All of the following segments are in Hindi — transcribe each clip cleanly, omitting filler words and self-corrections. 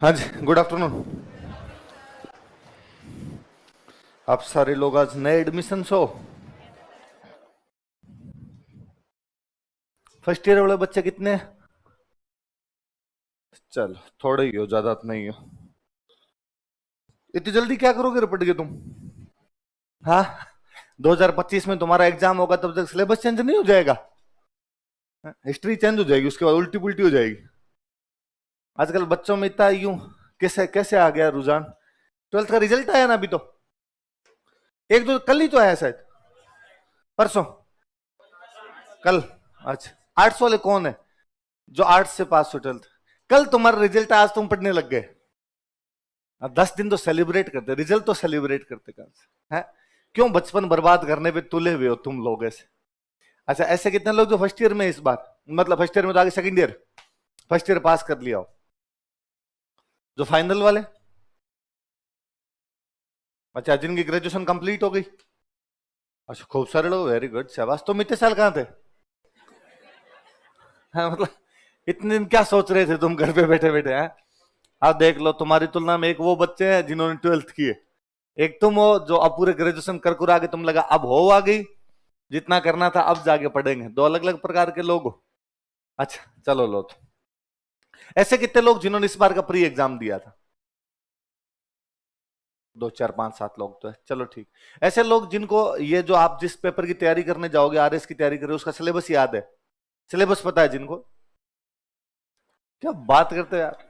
हाँ जी, गुड आफ्टरनून। आप सारे लोग आज नए एडमिशन हो। फर्स्ट ईयर वाले बच्चे कितने हैं? चल, थोड़े ही हो, ज्यादा तो नहीं हो। इतनी जल्दी क्या करोगे रिपट के तुम? हाँ, 2025 में तुम्हारा एग्जाम होगा, तब तक सिलेबस चेंज नहीं हो जाएगा? हिस्ट्री चेंज हो जाएगी, उसके बाद उल्टी पुल्टी हो जाएगी। आजकल बच्चों में इतना यूं कैसे कैसे आ गया रुझान। ट्वेल्थ का रिजल्ट आया ना अभी तो। एक दो कल ही तो आया शायद। परसों? कल? अच्छा। आर्ट्स वाले कौन है जो आर्ट्स से पास हो ट्वेल्थ? कल तुम्हारा रिजल्ट, आज तुम पढ़ने लग गए। अब 10 दिन तो सेलिब्रेट करते, रिजल्ट तो सेलिब्रेट करते कहां से है? क्यों बचपन बर्बाद करने पे तुले हुए हो तुम लोग ऐसे? अच्छा, ऐसे कितने लोग जो फर्स्ट ईयर में इस बार, मतलब फर्स्ट ईयर में तो आगे सेकंड ईयर, फर्स्ट ईयर पास कर लिया हो, जो फाइनल वाले? अच्छा, जिनकी ग्रेजुएशन कंप्लीट हो गई। अच्छा, खूब सारे लोग, वेरी गुड, शाबाश। तुम इतने साल कहां थे? हाँ, मतलब इतने दिन क्या सोच रहे थे तुम घर पे बैठे बैठे हैं? आप देख लो, तुम्हारी तुलना में एक वो बच्चे हैं जिन्होंने ट्वेल्थ किए, एक तुम हो जो अब पूरे ग्रेजुएशन कर कर आगे, तुम लगा अब हो आ गई, जितना करना था अब जाके पढ़ेंगे। दो अलग अलग प्रकार के लोग हो। अच्छा, चलो लो तो। ऐसे कितने लोग जिन्होंने इस बार का प्री एग्जाम दिया था? दो चार पांच सात लोग तो है, चलो ठीक। ऐसे लोग जिनको ये जो आप जिस पेपर की तैयारी करने जाओगे, आरएस की तैयारी कर रहे हो, उसका सिलेबस याद है, सिलेबस पता है जिनको? क्या बात करते हो यार।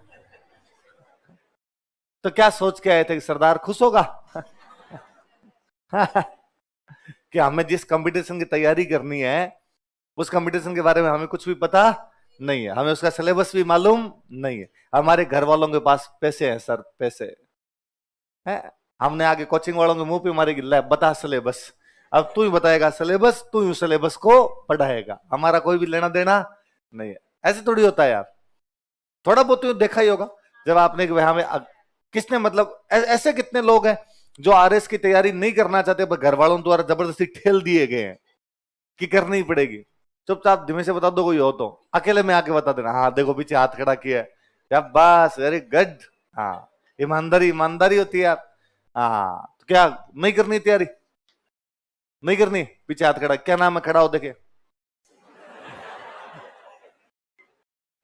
तो क्या सोच के आए थे कि सरदार खुश होगा? कि हमें जिस कंपटीशन की तैयारी करनी है, उस कंपटीशन के बारे में हमें कुछ भी पता नहीं है, हमें उसका सिलेबस भी मालूम नहीं है। हमारे घर वालों के पास पैसे हैं सर, पैसे हैं। हमने आगे कोचिंग वालों के मुंह पे मारेगी, ले बता सिलेबस। अब तू ही बताएगा सिलेबस, तू ही सिलेबस को पढ़ाएगा, हमारा कोई भी लेना देना नहीं है। ऐसे थोड़ी होता है यार। थोड़ा बहुत तो देखा ही होगा जब आपने कि भाई हमें किसने, मतलब ऐसे कितने लोग हैं जो आरएस की तैयारी नहीं करना चाहते पर घर वालों द्वारा जबरदस्ती ठेल दिए गए हैं कि करनी पड़ेगी। चुपचाप धीमे से बता दो, कोई हो तो अकेले में आके बता देना, हाँ देखो पीछे हाथ खड़ा किया है, या बस वेरी गुड। हाँ, ईमानदारी ईमानदारी होती है यार। हाँ, तो क्या नहीं करनी तैयारी? नहीं करनी? पीछे हाथ खड़ा, क्या नाम है? खड़ा हो देखे,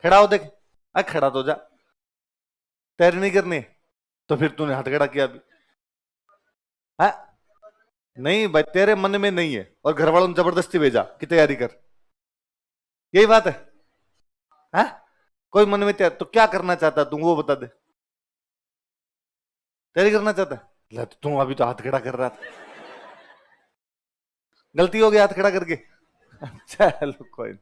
खड़ा हो देखे। खड़ा तो जा। तैयारी नहीं करनी तो फिर तूने हाथ खड़ा किया अभी? हाँ? नहीं भाई, तेरे मन में नहीं है और घर वालों ने जबरदस्ती भेजा कि तैयारी कर, यही बात है। हाँ? कोई मन में तैयार तो क्या करना चाहता है तू, वो बता दे। तैयारी करना चाहता है, ले तो तू अभी तो हाथ खड़ा कर रहा था। गलती हो गई हाथ खड़ा करके। चलो कोई नहीं।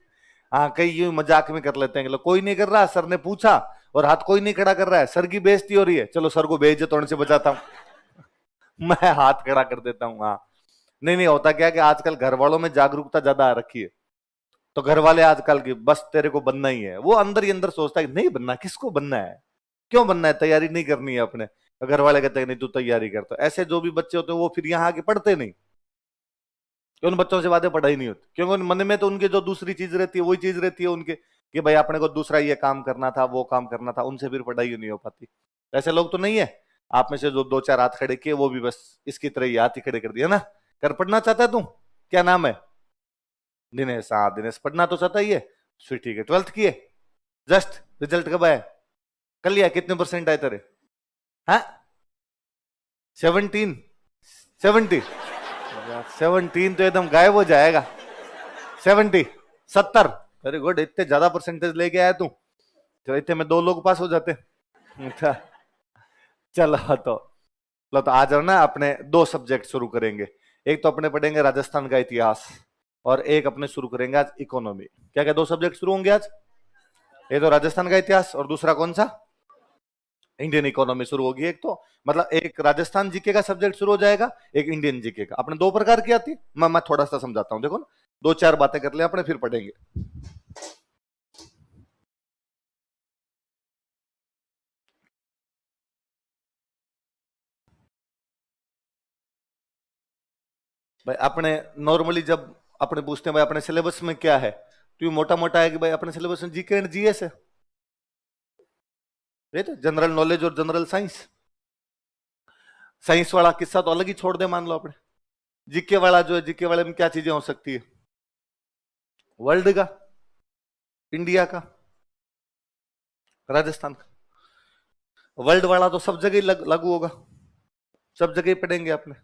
हाँ, कई यूं मजाक में कर लेते हैं कि लो कोई नहीं कर रहा, सर ने पूछा और हाथ कोई नहीं खड़ा कर रहा है, सर की बेइज्जती हो रही है, चलो सर को बेइज्जत होने से बचाता हूँ। मैं हाथ खड़ा कर देता हूँ। हाँ। नहीं नहीं, होता क्या है कि आजकल घर वालों में जागरूकता ज्यादा आ रखी है, तो घर वाले आजकल की बस तेरे को बनना ही है, वो अंदर ही अंदर सोचता है कि नहीं बनना, किसको बनना है, क्यों बनना है, तैयारी नहीं करनी है अपने। तो घर वाले कहते हैं नहीं तू तैयारी करता। ऐसे जो भी बच्चे होते हैं वो फिर यहाँ आके पढ़ते नहीं, कि उन बच्चों से बातें पढ़ाई नहीं होती, क्योंकि उन मन में तो उनके जो दूसरी चीज रहती है वही चीज रहती है उनके, कि भाई अपने को दूसरा ये काम करना था, वो काम करना था, उनसे फिर पढ़ाई नहीं हो पाती। ऐसे लोग तो नहीं है आप में से जो दो चार हाथ खड़े किए, वो भी बस इसकी तरह ही हाथ ही खड़े कर दिया ना। कर पढ़ना चाहता है तू? क्या नाम है? दिनेश? हाँ दिनेश, पढ़ना तो चाहता ही है। फिर ठीक है, ट्वेल्थ की है जस्ट, रिजल्ट कब आया? कल लिया? कितने परसेंट आए तेरे? हाँ? 17? 70? 17 तो एकदम गायब हो जाएगा। 70? 70? वेरी गुड, इतने ज्यादा परसेंटेज लेके आया तू, तो इतने में दो लोग पास हो जाते। अच्छा, चलो तो आ जाओ ना। अपने दो सब्जेक्ट शुरू करेंगे, एक तो अपने पढ़ेंगे राजस्थान का इतिहास, और एक अपने शुरू करेंगे आज इकोनॉमी। क्या क्या दो सब्जेक्ट शुरू होंगे आज? एक तो राजस्थान का इतिहास और दूसरा कौन सा? इंडियन इकोनॉमी शुरू होगी। एक तो मतलब एक राजस्थान जीके का सब्जेक्ट शुरू हो जाएगा, एक इंडियन जीके का। अपने दो प्रकार की आती है। मैं थोड़ा सा समझाता हूँ, देखो ना, दो चार बातें कर ले अपने, फिर पढ़ेंगे। भाई अपने नॉर्मली जब अपने पूछते हैं भाई अपने सिलेबस में क्या है, तो ये मोटा मोटा है कि भाई अपने सिलेबस में जीके एंड जीएस है। ये तो जनरल नॉलेज और जनरल साइंस। साइंस वाला किस्सा तो अलग ही छोड़ दे, मान लो अपने। जीके वाला जो है, जीके वाले में क्या चीजें हो सकती है? वर्ल्ड का, इंडिया का, राजस्थान का। वर्ल्ड वाला तो सब जगह ही लागू होगा, सब जगह ही पढ़ेंगे अपने।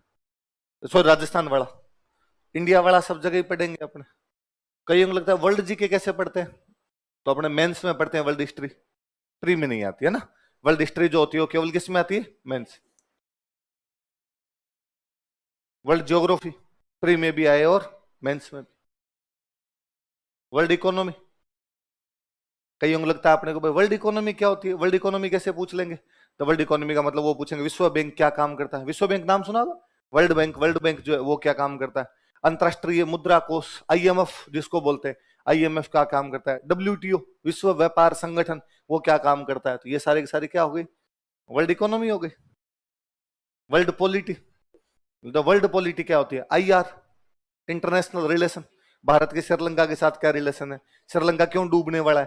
सॉरी, राजस्थान वाला। इंडिया वाला सब जगह ही पढ़ेंगे अपने। कईयों को लगता है वर्ल्ड जीके कैसे पढ़ते हैं, तो अपने मेंस में पढ़ते हैं वर्ल्ड हिस्ट्री, प्री में नहीं आती है ना। वर्ल्ड हिस्ट्री जो होती है वो केवल किस में आती है? मेंस। वर्ल्ड ज्योग्राफी प्री में भी आए और मेंस में भी। वर्ल्ड इकोनॉमी, कईयों को लगता है अपने को भाई वर्ल्ड इकोनॉमी क्या होती है, वर्ल्ड इकोनॉमी कैसे पूछ लेंगे? तो वर्ल्ड इकोनॉमी का मतलब वो पूछेंगे विश्व बैंक क्या काम करता है। विश्व बैंक नाम सुना था? वर्ल्ड बैंक जो है वो क्या काम करता है। अंतरराष्ट्रीय मुद्रा कोष, आईएमएफ जिसको बोलते हैं, आईएमएफ क्या काम करता है। डब्ल्यूटीओ, विश्व व्यापार संगठन, वो क्या काम करता है। तो ये सारे के सारे क्या हो गई? वर्ल्ड इकोनॉमी हो गई। वर्ल्ड पॉलिटी, तो वर्ल्ड पॉलिटी क्या होती है? IR, international relation. भारत के श्रीलंका के साथ क्या रिलेशन है? श्रीलंका क्यों डूबने वाला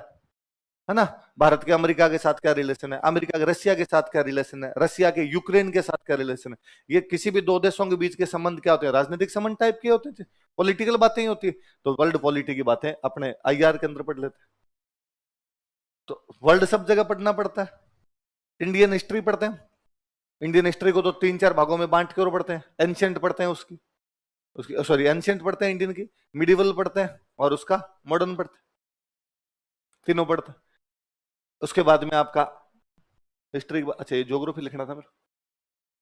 है ना? भारत के अमेरिका के साथ क्या रिलेशन है? अमेरिका के रशिया के साथ क्या रिलेशन है? रशिया के यूक्रेन के साथ क्या रिलेशन है? ये किसी भी दो देशों के बीच के संबंध क्या होते हैं? राजनीतिक संबंध टाइप के होते थे, पॉलिटिकल बातें ही होती है। तो वर्ल्ड पॉलिटी की बातें अपने आईआर के अंदर पढ़ लेते हैं। तो वर्ल्ड सब जगह पढ़ना पड़ता है। इंडियन हिस्ट्री पढ़ते हैं, इंडियन हिस्ट्री को तो 3-4 भागों में बांट के और पढ़ते हैं। एंशियंट पढ़ते हैं उसकी उसकी सॉरी एंशियंट पढ़ते हैं इंडियन की, मिडिवल पढ़ते हैं और उसका मॉडर्न पढ़ते हैं, तीनों पढ़ते हैं। उसके बाद में आपका हिस्ट्री, अच्छा ये ज्योग्राफी लिखना था मेरा।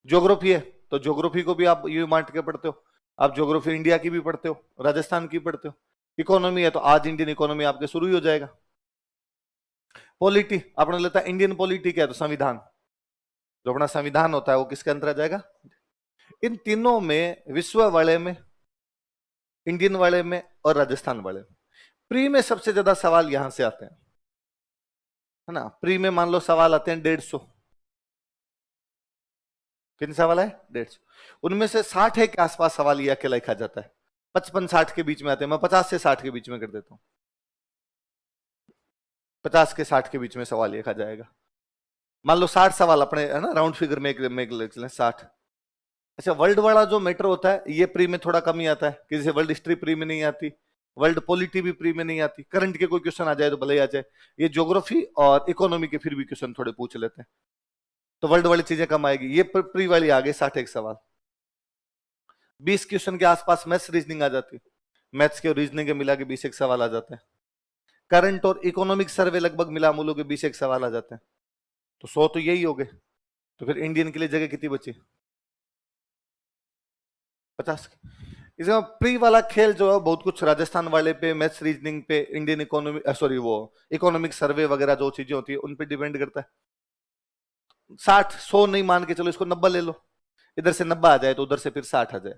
ज्योग्राफी है तो ज्योग्राफी को भी आप ये बांट के पढ़ते हो। आप ज्योग्राफी इंडिया की भी पढ़ते हो, राजस्थान की पढ़ते हो। इकोनॉमी है तो आज इंडियन इकोनॉमी आपके शुरू ही हो जाएगा। पॉलिटी आपने लेता है इंडियन पॉलिटी क्या है? तो संविधान, जो अपना संविधान होता है वो किसके अंदर आ जाएगा? इन तीनों में, विश्व वाले में, इंडियन वाले में और राजस्थान वाले में। प्री में सबसे ज्यादा सवाल यहां से आते हैं, है ना। प्री में मान लो सवाल आते हैं 150। कितने सवाल है? 150। उनमें से 60 के आसपास सवाल ये अकेला लिखा जाता है। 55-60 के बीच में आते हैं। मैं 50 से 60 के बीच में कर देता हूं। 50 के 60 के बीच में सवाल लिखा जाएगा। मान लो 60 सवाल अपने, है ना, राउंड फिगर में लिख लें 60। अच्छा, वर्ल्ड वाला जो मैटर होता है ये प्री में थोड़ा कम ही आता है, कि जैसे वर्ल्ड हिस्ट्री प्री में नहीं आती, वर्ल्ड पॉलिटी भी प्री में नहीं आती। करंट के कोई क्वेश्चन आ जाए तो भले ही आ जाए। ये ज्योग्राफी और इकोनॉमी के फिर भी क्वेश्चन थोड़े पूछ लेते हैं, तो वर्ल्ड वाली चीजें कम आएगी। ये प्री वाली आ गई 60 एक सवाल। 20 क्वेश्चन के आसपास मैथ्स रीजनिंग आ जाती है। मैथ्स के और रीजनिंग के मिला के 20 एक सवाल आ जाते हैं। करंट और इकोनॉमिक सर्वे लगभग मिला मुलो के 20 एक सवाल आ जाते हैं। तो 100 तो यही हो गए। तो फिर इंडियन के लिए जगह कितनी बची? 50। इसमें प्री वाला खेल जो है बहुत कुछ राजस्थान वाले पे, मैथ्स रीजनिंग पे, इंडियन इकोनॉमी सॉरी वो इकोनॉमिक सर्वे वगैरह जो चीजें होती है उन पे डिपेंड करता है। 60-100 नहीं मान के चलो, इसको 90 ले लो। इधर से 90 आ जाए तो उधर से फिर 60 आ जाए,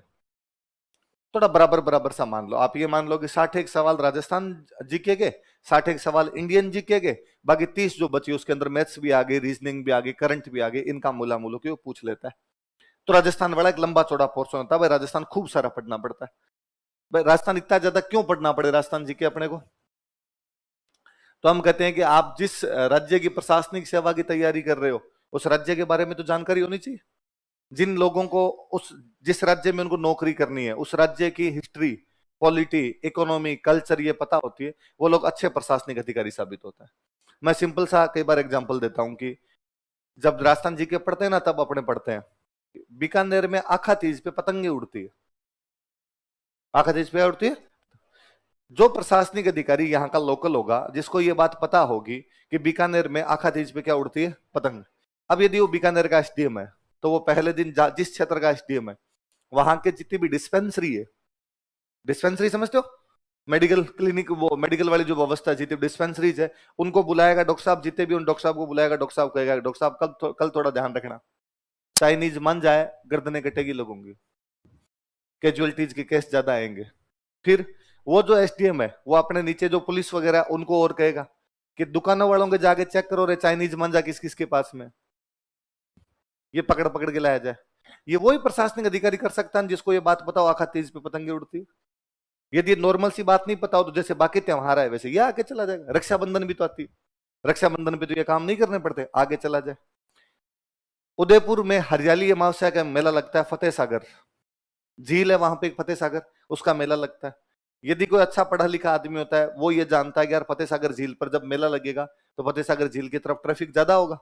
थोड़ा बराबर बराबर सा मान लो। आप ये मान लो कि 60 एक सवाल राजस्थान जीके के, 60 एक सवाल इंडियन जीके के, बाकी 30 जो बची उसके अंदर मैथ्स भी आ गई, रीजनिंग भी आ गई, करंट भी आ गई, इनका मूला मूलो के वो पूछ लेता है। तो राजस्थान वाला एक लंबा चौड़ा पोर्शन होता है। भाई राजस्थान खूब सारा पढ़ना पड़ता है। भाई राजस्थान इतना ज्यादा क्यों पढ़ना पड़े राजस्थान जीके अपने को? तो हम कहते हैं कि आप जिस राज्य की प्रशासनिक सेवा की तैयारी कर रहे हो उस राज्य के बारे में तो जानकारी होनी चाहिए। जिन लोगों को उस जिस राज्य में उनको नौकरी करनी है उस राज्य की हिस्ट्री, पॉलिटी, इकोनॉमी, कल्चर ये पता होती है, वो लोग अच्छे प्रशासनिक अधिकारी साबित होता है। मैं सिंपल सा कई बार एग्जांपल देता हूं कि जब राजस्थान जी के पढ़ते हैं ना तब अपने पढ़ते हैं बीकानेर में आखा तीज पे पतंगे उड़ती है। आखा तीज पे उड़ती है। जो प्रशासनिक अधिकारी यहाँ का लोकल होगा जिसको ये बात पता होगी कि बीकानेर में आखा तीज पे क्या उड़ती है? पतंग। अब यदि वो बीकानेर का एसडीएम है तो वो पहले दिन जिस क्षेत्र का एसडीएम है वहां के जितनी भी डिस्पेंसरी है, डिस्पेंसरी समझते हो, मेडिकल क्लिनिक, वो मेडिकल वाली जो व्यवस्था जितनी डिस्पेंसरीज है उनको बुलाएगा डॉक्टर साहब, जितने भी उन डॉक्टर साहब को बुलाएगा, डॉक्टर साहब कहेगा डॉक्टर साहब कल थोड़ा ध्यान रखना, चाइनीज मन जाए गर्दनें कटेगी लोगों की, कैजुअलिटीज के केस ज्यादा आएंगे। फिर वो जो एसडीएम है वो अपने नीचे जो पुलिस वगैरह उनको और कहेगा कि दुकानों वालों के जाके चेक करो रे चाइनीज मंजा किस किस के पास में, ये पकड़ पकड़ के लाया जाए। ये वही प्रशासनिक अधिकारी कर सकता है जिसको ये बात बताओ आखा तीज पे पतंगे उड़ती है। यदि नॉर्मल सी बात नहीं पता हो तो जैसे बाकी त्योहार है वैसे ये आके चला जाएगा। रक्षाबंधन भी तो आती है, रक्षाबंधन पे तो ये काम नहीं करने पड़ते, आगे चला जाए। उदयपुर में हरियाली अमावस्या का मेला लगता है, फतेह सागर झील है वहां पे, एक फतेह सागर, उसका मेला लगता है। यदि कोई अच्छा पढ़ा लिखा आदमी होता है वो ये जानता है कि यार फतेह सागर झील पर जब मेला लगेगा तो फतेह सागर झील की तरफ ट्रैफिक ज्यादा होगा,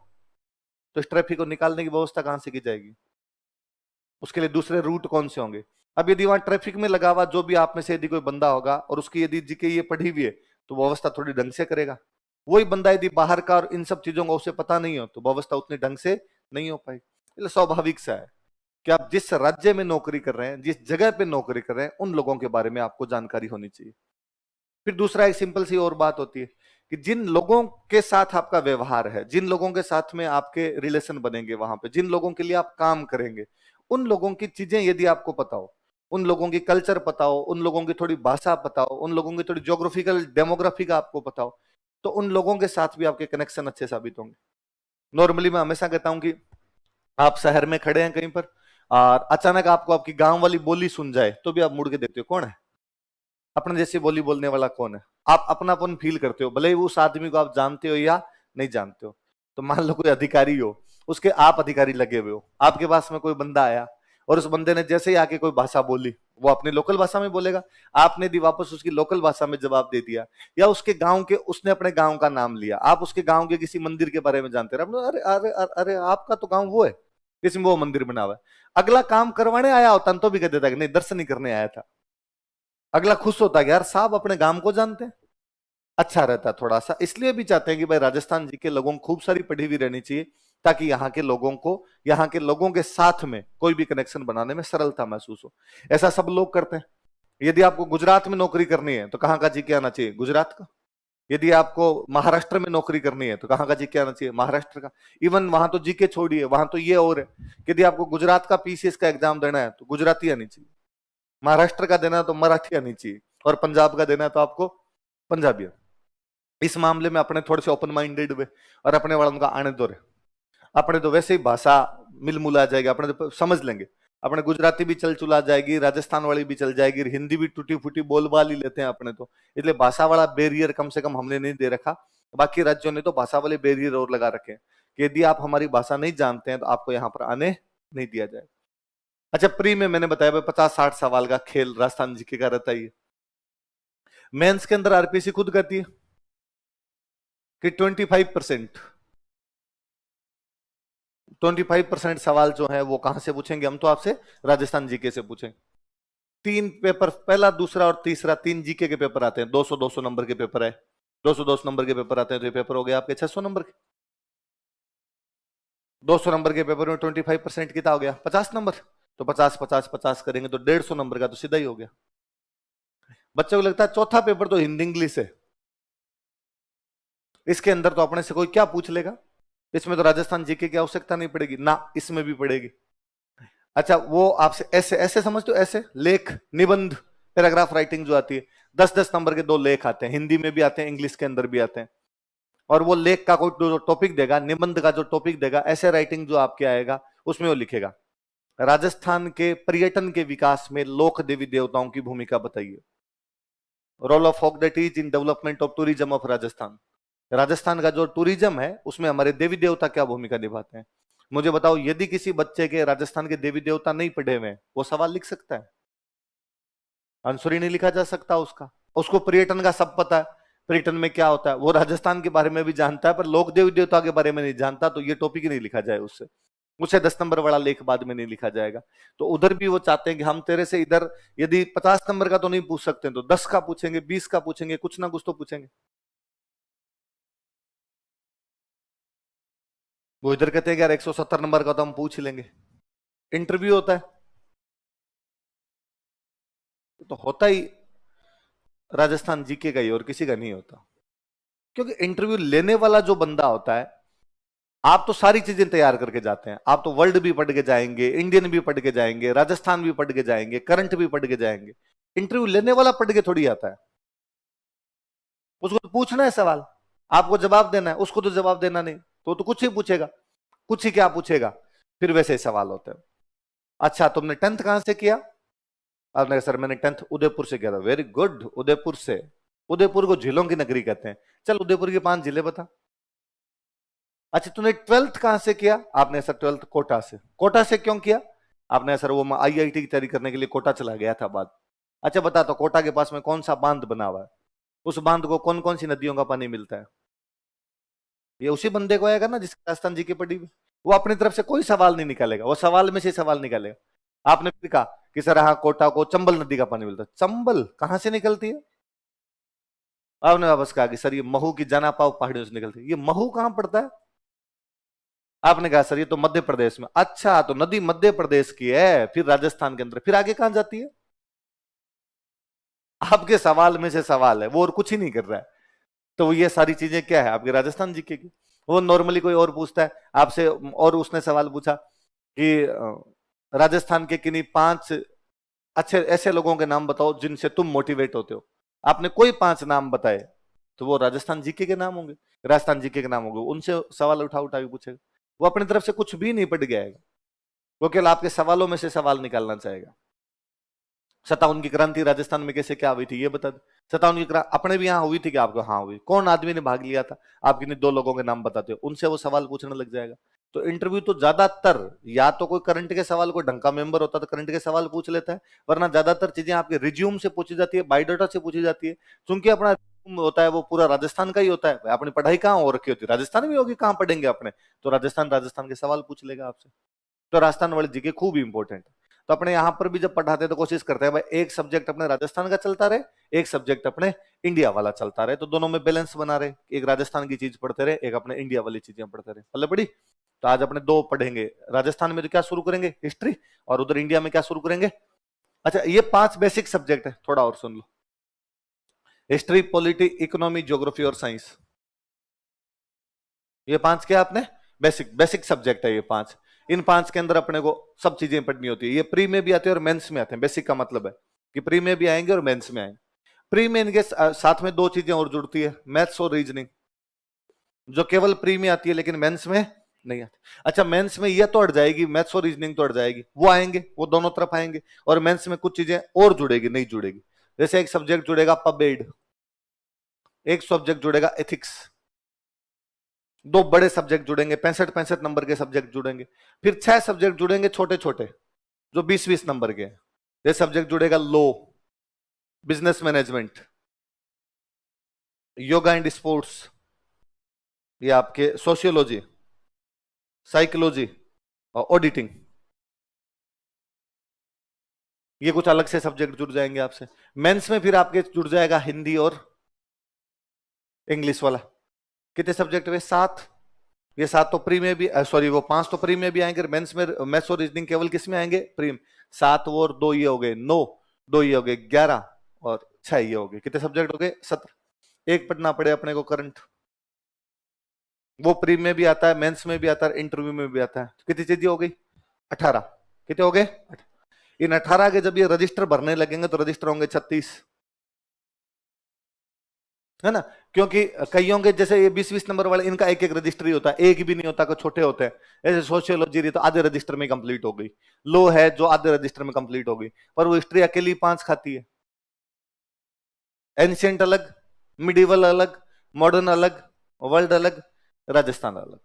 तो इस ट्रैफिक को निकालने की व्यवस्था कहां से की जाएगी, उसके लिए दूसरे रूट कौन से होंगे। अब यदि वहां ट्रैफिक में लगा हुआ जो भी आप में से यदि कोई बंदा होगा और उसकी यदि जीके ये पढ़ी हुई है तो व्यवस्था थोड़ी ढंग से करेगा। वही बंदा यदि बाहर का और इन सब चीजों का उसे पता नहीं हो तो व्यवस्था उतनी ढंग से नहीं हो पाएगी। इसलिए स्वाभाविक सा है कि आप जिस राज्य में नौकरी कर रहे हैं, जिस जगह पे नौकरी कर रहे हैं, उन लोगों के बारे में आपको जानकारी होनी चाहिए। फिर दूसरा एक सिंपल सी और बात होती है कि जिन लोगों के साथ आपका व्यवहार है, जिन लोगों के साथ में आपके रिलेशन बनेंगे वहां पे, जिन लोगों के लिए आप काम करेंगे, उन लोगों की चीजें यदि आपको पता हो, उन लोगों की कल्चर पता हो, उन लोगों की थोड़ी भाषा पता हो, उन लोगों की थोड़ी ज्योग्राफिकल डेमोग्राफी का आपको पता हो, तो उन लोगों के साथ भी आपके कनेक्शन अच्छे साबित होंगे। नॉर्मली मैं हमेशा कहता हूं कि आप शहर में खड़े हैं कहीं पर और अचानक आपको आपकी गांव वाली बोली सुन जाए तो भी आप मुड़ के देखते हो कौन है, अपने जैसी बोली बोलने वाला कौन है, आप अपनापन फील करते हो, भले ही उस आदमी को आप जानते हो या नहीं जानते हो। तो मान लो कोई अधिकारी हो, उसके आप अधिकारी लगे हुए हो, आपके पास में कोई बंदा आया और उस बंदे ने जैसे ही आके कोई भाषा बोली, वो अपनी लोकल भाषा में बोलेगा, आपने यदि वापस उसकी लोकल भाषा में जवाब दे दिया, या उसके गांव के, उसने अपने गांव का नाम लिया, आप उसके गांव के किसी मंदिर के बारे में जानते रहे, अरे अरे अरे अरे आपका तो गांव वो है जिसमें वो मंदिर बना हुआ है। अगला काम करवाने आया होता तो भी कह देता कि नहीं दर्शन ही करने आया था। अगला खुश होता कि यार साहब अपने गांव को जानते हैं, अच्छा रहता थोड़ा सा। इसलिए भी चाहते हैं कि भाई राजस्थान जी के लोगों को खूब सारी पढ़ी हुई रहनी चाहिए ताकि यहाँ के लोगों को, यहाँ के लोगों के साथ में कोई भी कनेक्शन बनाने में सरलता महसूस हो। ऐसा सब लोग करते हैं। यदि आपको गुजरात में नौकरी करनी है तो कहाँ का जीके आना चाहिए, गुजरात का। यदि आपको महाराष्ट्र में नौकरी करनी है तो कहाँ का जीके आना चाहिए, महाराष्ट्र का। इवन वहां तो जीके छोड़िए, वहां तो ये और है कि यदि आपको गुजरात का पीसीएस का एग्जाम देना है तो गुजराती आनी चाहिए, महाराष्ट्र का देना है तो मराठी आनी चाहिए, और पंजाब का देना है तो आपको पंजाबी। इस मामले में अपने थोड़े से ओपन माइंडेड हुए और अपने वालों का आने दो रहे, अपने तो वैसे ही भाषा मिल मुला जाएगी, अपने तो समझ लेंगे, अपने गुजराती भी चल चुला जाएगी, राजस्थान वाली भी चल जाएगी, हिंदी भी टूटी फूटी बोल बाल ही लेते हैं अपने तो। इसलिए भाषा वाला बैरियर कम से कम हमने नहीं दे रखा, बाकी राज्यों ने तो भाषा वाले बैरियर और लगा रखे हैं कि यदि आप हमारी भाषा नहीं जानते हैं तो आपको यहाँ पर आने नहीं दिया जाए। अच्छा, प्री में मैंने बताया 50-60 सवाल का खेल राजस्थान जीके का रहता ही है। मेंस के अंदर आरपीसी खुद कहती है कि 25% सवाल जो है वो कहां से पूछेंगे, हम तो आपसे राजस्थान जीके से पूछेंगे। 3 पेपर, पहला दूसरा और तीसरा, 3 जीके के पेपर आते हैं, 200-200 नंबर के पेपर है, 200-200 नंबर के पेपर आते हैं, तो ये पेपर हो गया आपके 600 नंबर के। 200 नंबर के पेपर में 25% कितना हो गया, 50 नंबर, तो 50-50-50 करेंगे तो 150 नंबर का तो सीधा ही हो गया। बच्चों को लगता है चौथा पेपर तो हिंदी इंग्लिश है, इसके अंदर तो अपने से कोई क्या पूछ लेगा, इसमें तो राजस्थान जीके की आवश्यकता नहीं पड़ेगी ना, इसमें भी पड़ेगी। अच्छा, वो आपसे ऐसे ऐसे समझते हो, ऐसे लेख निबंध पैराग्राफ राइटिंग जो आती है, 10-10 नंबर के 2 लेख आते हैं, हिंदी में भी आते हैं, इंग्लिश के अंदर भी आते हैं। और वो लेख का कोई जो टॉपिक देगा, निबंध का जो टॉपिक देगा, ऐसे राइटिंग जो आपके आएगा उसमें वो लिखेगा राजस्थान के पर्यटन के विकास में लोक देवी देवताओं की भूमिका बताइए, role of folk that is in development of tourism of Rajasthan. Rajasthan का जो टूरिज्म है उसमें हमारे देवी देवता क्या भूमिका निभाते हैं। मुझे बताओ, यदि किसी बच्चे के राजस्थान के देवी देवता नहीं पढ़े हुए, वो सवाल लिख सकता है? आंसर ही नहीं लिखा जा सकता उसका। उसको पर्यटन का सब पता है, पर्यटन में क्या होता है, वो राजस्थान के बारे में भी जानता है, पर लोक देवी देवता के बारे में नहीं जानता, तो ये टॉपिक ही नहीं लिखा जाए उससे। उसे 10 नंबर वाला लेख बाद में नहीं लिखा जाएगा। तो उधर भी वो चाहते हैं कि हम तेरे से इधर यदि 50 नंबर का तो नहीं पूछ सकते तो 10 का पूछेंगे, 20 का पूछेंगे, कुछ ना कुछ तो पूछेंगे। वो इधर कहते हैं कि यार 170 नंबर का तो हम पूछ लेंगे। इंटरव्यू होता है तो होता ही राजस्थान जीके का ही, और किसी का नहीं होता। क्योंकि इंटरव्यू लेने वाला जो बंदा होता है, आप तो सारी चीजें तैयार करके जाते हैं, आप तो वर्ल्ड भी पढ़ के जाएंगे, इंडियन भी पढ़ के जाएंगे, राजस्थान भी पढ़ के जाएंगे, करंट भी पढ़ के जाएंगे। इंटरव्यू लेने वाला पढ़ के थोड़ी आता है, उसको तो पूछना है सवाल, आपको जवाब देना है, उसको तो जवाब देना नहीं, तो कुछ ही पूछेगा, कुछ ही क्या पूछेगा, फिर वैसे ही सवाल होते हैं। अच्छा, तुमने 10th कहां से किया? आपने कहा सर मैंने 10th उदयपुर से किया था। वेरी गुड, उदयपुर से। उदयपुर को झीलों की नगरी कहते हैं, चल उदयपुर की 5 जिले बता। अच्छा तूने 12th कहां से किया? आपने सर 12th कोटा से। कोटा से क्यों किया आपने? सर वो आईआईटी की तैयारी करने के लिए कोटा चला गया था बाद। अच्छा बता, तो कोटा के पास में कौन सा बांध बना हुआ है? उस बांध को कौन कौन सी नदियों का पानी मिलता है? ये उसी बंदे को आएगा ना जिसकी राजस्थान जी की पढ़ी हुई। वो अपनी तरफ से कोई सवाल नहीं निकालेगा, वो सवाल में से सवाल निकालेगा। आपने फिर कहा कि सर हाँ कोटा को चंबल नदी का पानी मिलता है। चंबल कहां से निकलती है? आपने वापस कहा कि सर ये महू की जाना पाव पहाड़ियों से निकलती है। ये महू कहां पड़ता है? आपने कहा सर ये तो मध्य प्रदेश में। अच्छा तो नदी मध्य प्रदेश की है, फिर राजस्थान के अंदर, फिर आगे कहां जाती है? आपके सवाल में से सवाल है, वो और कुछ ही नहीं कर रहा है। तो ये सारी चीजें क्या है आपके राजस्थान जीके की। वो नॉर्मली कोई और पूछता है आपसे, और उसने सवाल पूछा कि राजस्थान के किन्हीं 5 अच्छे ऐसे लोगों के नाम बताओ जिनसे तुम मोटिवेट होते हो। आपने कोई 5 नाम बताए, तो वो राजस्थान जीके के नाम होंगे, राजस्थान जीके के नाम होंगे, उनसे सवाल उठा उठा के पूछेगा। वो अपनी तरफ से कुछ भी नहीं पढ़ गया है, वो केवल आपके सवालों में से सवाल निकालना चाहेगा। 57 की क्रांति राजस्थान में कैसे क्या हुई थी ये बता दो। 57 की क्रांति अपने भी यहाँ हुई थी कि आपको? हाँ हुई। कौन आदमी ने भाग लिया था? आप किन्हीं 2 लोगों के नाम बताते हो, उनसे वो सवाल पूछने लग जाएगा। तो इंटरव्यू तो ज्यादातर या तो कोई करंट के सवाल, कोई ढंग का मेंबर होता तो करंट के सवाल पूछ लेता है, वरना ज्यादातर चीजें आपके रिज्यूम से पूछी जाती है, बायोडाटा से पूछी जाती है। क्योंकि अपना होता है वो पूरा राजस्थान का ही होता है। अपनी पढ़ाई कहाँ हो रखी होती है? राजस्थान में होगी, कहाँ पढ़ेंगे अपने? तो राजस्थान राजस्थान के सवाल पूछ लेगा आपसे। तो राजस्थान वाली जीके खूब इंपॉर्टेंट है। तो अपने यहां पर भी जब पढ़ाते हैं तो कोशिश करते हैं भाई एक सब्जेक्ट अपने राजस्थान का चलता रहे, एक सब्जेक्ट अपने इंडिया वाला चलता रहे, तो दोनों में बैलेंस बना रहे। एक राजस्थान की चीज पढ़ते रहे, एक अपने इंडिया वाली चीजें पढ़ते रहे। पल्ले बड़ी। तो आज अपने 2 पढ़ेंगे। राजस्थान में तो क्या शुरू करेंगे? हिस्ट्री। और उधर इंडिया में क्या शुरू करेंगे? अच्छा ये 5 बेसिक सब्जेक्ट है, थोड़ा और सुन लो। हिस्ट्री, पॉलिटी, इकोनॉमी, ज्योग्राफी और साइंस। ये 5 क्या आपने बेसिक बेसिक सब्जेक्ट है ये 5। इन 5 के अंदर अपने को सब चीजें पढ़नी होती है। ये प्री में भी आते हैं और मेंस में आते हैं। बेसिक का मतलब है कि प्री में भी आएंगे और मेंस में आएंगे। प्री में इनके साथ में 2 चीजें और जुड़ती है, मैथ्स और रीजनिंग, जो केवल प्री में आती है लेकिन मेंस में नहीं आती। अच्छा मेंस में ये तो अट जाएगी, मैथ्स और रीजनिंग तो अट जाएगी, वो आएंगे, वो दोनों तरफ आएंगे। और मेंस में कुछ चीजें और जुड़ेगी, नहीं जुड़ेगी। जैसे एक सब्जेक्ट जुड़ेगा पबेड, एक सब्जेक्ट जुड़ेगा एथिक्स, 2 बड़े सब्जेक्ट जुड़ेंगे, 65 नंबर के सब्जेक्ट जुड़ेंगे। फिर 6 सब्जेक्ट जुड़ेंगे छोटे छोटे, जो 20 नंबर के। ये सब्जेक्ट जुड़ेगा law, business management, yoga and sports, ये आपके सोशियोलॉजी, साइकोलॉजी और ऑडिटिंग। ये कुछ अलग से सब्जेक्ट जुड़ जाएंगे आपसे। मेंस में फिर आपके जुड़ जाएगा हिंदी और इंग्लिश वाला। कितने सब्जेक्ट हुए? 7। ये 7 तो प्री में भी, सॉरी वो 5 तो प्री में भी आएंगे। मेंस में मैथ्स और रीजनिंग केवल किस में आएंगे? प्री में। 7 वो और 2 ये हो गए 9, 2 ये हो गए 11 और 6 ये हो गए। कितने सब्जेक्ट हो गए? 17। एक पढ़ना पड़े अपने को करंट, वो प्री में भी आता है, मेंस में भी आता है, इंटरव्यू में भी आता है। कितनी चीजें हो गई? 18। कितने हो गए? इन 18 के जब ये रजिस्टर भरने लगेंगे तो रजिस्टर होंगे 36, है ना? क्योंकि कईयों के जैसे ये 20 नंबर वाले, इनका एक एक रजिस्टर ही होता है, एक भी नहीं होता, को छोटे होते हैं। ऐसे सोशियोलॉजी रही तो आधे रजिस्टर में कंप्लीट हो गई, लो है जो आधे रजिस्टर में कंप्लीट हो गई, पर वो हिस्ट्री अकेली 5 खाती है। एंशियंट अलग, मिडिवल अलग, मॉडर्न अलग, वर्ल्ड अलग, राजस्थान अलग।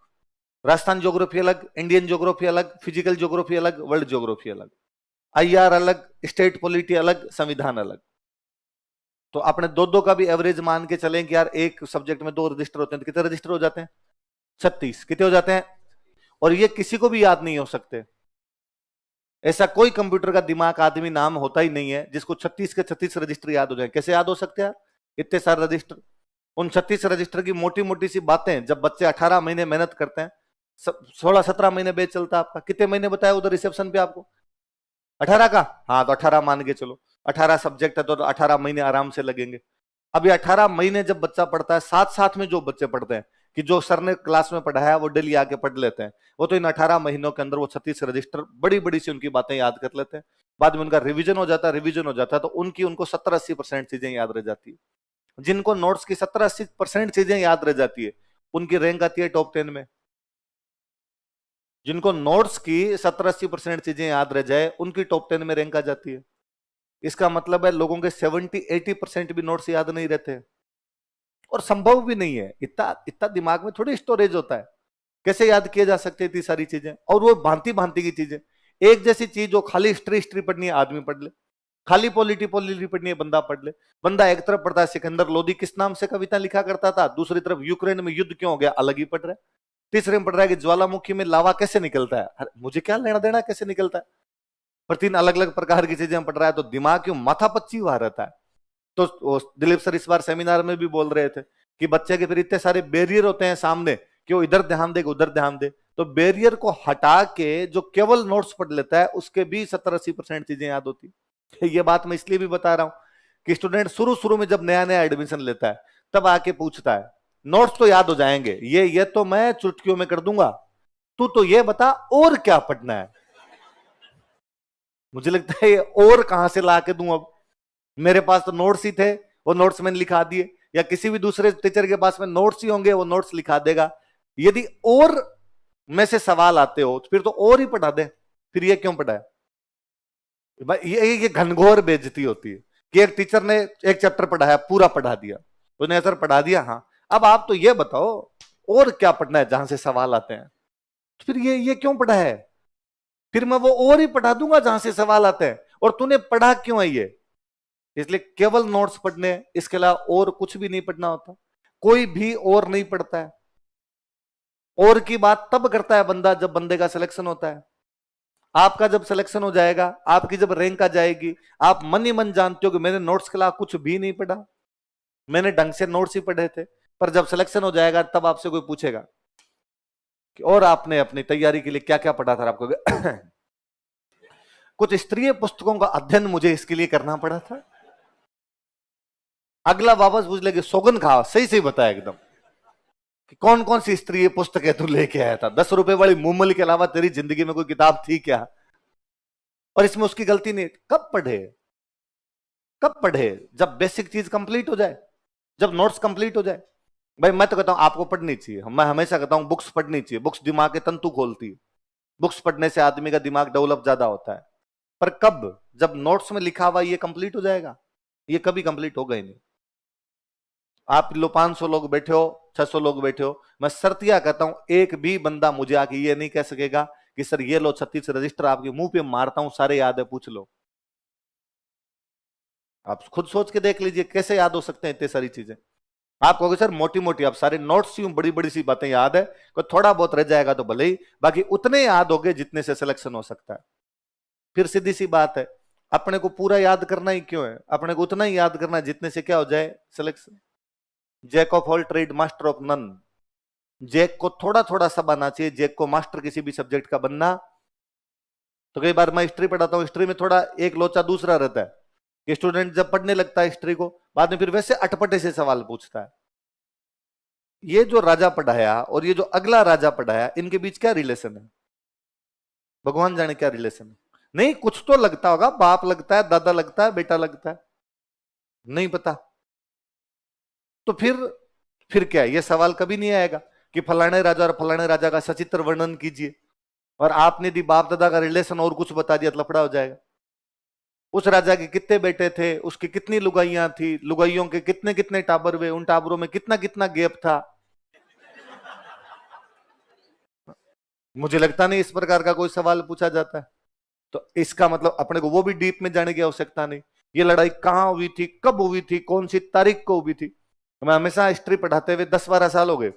राजस्थान ज्योग्राफी अलग, इंडियन ज्योग्राफी अलग, फिजिकल ज्योग्राफी अलग, वर्ल्ड ज्योग्राफी अलग, आईआर अलग, स्टेट पॉलिटी अलग, संविधान अलग। तो अपने 2-2 का भी एवरेज मान के चलें कि यार एक सब्जेक्ट में 2 रजिस्टर होते हैं, तो कितने रजिस्टर हो जाते हैं? 36। कितने हो जाते हैं? और ये किसी को भी याद नहीं हो सकते। ऐसा कोई कंप्यूटर का दिमाग आदमी नाम होता ही नहीं है जिसको 36 के 36 रजिस्टर याद हो जाए। कैसे याद हो सकते हैं यार इतने सारे रजिस्टर? उन 36 रजिस्टर की मोटी मोटी सी बातें जब बच्चे 18 महीने मेहनत करते हैं, 16-17 महीने बेच चलता है आपका। कितने महीने बताया उधर रिसेप्शन पे आपको? 18 का? हाँ तो 18 मान के चलो, 18 सब्जेक्ट है तो 18 महीने आराम से लगेंगे। अब ये 18 महीने जब बच्चा पढ़ता है, साथ साथ में जो बच्चे पढ़ते हैं कि जो सर ने क्लास में पढ़ाया वो डेली आके पढ़ लेते हैं, वो तो इन 18 महीनों के अंदर वो 36 रजिस्टर बड़ी बड़ी सी उनकी बातें याद कर लेते हैं। बाद में उनका रिवीजन हो जाता है, रिवीजन हो जाता है तो उनकी उनको 70-80% चीजें याद रह जाती है। जिनको नोट्स की 70-80% चीजें याद रह जाती है उनकी रैंक आती है टॉप 10 में। जिनको नोट्स की 70-80% चीजें याद रह जाए उनकी टॉप 10 में रैंक आ जाती है। इसका मतलब है लोगों के 70-80% भी नोट्स याद नहीं रहते, और संभव भी नहीं है। इतना इतना दिमाग में थोड़ी स्टोरेज होता है। कैसे याद किया जा सकते इतनी सारी चीजें, और वो भांति भांति की चीजें। एक जैसी चीज जो खाली हिस्ट्री हिस्ट्री पढ़नी है आदमी पढ़ ले, खाली पॉलिटी पॉलिटी पढ़नी है बंदा पढ़ ले। बंदा एक तरफ पढ़ता है सिकंदर लोदी किस नाम से कविता लिखा करता था, दूसरी तरफ यूक्रेन में युद्ध क्यों हो गया अलग ही पढ़ रहा है, तीसरे में पढ़ रहा है कि ज्वालामुखी में लावा कैसे निकलता है, अरे मुझे क्या लेना देना कैसे निकलता है, पर तीन अलग अलग प्रकार की चीजें पढ़ रहा है, तो दिमाग क्यों माथा पच्ची हुआ रहता है। तो दिलीप सर इस बार सेमिनार में भी बोल रहे थे कि बच्चे के फिर इतने सारे बैरियर होते हैं सामने कि वो इधर ध्यान दे उधर ध्यान दे, तो बैरियर को हटा के जो केवल नोट्स पढ़ लेता है उसके भी 70-80% चीजें याद होती है। ये बात मैं इसलिए भी बता रहा हूं कि स्टूडेंट शुरू शुरू में जब नया नया एडमिशन लेता है तब आके पूछता है नोट्स तो याद हो जाएंगे, ये तो मैं चुटकियों में कर दूंगा, तू तो ये बता और क्या पढ़ना है। मुझे लगता है ये और कहां से ला के दूं, अब मेरे पास तो नोट्स ही थे, वो नोट्स मैंने लिखा दिए, या किसी भी दूसरे टीचर के पास में नोट्स ही होंगे वो नोट्स लिखा देगा। यदि और में से सवाल आते हो तो फिर तो और ही पढ़ा दे, फिर ये क्यों पढ़ा है। ये घनघोर बेइज्जती होती है कि एक टीचर ने एक चैप्टर पढ़ाया पूरा पढ़ा दिया, उन्हें सर पढ़ा दिया, हाँ अब आप तो ये बताओ और क्या पढ़ना है जहां से सवाल आते हैं, तो फिर ये क्यों पढ़ा है, फिर मैं वो और ही पढ़ा दूंगा जहां से सवाल आते हैं, और तूने पढ़ा क्यों है ये। इसलिए केवल नोट्स पढ़ने, इसके अलावा और कुछ भी नहीं पढ़ना होता, कोई भी और नहीं पढ़ता है। और की बात तब करता है बंदा जब बंदे का सिलेक्शन होता है। आपका जब सिलेक्शन हो जाएगा, आपकी जब रैंक आ जाएगी, आप मन ही मन जानते हो कि मैंने नोट्स के अलावा कुछ भी नहीं पढ़ा, मैंने ढंग से नोट्स ही पढ़े थे। पर जब सिलेक्शन हो जाएगा तब आपसे कोई पूछेगा कि और आपने अपनी तैयारी के लिए क्या क्या पढ़ा था, आपको कुछ स्तरीय पुस्तकों का अध्ययन मुझे इसके लिए करना पड़ा था। अगला वापस पूछ लेगे सौगन खा सही सही बताया एकदम कि कौन कौन सी स्तरीय पुस्तकें तू लेके आया था, 10 रुपए वाली मूमल के अलावा तेरी जिंदगी में कोई किताब थी क्या। और इसमें उसकी गलती नहीं, कब पढ़े, कब पढ़े, जब बेसिक चीज कंप्लीट हो जाए, जब नोट्स कंप्लीट हो जाए। भाई मैं तो कहता हूं आपको पढ़नी चाहिए, मैं हमेशा कहता हूं बुक्स पढ़नी चाहिए, बुक्स दिमाग के तंतु खोलती है, बुक्स पढ़ने से आदमी का दिमाग डेवलप ज्यादा होता है। पर कब, जब नोट्स में लिखा हुआ ये कंप्लीट हो जाएगा, ये कभी कंप्लीट होगा ही नहीं। आप लो 500 लोग बैठे हो, 600 लोग बैठे हो, मैं शर्तिया कहता हूं एक भी बंदा मुझे आके ये नहीं कह सकेगा कि सर ये लो 36 रजिस्टर आपके मुंह पे मारता हूं सारे याद है पूछ लो। आप खुद सोच के देख लीजिए कैसे याद हो सकते हैं इतनी सारी चीजें। आप कहोगे सर मोटी मोटी आप सारे नोट्स यूं बड़ी बड़ी सी बातें याद है, कोई थोड़ा बहुत रह जाएगा तो भले ही, बाकी उतने याद हो गए जितने से सिलेक्शन हो सकता है। फिर सीधी सी बात है, अपने को पूरा याद करना ही क्यों है, अपने को उतना ही याद करना है जितने से क्या हो जाए selection. Jack of all trade master of none, jack को थोड़ा थोड़ा सा बनना चाहिए, जैक को मास्टर किसी भी सब्जेक्ट का बनना। तो कई बार मैं हिस्ट्री पढ़ाता हूं, हिस्ट्री में थोड़ा एक लोचा दूसरा रहता है कि स्टूडेंट जब पढ़ने लगता है हिस्ट्री को बाद में फिर वैसे अटपटे से सवाल पूछता है, ये जो राजा पढ़ाया और ये जो अगला राजा पढ़ाया इनके बीच क्या रिलेशन है, भगवान जाने क्या रिलेशन है। नहीं कुछ तो लगता होगा, बाप लगता है, दादा लगता है, बेटा लगता है, नहीं पता। तो फिर क्या, ये सवाल कभी नहीं आएगा कि फलाने राजा और फलाने राजा का सचित्र वर्णन कीजिए, और आपने दी बाप दादा का रिलेशन और कुछ बता दिया तो लफड़ा हो जाएगा। उस राजा के कितने बेटे थे, उसकी कितनी लुगाइयां थी, लुगाइयों के कितने कितने टाबर हुए, उन टाबरों में कितना कितना गैप था। मुझे लगता नहीं इस प्रकार का कोई सवाल पूछा जाता है। तो इसका मतलब अपने को वो भी डीप में जाने की आवश्यकता नहीं, ये लड़ाई कहां हुई थी, कब हुई थी, कौन सी तारीख को हुई थी। मैं हमेशा हिस्ट्री पढ़ाते हुए 10-12 साल हो गए,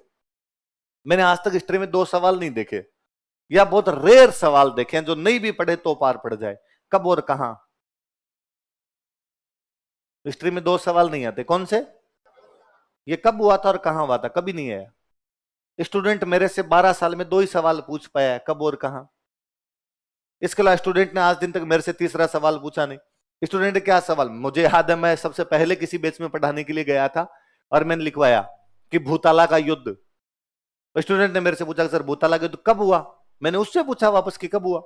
मैंने आज तक हिस्ट्री में 2 सवाल नहीं देखे, या बहुत रेयर सवाल देखे हैं जो नहीं भी पढ़े तो पार पड़ जाए। कब और कहां, हिस्ट्री में 2 सवाल नहीं आते, कौन से, ये कब हुआ था और कहां हुआ था, कभी नहीं आया। स्टूडेंट मेरे से 12 साल में 2 ही सवाल पूछ पाया है, कब और कहां। इसके अलावा स्टूडेंट ने आज दिन तक मेरे से तीसरा सवाल पूछा नहीं। स्टूडेंट ने क्या सवाल, मुझे याद है मैं सबसे पहले किसी बैच में पढ़ाने के लिए गया था और मैंने लिखवाया कि भूताला का युद्ध। स्टूडेंट ने मेरे से पूछा सर भूताला का युद्ध कब हुआ, मैंने उससे पूछा वापस कि कब हुआ।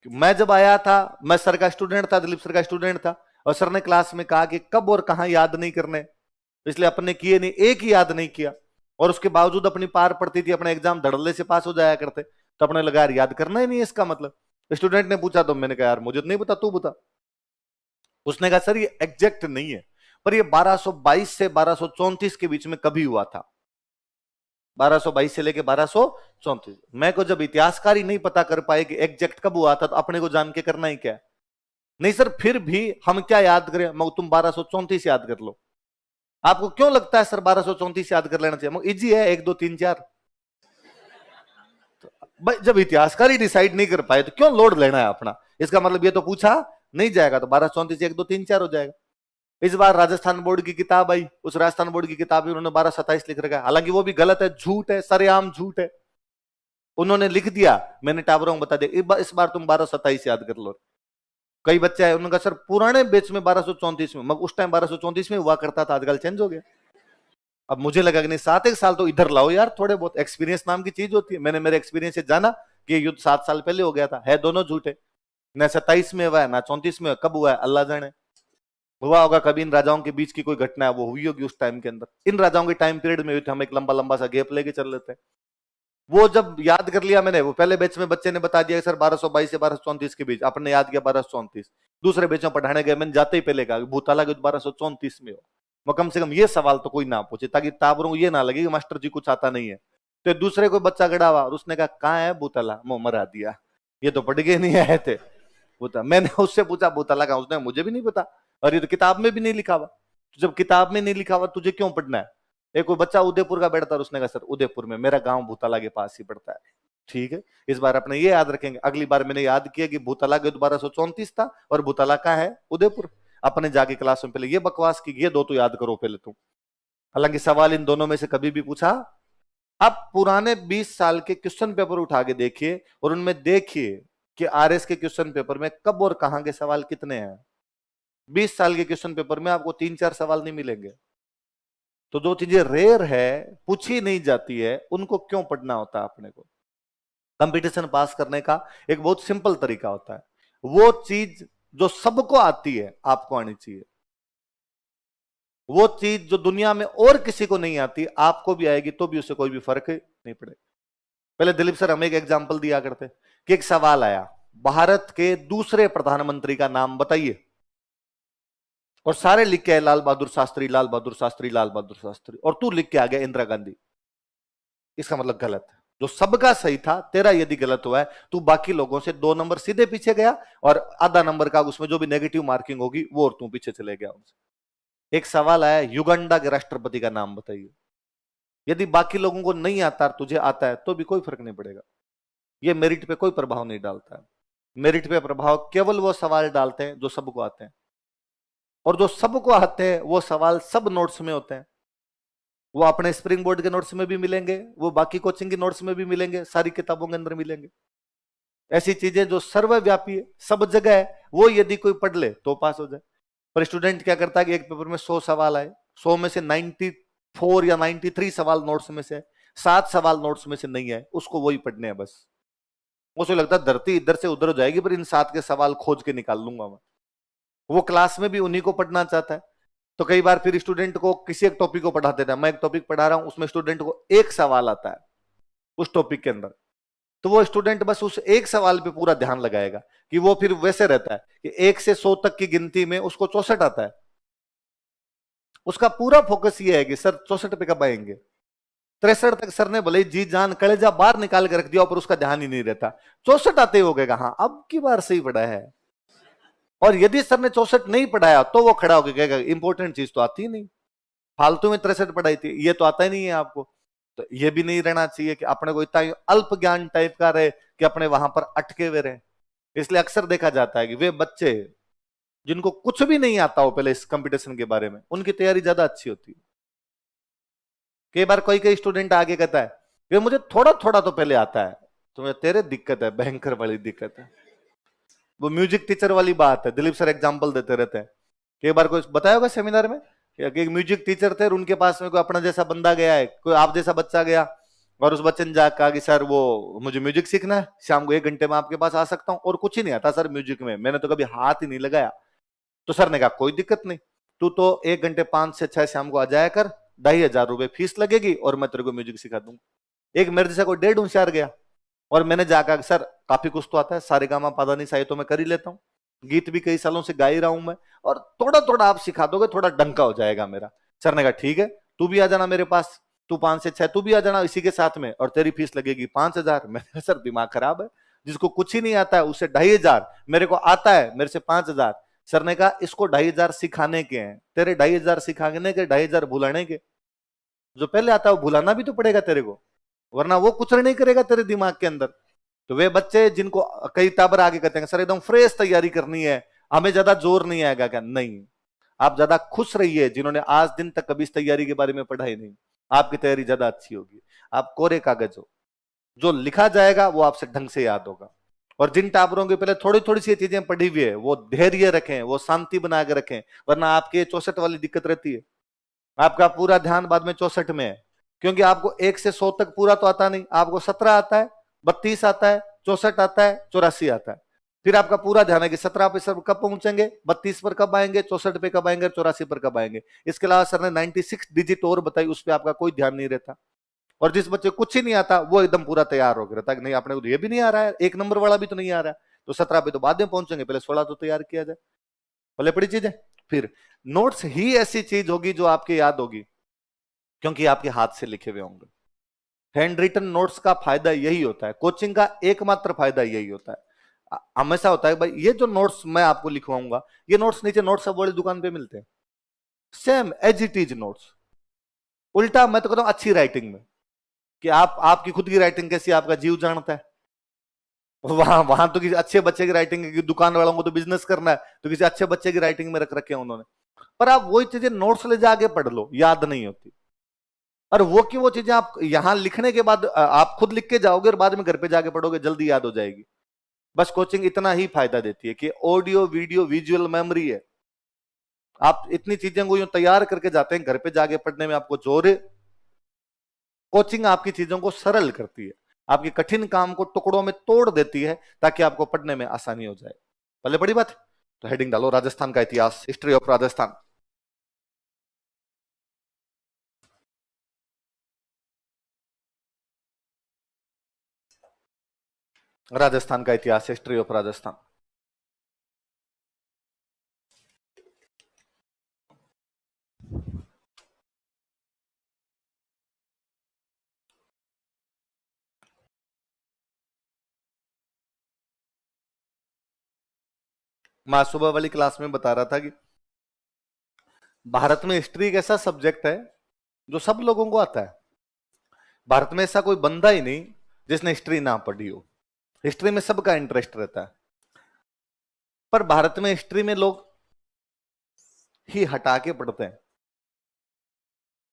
मैं जब आया था, मैं सर का स्टूडेंट था, दिलीप सर का स्टूडेंट था, और सर ने क्लास में कहा कि कब और कहां याद नहीं करने, इसलिए अपने किए नहीं, एक ही याद नहीं किया, और उसके बावजूद अपनी पार पड़ती थी, अपने एग्जाम धड़ल्ले से पास हो जाया करते। तो अपने लगा यार याद करना ही नहीं है इसका मतलब। स्टूडेंट ने पूछा तो मैंने कहा यार मुझे नहीं पता, तू बता। उसने कहा सर ये एग्जैक्ट नहीं है, पर ये 1222 से 1234 के बीच में कभी हुआ था। 1222 से लेके 1234। मैं को जब इतिहासकार ही नहीं पता कर पाए कि एग्जैक्ट कब हुआ था, तो अपने को जान के करना ही क्या है? नहीं सर, फिर भी हम क्या याद करें? मगर तुम 1234 याद कर लो। आपको क्यों लगता है सर 1234 याद कर लेना चाहिए? इजी है, 1 2 3 4। भाई जब इतिहासकार ही डिसाइड नहीं कर पाए तो क्यों लोड लेना है अपना? इसका मतलब ये तो पूछा नहीं जाएगा, तो 1234 1 2 3 4 हो जाएगा। इस बार राजस्थान बोर्ड की किताब आई, उस राजस्थान बोर्ड की किताब में उन्होंने 1227 लिख रखा है, हालांकि वो भी गलत है, झूठ है, सरेआम झूठ है। उन्होंने लिख दिया, मैंने टाबरों को बता दिया, इस बार तुम 1227 याद कर लो। कई बच्चे आए, उन्होंने कहा सर पुराने बैच में 1234 में, मगर उस टाइम 1234 में हुआ करता था, आजकल चेंज हो गया। अब मुझे लगा कि नहीं, 7 1 साल तो इधर लाओ यार, थोड़े बहुत एक्सपीरियंस नाम की चीज होती है। मैंने मेरे एक्सपीरियंस से जाना कि ये युद्ध 7 साल पहले हो गया था, है दोनों झूठे। न 27 में हुआ है, ना 34 में, कब हुआ है अल्लाह जाने। हुआ होगा कभी इन राजाओं के बीच की कोई घटना है, वो हुई होगी उस टाइम के अंदर। इन राजाओं के टाइम पीरियड में हुई थी, हम एक लंबा लंबा सा गैप लेके चल लेते हैं। वो जब याद कर लिया मैंने, वो पहले बैच में बच्चे ने बता दिया सर 1222 से 1234 के बीच, आपने याद किया 1234। दूसरे बैच में पढ़ाने गए, मैंने जाते ही पहले कहा भूताला युद्ध 1234 में हो। वो कम से कम ये सवाल तो कोई ना पूछे, ताकि ताबरों को ये ना लगे कि मास्टर जी कुछ आता नहीं है। तो दूसरे कोई बच्चा गड़ा हुआ और उसने कहा कहाँ है भूताला, वो मरा दिया, ये तो पढ़ के नहीं आए थे भूता। मैंने उससे पूछा भूताला कहाँ, उसने मुझे भी नहीं पता, और ये तो किताब में भी नहीं लिखा हुआ। तो जब किताब में नहीं लिखा हुआ तुझे क्यों पढ़ना है? एक कोई बच्चा उदयपुर का बैठता, उसने कहा सर उदयपुर में, मेरा गांव भूताला के पास ही पड़ता है। ठीक है, इस बार अपने ये याद रखेंगे। अगली बार मैंने याद किया कि भूताला के 1234 था और भूताला का है उदयपुर। अपने जाके क्लास में पहले ये बकवास की, ये दो तो याद करो पहले तुम। हालांकि सवाल इन दोनों में से कभी भी पूछा। अब पुराने 20 साल के क्वेश्चन पेपर उठा के देखिए और उनमें देखिए कि आरएस के क्वेश्चन पेपर में कब और कहां के सवाल कितने हैं। 20 साल के क्वेश्चन पेपर में आपको 3 4 सवाल नहीं मिलेंगे। तो जो चीजें रेयर है, पूछी नहीं जाती है, उनको क्यों पढ़ना होता है अपने को? कंपटीशन पास करने का एक बहुत सिंपल तरीका होता है, वो चीज जो सबको आती है आपको आनी चाहिए। वो चीज जो दुनिया में और किसी को नहीं आती आपको भी आएगी, तो भी उससे कोई भी फर्क नहीं पड़ेगा। पहले दिलीप सर हमें एक एग्जांपल दिया करते कि एक सवाल आया, भारत के दूसरे प्रधानमंत्री का नाम बताइए, और सारे लिख के आए लाल बहादुर शास्त्री, लाल बहादुर शास्त्री, लाल बहादुर शास्त्री, और तू लिख के आ गया इंदिरा गांधी। इसका मतलब गलत है। जो सबका सही था तेरा यदि गलत हुआ है, तू बाकी लोगों से 2 नंबर सीधे पीछे गया, और आधा नंबर का उसमें जो भी नेगेटिव मार्किंग होगी वो और तू पीछे चले गया उनसे। एक सवाल आया, युगांडा के राष्ट्रपति का नाम बताइए। यदि बाकी लोगों को नहीं आता, तुझे आता है, तो भी कोई फर्क नहीं पड़ेगा। ये मेरिट पे कोई प्रभाव नहीं डालता है। मेरिट पे प्रभाव केवल वो सवाल डालते हैं जो सबको आते हैं, और जो सबको आते हैं वो सवाल सब नोट्स में होते हैं। वो अपने स्प्रिंग बोर्ड के नोट्स में भी मिलेंगे, वो बाकी कोचिंग के नोट्स में भी मिलेंगे, सारी किताबों के अंदर मिलेंगे। ऐसी चीजें जो सर्वव्यापी है, सब जगह है, वो यदि कोई पढ़ ले तो पास हो जाए। पर स्टूडेंट क्या करता है कि एक पेपर में 100 सवाल आए, 100 में से 94 या 93 सवाल नोट्स में से, 7 सवाल नोट्स में से नहीं है, उसको वही पढ़ने हैं बस। उसे लगता है धरती इधर से उधर हो जाएगी, पर इन 7 के सवाल खोज के निकाल लूंगा मैं। वो क्लास में भी उन्हीं को पढ़ना चाहता है। तो कई बार फिर स्टूडेंट को किसी एक टॉपिक को पढ़ा देता है, मैं एक टॉपिक पढ़ा रहा हूं, उसमें स्टूडेंट को एक सवाल आता है उस टॉपिक के अंदर, तो वो स्टूडेंट बस उस एक सवाल पे पूरा ध्यान लगाएगा, कि वो फिर वैसे रहता है कि 1 से 100 तक की गिनती में उसको 64 आता है। उसका पूरा फोकस ये है कि सर 64 पे कब आएंगे। 63 तक सर ने भले जी जान कलेजा बाहर निकाल के रख दिया, पर उसका ध्यान ही नहीं रहता। 64 आते ही हो गएगा, हाँ अब की बार सही पढ़ा है। और यदि सर ने 64 नहीं पढ़ाया तो वो खड़ा होकर कहेगा इंपॉर्टेंट चीज तो आती ही नहीं, फालतू में 63 पढ़ाई थी, ये तो आता ही नहीं है आपको। तो ये भी नहीं रहना चाहिए कि अपने को इतना अल्प ज्ञान टाइप का रहे कि अपने वहां पर अटके हुए रहे। इसलिए अक्सर देखा जाता है कि वे बच्चे जिनको कुछ भी नहीं आता हो पहले इस कंपटीशन के बारे में, उनकी तैयारी ज्यादा अच्छी होती है। कई बार कोई कोई स्टूडेंट आगे कहता है कि मुझे थोड़ा थोड़ा तो पहले आता है, तो तेरे दिक्कत है, भयंकर वाली दिक्कत है। वो म्यूजिक टीचर वाली बात है, दिलीप सर एग्जाम्पल देते रहते हैं। कई बार कोई बताया होगा सेमिनार में कि एक म्यूजिक टीचर थे और उनके पास में कोई अपना जैसा बंदा गया है, कोई आप जैसा बच्चा गया, और उस बच्चे ने जाकर कहा कि सर वो मुझे म्यूजिक सीखना है, शाम को 1 घंटे में आपके पास आ सकता हूँ, और कुछ ही नहीं आता सर म्यूजिक में, मैंने तो कभी हाथ ही नहीं लगाया। तो सर ने कहा कोई दिक्कत नहीं, तू तो 1 घंटे 5 से 6 शाम को आ जाया कर, 2,500 रुपए फीस लगेगी और मैं तेरे को म्यूजिक सिखा दूंगा। एक मेरे जैसा कोई 1.5 होशियार गया, और मैंने जाकर सर काफी कुछ तो आता है, सारे गामा पादा नहीं साई तो मैं कर ही लेता हूँ, गीत भी कई सालों से गा ही रहा हूं मैं, और थोड़ा थोड़ा आप सिखा दोगे, थोड़ा डंका हो जाएगा मेरा। सर ने कहा ठीक है, तू भी आ जाना मेरे पास। तू 5 से 6 तू भी आ जाना इसी के साथ में, और तेरी फीस लगेगी 5,000। मैंने सर दिमाग खराब है, जिसको कुछ ही नहीं आता है उससे 2,500, मेरे को आता है मेरे से 5,000। सर ने कहा इसको 2,500 सिखाने के हैं, तेरे 2,500 सिखाने के 2,500 भुलाने के। जो पहले आता है वो भुलाना भी तो पड़ेगा तेरे को, वरना वो कुछ नहीं करेगा तेरे दिमाग के अंदर। तो वे बच्चे जिनको कई टाबर आगे कहते हैं सर एकदम फ्रेश तैयारी करनी है, हमें ज्यादा जोर नहीं आएगा क्या? नहीं, आप ज्यादा खुश रहिए जिन्होंने आज दिन तक कभी इस तैयारी के बारे में पढ़ा ही नहीं, आपकी तैयारी ज्यादा अच्छी होगी। आप कोरे कागज हो, जो लिखा जाएगा वो आपसे ढंग से याद होगा। और जिन टाबरों के पहले थोड़ी थोड़ी सी चीजें पढ़ी हुई है वो धैर्य रखें, वो शांति बना के रखें, वरना आपके 64 वाली दिक्कत रहती है। आपका पूरा ध्यान बाद में 64 में है, क्योंकि आपको 1 से 100 तक पूरा तो आता नहीं, आपको 17 आता है, 32 आता है, 64 आता है, 84 आता है। फिर आपका पूरा ध्यान है कि 17 पे सर कब पहुंचेंगे, 32 पर कब आएंगे, 64 पे कब आएंगे, 84 पर कब आएंगे। इसके अलावा सर ने 96 डिजिट और बताई, उस पर आपका कोई ध्यान नहीं रहता। और जिस बच्चे कुछ ही नहीं आता वो एकदम पूरा तैयार होकर रहता है कि नहीं अपने को ये भी नहीं आ रहा है, 1 नंबर वाला भी तो नहीं आ रहा है, तो 17 पे तो बाद में पहुंचेंगे, पहले 16 तो तैयार किया जाए। भले बड़ी चीज है। फिर नोट्स ही ऐसी चीज होगी जो आपके याद होगी, क्योंकि आपके हाथ से लिखे हुए होंगे। हैंड रिटन नोट्स का फायदा यही होता है, कोचिंग का एकमात्र फायदा यही होता है। हमेशा होता है भाई ये जो नोट्स मैं आपको लिखवाऊंगा, ये नोट्स नीचे नोट्स सब वाली दुकान पे मिलते हैं, same as it is notes. उल्टा मैं तो कहता हूं अच्छी राइटिंग में, कि आप आपकी खुद की राइटिंग कैसी आपका जीव जानता है। वहां वहां तो किसी अच्छे बच्चे की राइटिंग है, दुकान वालों को तो बिजनेस करना है, तो किसी अच्छे बच्चे की राइटिंग में रख रखे हैं उन्होंने। पर आप वही चीजें नोट्स ले जाके पढ़ लो, याद नहीं होती। और वो की वो चीजें आप यहां लिखने के बाद आप खुद लिख के जाओगे और बाद में घर पे जाके पढ़ोगे, जल्दी याद हो जाएगी। बस कोचिंग इतना ही फायदा देती है कि ऑडियो वीडियो विजुअल मेमोरी है। आप इतनी चीजें को यूं तैयार करके जाते हैं, घर पे जाके पढ़ने में आपको जोर है। कोचिंग आपकी चीजों को सरल करती है, आपके कठिन काम को टुकड़ों में तोड़ देती है, ताकि आपको पढ़ने में आसानी हो जाए। पहले बड़ी बात है। तो हेडिंग डालो राजस्थान का इतिहास, हिस्ट्री ऑफ राजस्थान। राजस्थान का इतिहास, हिस्ट्री ऑफ राजस्थान। मैं सुबह वाली क्लास में बता रहा था कि भारत में हिस्ट्री एक ऐसा सब्जेक्ट है जो सब लोगों को आता है। भारत में ऐसा कोई बंदा ही नहीं जिसने हिस्ट्री ना पढ़ी हो। हिस्ट्री में सबका इंटरेस्ट रहता है। पर भारत में हिस्ट्री में लोग ही हटा के पढ़ते हैं,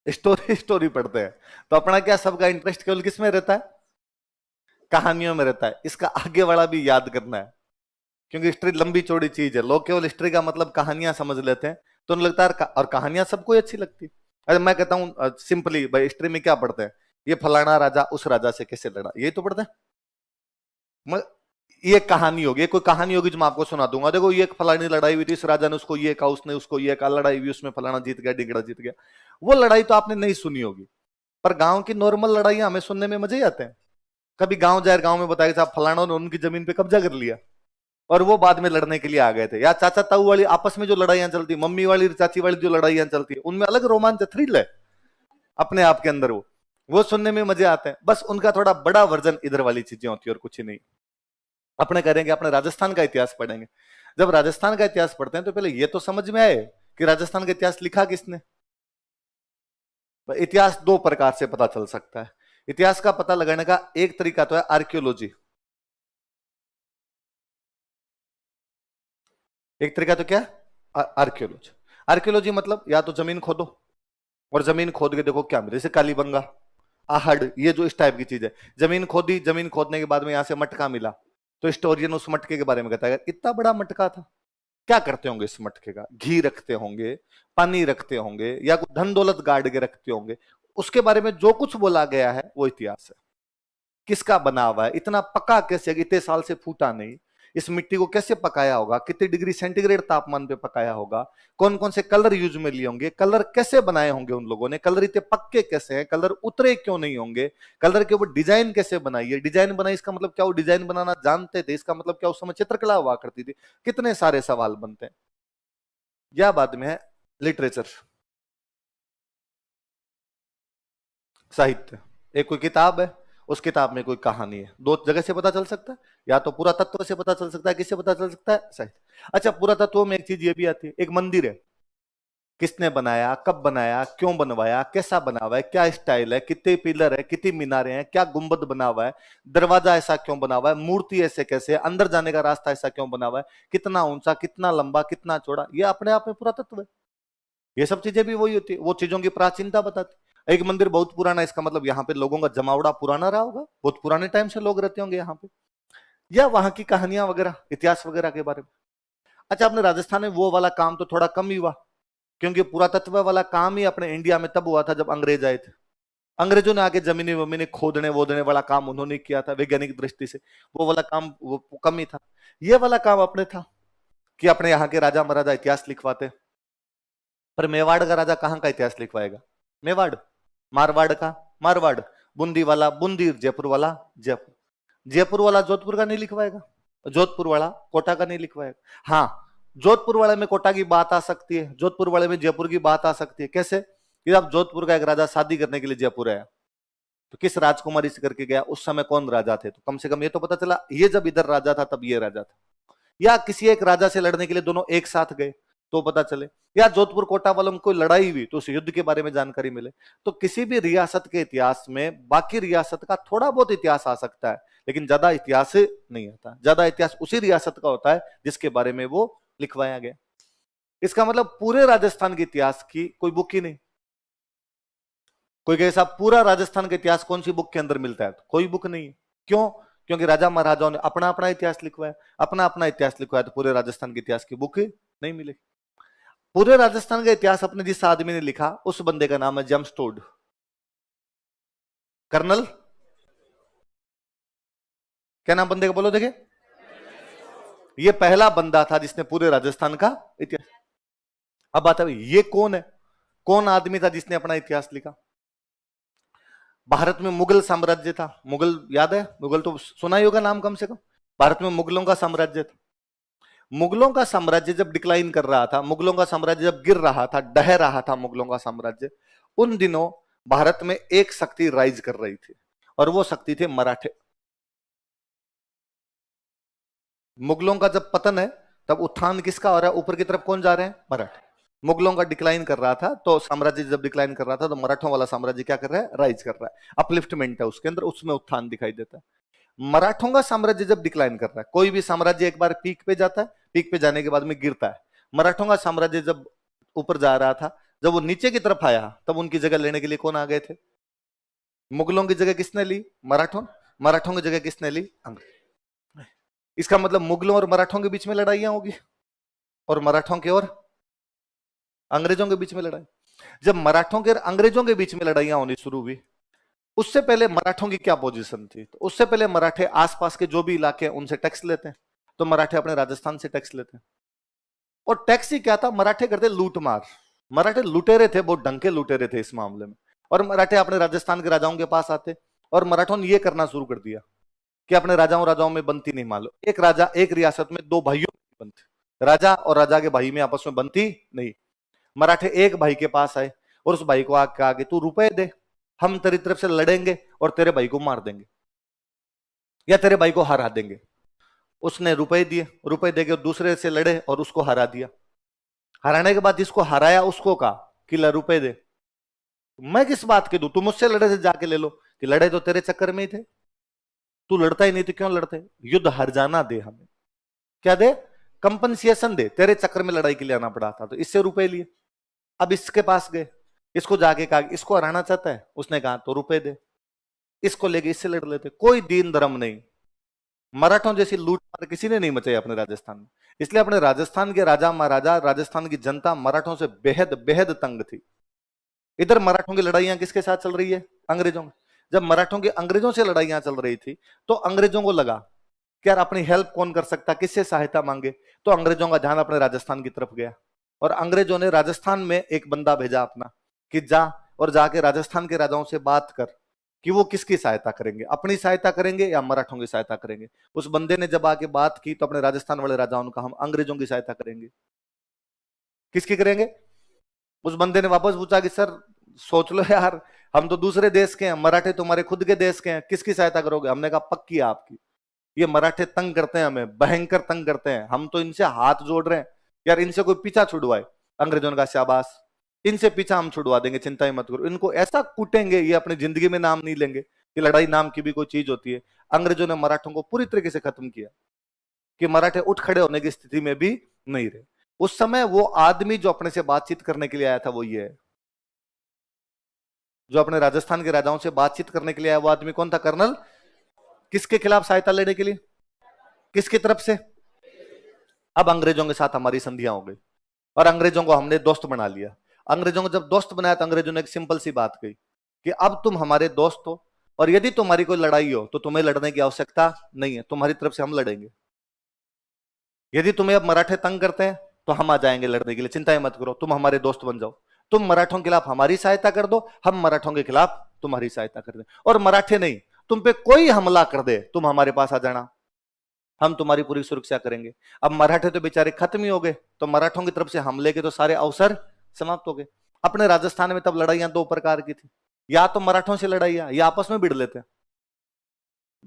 स्टोरी स्टोरी पढ़ते हैं। तो अपना क्या सबका इंटरेस्ट केवल किस में रहता है? कहानियों में रहता है। इसका आगे वाला भी याद करना है, क्योंकि हिस्ट्री लंबी चौड़ी चीज है। लोग केवल हिस्ट्री का मतलब कहानियां समझ लेते हैं, तो उन्हें लगता है और कहानियां सबको अच्छी लगती है। अरे मैं कहता हूं सिंपली भाई हिस्ट्री में क्या पढ़ते हैं, ये फलाना राजा उस राजा से कैसे लड़ा, यही तो पढ़ते हैं। ये कहानी होगी, कोई कहानी होगी जो मैं आपको सुना दूंगा, देखो ये फलानी लड़ाई हुई थी, इस राजा ने उसको ये कहा, उसने उसको ये कहा, लड़ाई हुई उसमें फलाना जीत गया, ढिगड़ा जीत गया। वो लड़ाई तो आपने नहीं सुनी होगी। पर गांव की नॉर्मल लड़ाइयां हमें सुनने में मजे ही आते हैं। कभी गांव जाए, गांव में बताया साहब फलाना ने उनकी जमीन पे कब्जा कर लिया, और वो बाद में लड़ने के लिए आ गए थे। या चाचा ताऊ वाली आपस में जो लड़ाइयां चलती, मम्मी वाली चाची वाली जो लड़ाइयां चलती है, उनमें अलग रोमांच थ्रिल है अपने आप के अंदर। वो सुनने में मजे आते हैं। बस उनका थोड़ा बड़ा वर्जन इधर वाली चीजें होती है और कुछ ही नहीं। अपने करेंगे, अपने राजस्थान का इतिहास पढ़ेंगे। जब राजस्थान का इतिहास पढ़ते हैं तो पहले ये तो समझ में आए कि राजस्थान का इतिहास लिखा किसने। इतिहास दो प्रकार से पता चल सकता है। इतिहास का पता लगाने का एक तरीका तो है आर्कियोलॉजी, एक तरीका तो क्या है आर्कियोलॉजी। आर्कियोलॉजी मतलब या तो जमीन खोदो, और जमीन खोद के देखो क्या मिले, जैसे कालीबंगा, आहड़, ये जो इस टाइप की चीज है। जमीन खोदी, जमीन खोदने के बाद में यहां से मटका मिला, तो हिस्टोरियन उस मटके के बारे में कहता है इतना बड़ा मटका था, क्या करते होंगे इस मटके का, घी रखते होंगे, पानी रखते होंगे, या कुछ धन दौलत गाड़ के रखते होंगे। उसके बारे में जो कुछ बोला गया है वो इतिहास है। किसका बना हुआ है, इतना पका कैसे, इतने साल से फूटा नहीं, इस मिट्टी को कैसे पकाया होगा, कितने डिग्री सेंटीग्रेड तापमान पे पकाया होगा, कौन कौन से कलर यूज में लिए होंगे, कलर कैसे बनाए होंगे उन लोगों ने, कलर इतने पक्के कैसे हैं, कलर उतरे क्यों नहीं होंगे, कलर के ऊपर डिजाइन कैसे बनाई है, डिजाइन बनाई इसका मतलब क्या वो डिजाइन बनाना जानते थे, इसका मतलब क्या उस समय चित्रकला हुआ करती थी। कितने सारे सवाल बनते हैं। या बाद में है लिटरेचर। साहित्य। एक कोई किताब है, उस किताब में कोई कहानी है, दो जगह से पता चल सकता है, या तो पुरातत्व से पता चल सकता है, किससे पता चल सकता है, साहित्य। अच्छा, पुरातत्व में एक चीज ये भी आती है, एक मंदिर है, किसने बनाया, कब बनाया, क्यों बनवाया, कैसा बना हुआ है, क्या स्टाइल है, कितने पिलर है, कितनी मीनारें हैं, क्या गुंबद बना हुआ है, दरवाजा ऐसा क्यों बना हुआ है, मूर्ति ऐसे कैसे है, अंदर जाने का रास्ता ऐसा क्यों बना हुआ है, कितना ऊंचा, कितना लंबा, कितना चौड़ा, ये अपने आप में पुरातत्व है। ये सब चीजें भी वही होती है, वो चीजों की प्राचीनता बताती है। एक मंदिर बहुत पुराना है, इसका मतलब यहाँ पे लोगों का जमावड़ा पुराना रहा होगा, बहुत पुराने टाइम से लोग रहते होंगे यहाँ पे, या वहां की कहानियां वगैरह, इतिहास वगैरह के बारे में। अच्छा, अपने राजस्थान में वो वाला काम तो थोड़ा कम ही हुआ, क्योंकि पुरातत्व वाला काम ही अपने इंडिया में तब हुआ था जब अंग्रेज आए थे। अंग्रेजों ने आके जमीनी वमीनी खोदने वोदने वाला काम उन्होंने किया था वैज्ञानिक दृष्टि से, वो वाला काम वो कम ही था। ये वाला काम अपने था कि अपने यहाँ के राजा महाराजा इतिहास लिखवाते। पर मेवाड़ का राजा कहाँ का इतिहास लिखवाएगा? मेवाड़। मारवाड़ का मारवाड़। बूंदी वाला बूंदी, जयपुर वाला जयपुर। जयपुर वाला जोधपुर का नहीं लिखवाएगा, जोधपुर वाला कोटा का नहीं लिखवाएगा। हाँ, जोधपुर वाले में कोटा की बात आ सकती है, जोधपुर वाले में जयपुर की बात आ सकती है। कैसे? कि अब जोधपुर का एक राजा शादी करने के लिए जयपुर आया, तो किस राजकुमारी से करके गया, उस समय कौन राजा थे, तो कम से कम ये तो पता चला ये जब इधर राजा था तब ये राजा था। या किसी एक राजा से लड़ने के लिए दोनों एक साथ गए तो पता चले, या जोधपुर कोटा वालों में कोई लड़ाई हुई तो उस युद्ध के बारे में जानकारी मिले। तो किसी भी रियासत के इतिहास में बाकी रियासत का थोड़ा बहुत इतिहास आ सकता है, लेकिन ज्यादा इतिहास नहीं आता। ज्यादा इतिहास उसी रियासत का होता है जिसके बारे में वो लिखवाया गया। इसका मतलब पूरे राजस्थान के इतिहास की कोई बुक ही नहीं। कोई कहे साहब पूरा राजस्थान का इतिहास कौन सी बुक के अंदर मिलता है, तो कोई बुक नहीं है। क्यों? क्योंकि राजा महाराजाओं ने अपना अपना इतिहास लिखवाया, अपना अपना इतिहास लिखवाया, तो पूरे राजस्थान के इतिहास की बुक नहीं मिलेगी। पूरे राजस्थान का इतिहास अपने जिस आदमी ने लिखा, उस बंदे का नाम है जेम्स टोड। कर्नल, क्या नाम बंदे का बोलो देखे। ये पहला बंदा था जिसने पूरे राजस्थान का इतिहास। अब बात है ये कौन है, कौन आदमी था जिसने अपना इतिहास लिखा? भारत में मुगल साम्राज्य था, मुगल याद है, मुगल तो सुना ही होगा नाम कम से कम। भारत में मुगलों का साम्राज्य था। मुगलों का साम्राज्य जब डिक्लाइन कर रहा था, मुगलों का साम्राज्य जब गिर रहा था, ढह रहा था मुगलों का साम्राज्य, उन दिनों भारत में एक शक्ति राइज कर रही थी, और वो शक्ति थे मराठे। मुगलों का जब पतन है तब उत्थान किसका हो रहा है? ऊपर की तरफ कौन जा रहे हैं? मराठे। मुगलों का डिक्लाइन कर रहा था, तो साम्राज्य जब डिक्लाइन कर रहा था तो मराठों वाला साम्राज्य क्या कर रहा है? राइज कर रहा है, अपलिफ्टमेंट है उसके अंदर, उसमें उत्थान दिखाई देता है। मराठों का साम्राज्य जब डिक्लाइन कर रहा है, कोई भी साम्राज्य एक बार पीक पे जाता है, पीक पे जाने के बाद में गिरता है। मराठों का साम्राज्य जब ऊपर जा रहा था, जब वो नीचे की तरफ आया, तब उनकी जगह लेने के लिए कौन आ गए थे? मुगलों की जगह किसने ली? मराठों। मराठों की जगह किसने ली? अंग्रेज। इसका मतलब मुगलों और मराठों के बीच में लड़ाइयां होगी, और मराठों के और अंग्रेजों के बीच में लड़ाई। जब मराठों के और अंग्रेजों के बीच में लड़ाइयां होनी शुरू हुई, उससे पहले मराठों की क्या पोजीशन थी? तो उससे पहले मराठे आसपास के जो भी इलाके हैं उनसे टैक्स लेते हैं, तो मराठे अपने राजस्थान से टैक्स लेते हैं। और टैक्स ही क्या था? मराठे करते लूट मार। मराठे लुटेरे थे, बहुत ढंग के लुटेरे थे इस मामले में। और मराठे अपने राजस्थान के राजाओं के पास आते, और मराठों ने यह करना शुरू कर दिया कि अपने राजाओं राजाओं में बनती नहीं। मान लो एक राजा, एक रियासत में दो भाइयों में बनती, राजा और राजा के भाई में आपस में बनती नहीं। मराठे एक भाई के पास आए और उस भाई को आके आगे, तू रुपए दे, हम तेरी तरफ से लड़ेंगे और तेरे भाई को मार देंगे, या तेरे भाई को हरा देंगे। उसने रुपए दिए, रुपए देके दूसरे से लड़े और उसको हरा दिया। हराने के बाद जिसको हराया उसको कहा कि ला रुपए दे। मैं किस बात के दूं, तू मुझसे लड़े थे, जाके ले लो। कि लड़े तो तेरे चक्कर में ही थे, तू लड़ता ही नहीं तो क्यों लड़ते? युद्ध हर जाना दे, हमें क्या दे? कंपनसेशन दे, तेरे चक्कर में लड़ाई के लिए आना पड़ा था, तो इससे रुपए लिए। अब इसके पास गए, इसको जाके कहा इसको हराना चाहता है, उसने कहा तो रुपए दे, इसको लेके इससे लड़ लेते। कोई दीन धर्म नहीं। मराठों जैसी लूट मार किसी ने नहीं मचाई अपने राजस्थान में। इसलिए अपने राजस्थान के राजा महाराजा, राजस्थान की जनता मराठों से बेहद बेहद तंग थी। इधर मराठों की लड़ाइयां किसके साथ चल रही है? अंग्रेजों। जब मराठों की अंग्रेजों से लड़ाइयां चल रही थी, तो अंग्रेजों को लगा कि यार अपनी हेल्प कौन कर सकता, किससे सहायता मांगे, तो अंग्रेजों का ध्यान अपने राजस्थान की तरफ गया। और अंग्रेजों ने राजस्थान में एक बंदा भेजा अपना कि जा और जाके राजस्थान के राजाओं से बात कर कि वो किसकी सहायता करेंगे, अपनी सहायता करेंगे या मराठों की सहायता करेंगे। उस बंदे ने जब आके बात की तो अपने राजस्थान वाले राजाओं ने कहा हम अंग्रेजों की सहायता करेंगे। किसकी करेंगे? उस बंदे ने वापस पूछा कि सर सोच लो यार, हम तो दूसरे देश के हैं, मराठे तुम्हारे खुद के देश के हैं, किसकी सहायता करोगे? हमने कहा पक्की है आपकी। ये मराठे तंग करते हैं हमें, भयंकर तंग करते हैं, हम तो इनसे हाथ जोड़ रहे हैं, यार इनसे कोई पीछा छुड़वाए। अंग्रेजों ने कहा शाबाश, इनसे पीछा हम छुड़वा देंगे, चिंता ही मत करो। इनको ऐसा कूटेंगे ये अपनी जिंदगी में नाम नहीं लेंगे कि लड़ाई नाम की भी कोई चीज होती है। अंग्रेजों ने मराठों को पूरी तरीके से खत्म किया कि मराठे उठ खड़े होने की स्थिति में भी नहीं रहे। उस समय वो आदमी जो अपने से बातचीत करने के लिए आया था वो ये है, जो अपने राजस्थान के राजाओं से बातचीत करने के लिए आया वो आदमी कौन था? कर्नल। किसके खिलाफ सहायता लेने के लिए? किसकी तरफ से? अब अंग्रेजों के साथ हमारी संधियां हो गई और अंग्रेजों को हमने दोस्त बना लिया। अंग्रेजों को जब दोस्त बनाया तो अंग्रेजों ने एक सिंपल सी बात कही कि अब तुम हमारे दोस्त हो और यदि तुम्हारी कोई लड़ाई हो तो तुम्हें लड़ने की आवश्यकता नहीं है, तुम्हारी तरफ से हम लड़ेंगे। यदि तुम्हें अब मराठे तंग करते हैं तो हम आ जाएंगे लड़ने के लिए, चिंता ही मत करो, तुम हमारे दोस्त बन जाओ। तुम मराठों के खिलाफ हमारी सहायता कर दो, हम मराठों के खिलाफ तुम्हारी सहायता कर दें। और मराठे नहीं, तुम पे कोई हमला कर दे तुम हमारे पास आ जाना, हम तुम्हारी पूरी सुरक्षा करेंगे। अब मराठे तो बेचारे खत्म ही हो गए, तो मराठों की तरफ से हमले के तो सारे अवसर समाप्त हो गए। अपने राजस्थान में तब लड़ाइयां दो प्रकार की थी, या तो मराठों से लड़ाइयां या आपस में भिड़ लेते हैं।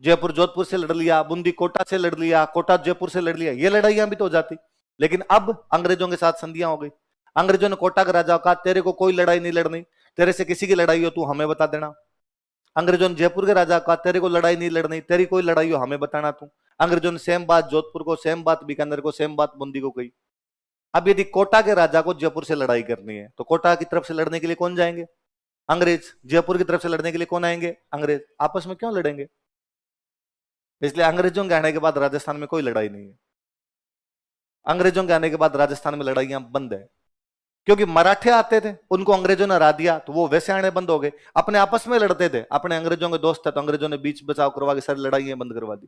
जयपुर जोधपुर से लड़ लिया, बूंदी कोटा से लड़ लिया, कोटा जयपुर से लड़ लिया, ये लड़ाइयां भी तो हो जाती। लेकिन अब अंग्रेजों के साथ संधियां हो गई। अंग्रेजों ने कोटा के राजा कहा तेरे को कोई लड़ाई नहीं लड़नी, तेरे से किसी की लड़ाई हो तू हमें बता देना। अंग्रेजों ने जयपुर के राजा कहा तेरे को लड़ाई नहीं लड़नी, तेरी कोई लड़ाई हो हमें बताना तू। अंग्रेजों ने सेम बात जोधपुर को, सेम बात बीकानेर को, सेम बात बूंदी को कही। अब यदि कोटा के राजा को जयपुर से लड़ाई करनी है तो कोटा की तरफ से लड़ने के लिए कौन जाएंगे? अंग्रेज। जयपुर की तरफ से लड़ने के लिए कौन आएंगे? अंग्रेज। आपस में क्यों लड़ेंगे? इसलिए अंग्रेजों के आने के बाद राजस्थान में कोई लड़ाई नहीं है। अंग्रेजों के आने के बाद राजस्थान में लड़ाइयां बंद है, क्योंकि मराठे आते थे, उनको अंग्रेजों ने हरा दिया तो वो वैसे आने बंद हो गए। अपने आपस में लड़ते थे, अपने अंग्रेजों के दोस्त थे तो अंग्रेजों ने बीच बचाव करवा के सारी लड़ाइयां बंद करवा दी।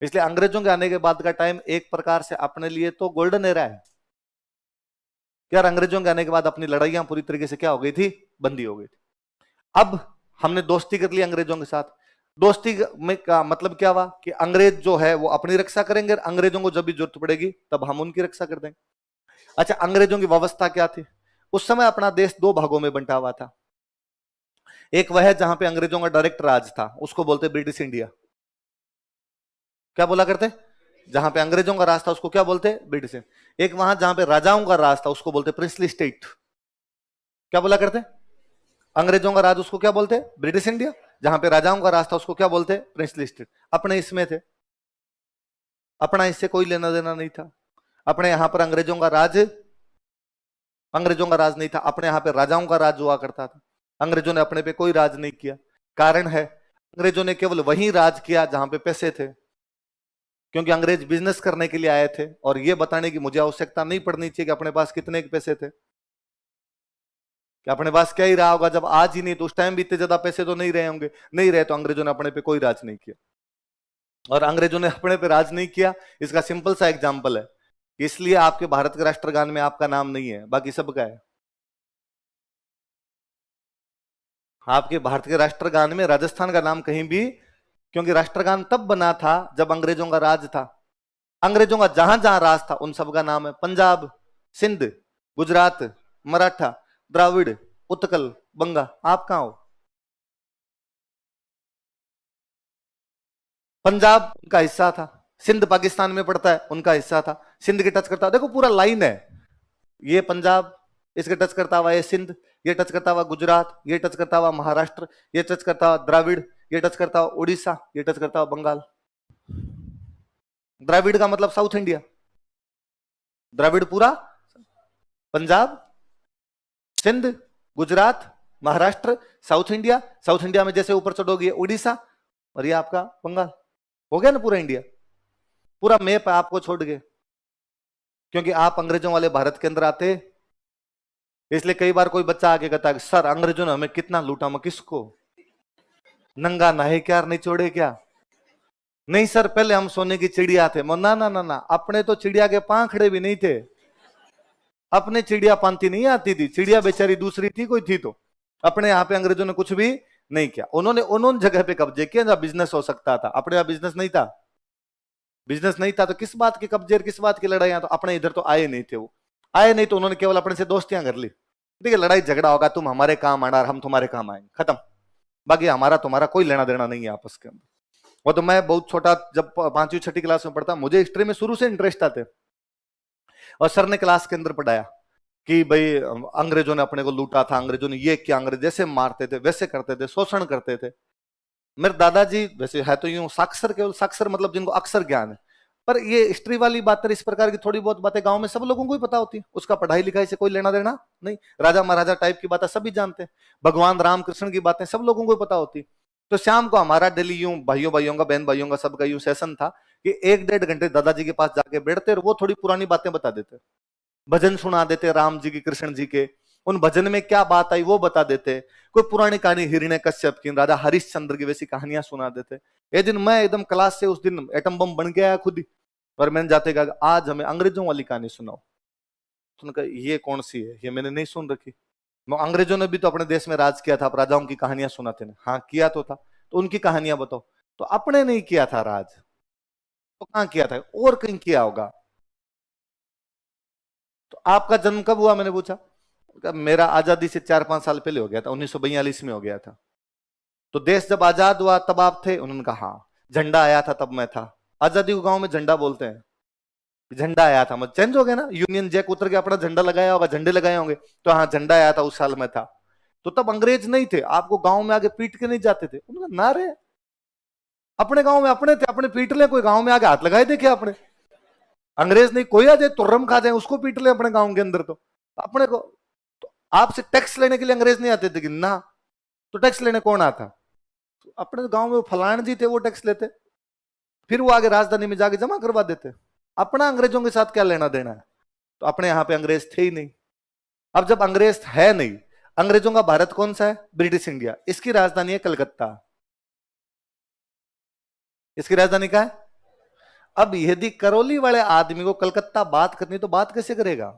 इसलिए अंग्रेजों के आने के बाद का टाइम एक प्रकार से अपने लिए तो गोल्डन एरा है। यार अंग्रेजों के आने के बाद अपनी लड़ाइयां पूरी तरीके से क्या हो गई थी? बंदी हो गई थी। अब हमने दोस्ती कर ली अंग्रेजों के साथ। दोस्ती में का मतलब क्या हुआ कि अंग्रेज जो है वो अपनी रक्षा करेंगे, अंग्रेजों को जब भी जरूरत पड़ेगी तब हम उनकी रक्षा कर देंगे। अच्छा, अंग्रेजों की व्यवस्था क्या थी? उस समय अपना देश दो भागों में बंटा हुआ था। एक वह जहां पे अंग्रेजों का डायरेक्ट राज था, उसको बोलते ब्रिटिश इंडिया। क्या बोला करते? जहां पे अंग्रेजों का राज था उसको क्या बोलते? ब्रिटिश। एक वहां जहां पे राजाओं का राज था उसको बोलते प्रिंसली स्टेट। क्या बोला करते? अंग्रेजों का राज उसको क्या बोलते? British India. जहां पे राजाओं का राज था उसको क्या बोलते? Princely state. अपने इसमें थे, अपना इससे कोई लेना देना नहीं था। अपने यहां पर अंग्रेजों का राज नहीं था, अपने यहां पे राजाओं का राज हुआ करता था। अंग्रेजों ने अपने पे कोई राज नहीं किया। कारण है, अंग्रेजों ने केवल वही राज किया जहां पे पैसे थे, क्योंकि अंग्रेज बिजनेस करने के लिए आए थे और ये बताने की मुझे आवश्यकता नहीं पड़नी चाहिए कि अपने पास कितने पैसे थे, कि अपने पास क्या ही रहा होगा। जब आज ही नहीं तो उस टाइम भी इतने ज्यादा पैसे तो नहीं रहे होंगे, नहीं रहे तो अंग्रेजों ने अपने पे कोई राज नहीं किया। और अंग्रेजों ने अपने पे राज नहीं किया, इसका सिंपल सा एग्जाम्पल है, इसलिए आपके भारत के राष्ट्रगान में आपका नाम नहीं है, बाकी सबका है। आपके भारत के राष्ट्रगान में राजस्थान का नाम कहीं भी, क्योंकि राष्ट्रगान तब बना था जब अंग्रेजों का राज था। अंग्रेजों का जहां जहां राज था उन सबका नाम है। पंजाब, सिंध, गुजरात, मराठा, द्राविड़, उत्कल, बंगा। आप कहां हो? पंजाब उनका हिस्सा था, सिंध पाकिस्तान में पड़ता है, उनका हिस्सा था। सिंध के टच करता है, देखो पूरा लाइन है, ये पंजाब, इसके टच करता हुआ ये सिंध, ये टच करता हुआ गुजरात, ये टच करता हुआ महाराष्ट्र, ये टच करता हुआ द्राविड़, ये टच करता हुआ उड़ीसा, ये टच करता हुआ बंगाल। द्राविड़ का मतलब साउथ इंडिया, द्राविड़ पूरा Punjab, Sindh, Gujarat, Maharashtra, south India. South India में जैसे ऊपर चढ़ोगे उड़ीसा और ये आपका बंगाल। हो गया ना पूरा इंडिया, पूरा मैप है आपको छोड़ के, क्योंकि आप अंग्रेजों वाले भारत के अंदर आते। इसलिए कई बार कोई बच्चा आके कहता है सर अंग्रेजों ने हमें कितना लूटा, मैं किसको? नंगा नहे क्या नहीं छोड़े क्या? नहीं सर पहले हम सोने की चिड़िया थे। ना ना ना ना, अपने तो चिड़िया के पांखड़े भी नहीं थे, अपने चिड़िया पांती नहीं आती थी, चिड़िया बेचारी दूसरी थी कोई थी। तो अपने यहाँ पे अंग्रेजों ने कुछ भी नहीं किया, उन्होंने जगह पे कब्जे किए जहां बिजनेस हो सकता था, अपने यहाँ बिजनेस नहीं था। बिजनेस नहीं था तो किस बात के कब्जे, किस बात की लड़ाइयां? तो अपने इधर तो आए नहीं थे, वो आए नहीं तो उन्होंने केवल अपने से दोस्तियां कर ली। देखिए लड़ाई झगड़ा होगा, तुम हमारे काम आना और हम तुम्हारे काम आएंगे, खत्म। बाकी हमारा तुम्हारा कोई लेना देना नहीं है आपस के अंदर। वो तो मैं बहुत छोटा, जब 5वीं 6ठी क्लास में पढ़ता, मुझे हिस्ट्री में शुरू से इंटरेस्ट आते, और सर ने क्लास के अंदर पढ़ाया कि भाई अंग्रेजों ने अपने को लूटा था, अंग्रेजों ने ये किया, अंग्रेज जैसे मारते थे वैसे करते थे, शोषण करते थे। मेरे दादाजी वैसे है तो यूं साक्षर, केवल साक्षर मतलब जिनको अक्षर ज्ञान है, पर ये हिस्ट्री वाली बातें, इस प्रकार की थोड़ी बहुत बातें गांव में सब लोगों को ही पता होती है, उसका पढ़ाई लिखाई से कोई लेना देना नहीं। राजा महाराजा टाइप की बातें सभी जानते हैं, भगवान राम कृष्ण की बातें सब लोगों को ही पता होती। तो शाम को हमारा डेली यूं भाइयों भाइयों का, बहन भाइयों का, सबका यूं सेशन था कि 1-1.5 घंटे दादाजी के पास जाके बैठते और वो थोड़ी पुरानी बातें बता देते, भजन सुना देते राम जी की, कृष्ण जी के, उन भजन में क्या बात आई वो बता देते, कोई पुरानी कहानी हिरण्य कश्यप की, राजा हरिश्चंद्र की, वैसी कहानियां सुना देते। एक दिन मैं एकदम क्लास से उस दिन एटम बम बन गया खुद ही, और मैंने जाते कहा आज हमें अंग्रेजों वाली कहानी सुनाओ। तो कहा ये कौन सी है, ये मैंने नहीं सुन रखी। अंग्रेजों ने भी तो अपने देश में राज किया था, आप राजाओं की कहानियां सुनाते ना। हाँ किया तो था, तो उनकी कहानियां बताओ। तो अपने नहीं किया था राज, तो कहां किया था, और कहीं किया होगा। तो आपका जन्म कब हुआ, मैंने पूछा। मेरा आजादी से 4-5 साल पहले हो गया था, 1942 में हो गया था। तो देश जब आजाद हुआ तब आप थे, उन्होंने कहा हाँ। झंडा आया था तब मैं था। आजादी को गांव में झंडा बोलते हैं, झंडा आया था मतलब चेंज हो गया ना, यूनियन जैक उतर के अपना झंडा लगाया होगा, झंडे लगाए होंगे, तो हाँ झंडा आया था उस साल में था। तो तब अंग्रेज नहीं थे, आपको गांव में आगे पीट के नहीं जाते थे। उन्होंने ना रे, अपने गांव में अपने थे, अपने पीट ले, कोई गांव में आगे हाथ लगाए देखे आपने? अंग्रेज नहीं, कोई आ जाए तुर्रम खा जाए उसको पीट ले अपने गांव के अंदर। तो अपने को, तो आपसे टैक्स लेने के लिए अंग्रेज नहीं आते थे कि ना, तो टैक्स लेने कौन आता? तो अपने गांव में फलान जी थे, वो टैक्स लेते, फिर वो आगे राजधानी में जाके जमा करवा देते। अपना अंग्रेजों के साथ क्या लेना देना है? तो अपने यहां पे अंग्रेज थे ही नहीं। अब जब अंग्रेज है नहीं, अंग्रेजों का भारत कौन सा है? British India. इसकी राजधानी है कलकत्ता। इसकी राजधानी क्या है? अब यदि करौली वाले आदमी को कलकत्ता बात करनी, तो बात कैसे करेगा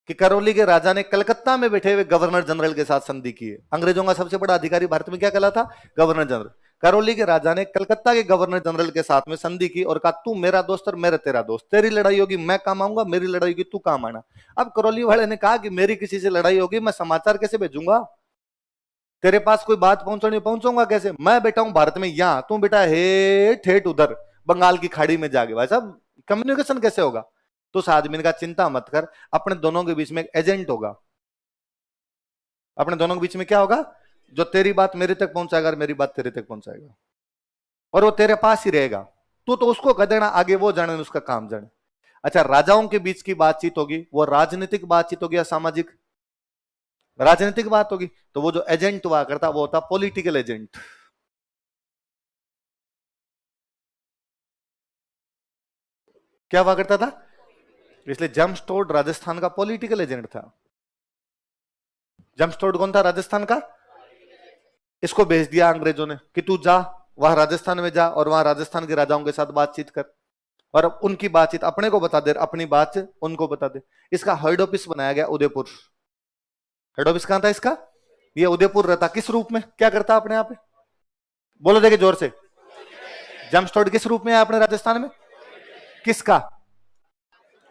कि करौली के राजा ने कलकत्ता में बैठे हुए गवर्नर जनरल के साथ संधि की है। अंग्रेजों का सबसे बड़ा अधिकारी भारत में क्या कहलाता? Governor general. करौली के राजा ने कलकत्ता के गवर्नर जनरल के साथ में संधि की और कहा तू मेरा दोस्त और मेरा तेरा दोस्त, तेरी लड़ाई होगी मैं काम आऊंगा, मेरी लड़ाई होगी तू काम आना। अब करौली वाले ने कहा कि मेरी किसी से लड़ाई होगी, मैं समाचार कैसे भेजूंगा? तेरे पास कोई बात पहुंचानी, पहुंचाऊंगा कैसे? मैं बैठा हूं भारत में यहां, तू बेटा हे ठेठ उधर बंगाल की खाड़ी में जाके, भाई साहब कम्युनिकेशन कैसे होगा? तो उस आदमी ने कहा चिंता मत कर, अपने दोनों के बीच में एक एजेंट होगा। अपने दोनों के बीच में क्या होगा? जो तेरी बात मेरे तक पहुंचाएगा और मेरी बात तेरे तक पहुंचाएगा, और वो तेरे पास ही रहेगा। तू तो उसको कह देना, आगे वो जाने, उसका काम जाने। अच्छा, राजाओं के बीच की बातचीत होगी, वो राजनीतिक बातचीत होगी या सामाजिक? राजनीतिक बात होगी। तो वो जो एजेंट हुआ करता, वो होता पॉलिटिकल एजेंट। क्या हुआ करता था? इसलिए जेम्स टोड राजस्थान का पॉलिटिकल एजेंट था। जेम्स टोड कौन था? राजस्थान का। इसको भेज दिया अंग्रेजों ने कि तू जा वहां राजस्थान में जा और वहां राजस्थान के राजाओं के साथ बातचीत कर, और उनकी बातचीत अपने को बता दे, अपनी बात उनको बता दे। इसका हेड ऑफिस बनाया गया उदयपुर। हेड ऑफिस कहां था इसका? ये उदयपुर रहता। किस रूप में, क्या करता अपने आप? बोलो देखे जोर से। जेम्स टोड किस रूप में है अपने राजस्थान में? किसका?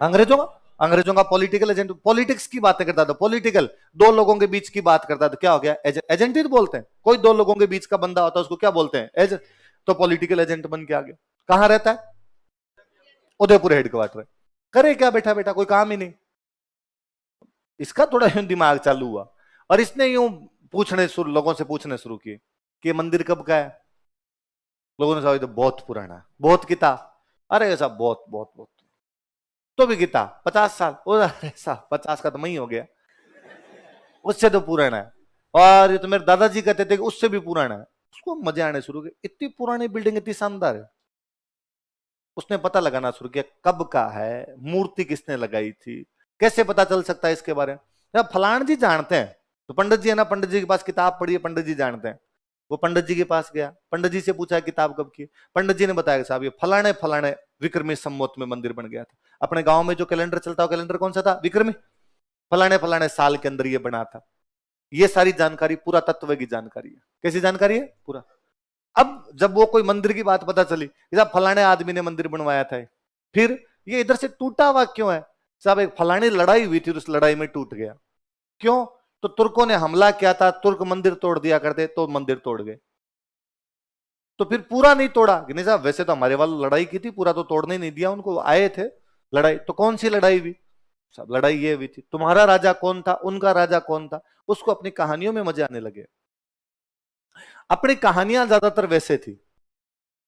अंग्रेजों का। अंग्रेजों का पॉलिटिकल एजेंट, पॉलिटिक्स की बातें करता था। पॉलिटिकल, दो लोगों के बीच की बात करता था। क्या हो गया? एजेंट ही तो बोलते हैं। कोई दो लोगों के बीच का बंदा होता है उसको क्या बोलते हैं? एजेंट। तो पॉलिटिकल एजेंट बन के आ गया। कहां रहता है? उदयपुर हेडक्वार्टर। करे क्या बैठा बैठा, कोई काम ही नहीं। इसका थोड़ा यूं दिमाग चालू हुआ और इसने यूं लोगों से पूछने शुरू किए कि मंदिर कब का है। लोगों ने कहा तो बहुत पुराना है। बहुत किता? अरे ऐसा बहुत बहुत बहुत। तो भी किता 50 साल। अरे साहब 50 का तो मैं ही हो गया, उससे तो पुराना है। और ये तो मेरे दादाजी कहते थे कि उससे भी पुराना है। उसको मजे आने शुरू हुए, इतनी पुरानी बिल्डिंग इतनी शानदार है। उसने पता लगाना शुरू किया कब का है, मूर्ति किसने लगाई थी, कैसे पता चल सकता है इसके बारे में। जब फलान जी जानते हैं, तो पंडित जी है ना, पंडित जी के पास किताब पढ़ी है, पंडित जी जानते हैं। वो पंडित जी के पास गया, पंडित जी से पूछा किताब कब की? पंडित जी ने बताया साहब ये फलाने फलाने विक्रमी संवत में मंदिर बन गया था। अपने गांव में जो कैलेंडर चलता है, कैलेंडर कौन सा था? विक्रमी। फलाने फलाने साल के अंदर ये बना था। ये सारी जानकारी पूरा तत्व की जानकारी है। कैसी जानकारी है? पूरा। अब जब वो कोई मंदिर की बात पता चली, साहब फलाने आदमी ने मंदिर बनवाया था, फिर ये इधर से टूटा हुआ क्यों है? साहब एक फलानी लड़ाई हुई थी, उस लड़ाई में टूट गया। क्यों? तो तुर्कों ने हमला किया था, तुर्क मंदिर तोड़ दिया करते, तो मंदिर तोड़ गए। तो फिर पूरा नहीं तोड़ा कि नहीं साहब, वैसे तो हमारे वालों लड़ाई की थी, पूरा तो तोड़ने ही नहीं दिया उनको, आए थे लड़ाई। तो कौन सी लड़ाई हुई? सब लड़ाई ये हुई थी, तुम्हारा राजा कौन था, उनका राजा कौन था। उसको अपनी कहानियों में मजे आने लगे। अपनी कहानियां ज्यादातर वैसे थी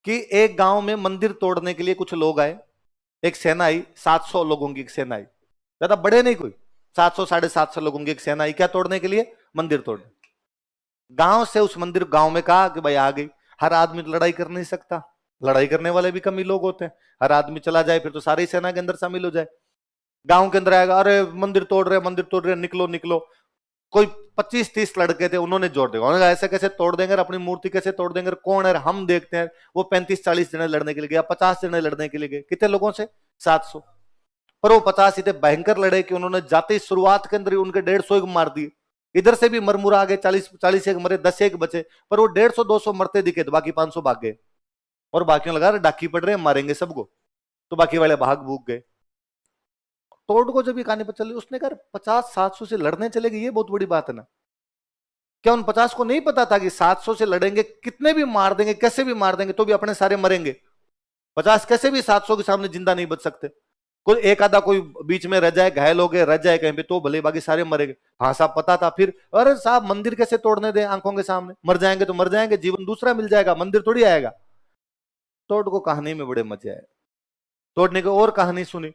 कि एक गांव में मंदिर तोड़ने के लिए कुछ लोग आए, एक सेना आई, 700 लोगों की एक सेना आई, ज्यादा बड़े नहीं कोई, 700 750 लोगों की एक सेना आई, क्या तोड़ने के लिए? मंदिर तोड़ने। गांव से उस मंदिर, गांव में कहा कि भाई आ गई। हर आदमी तो लड़ाई कर नहीं सकता, लड़ाई करने वाले भी कम ही लोग होते हैं। हर आदमी चला जाए फिर तो सारी सेना के अंदर शामिल हो जाए। गांव के अंदर आएगा, अरे मंदिर तोड़ रहे, मंदिर तोड़ रहे, निकलो निकलो। कोई 25-30 लड़के थे, उन्होंने जोड़ दिया, उन्होंने कहा ऐसे कैसे तोड़ देंगे, अपनी मूर्ति कैसे तोड़ देंगे, कौन है हम देखते हैं। वो 35-40 जने लड़ने के लिए गया, 50 जने लड़ने के लिए गए, कितने लोगों से? 700। पर वो 50 इतने भयंकर लड़े कि उन्होंने जाते ही शुरुआत के अंदर ही उनके 150 मार दिए। इधर से भी मरमुरा आ गए, 40 एक मरे, 10 एक बचे। पर वो 150-200 मरते दिखे तो बाकी 500 भाग गए। और बाकियों लगा डाकी पड़ रहे हैं, मारेंगे सबको। तो बाकी वाले भाग भूग गए। तोड़ को जब ये कहानी पर चली, उसने कहा 50-700 से लड़ने चले गए, ये बहुत बड़ी बात है ना। क्या उन 50 को नहीं पता था कि 700 से लड़ेंगे, कितने भी मार देंगे, कैसे भी मार देंगे, तो भी अपने सारे मरेंगे। 50 कैसे भी 700 के सामने जिंदा नहीं बच सकते। कोई एक आधा कोई बीच में रह जाए, घायल हो गए, रह जाए कहीं पे, तो भले, बाकी सारे मरेंगे। हाँ साहब पता था। फिर अरे साहब मंदिर कैसे तोड़ने दे आंखों के सामने, मर जाएंगे तो मर जाएंगे, जीवन दूसरा मिल जाएगा, मंदिर थोड़ी आएगा। तोड़ को कहानी में बड़े मजे आए। तोड़ने की और कहानी सुनी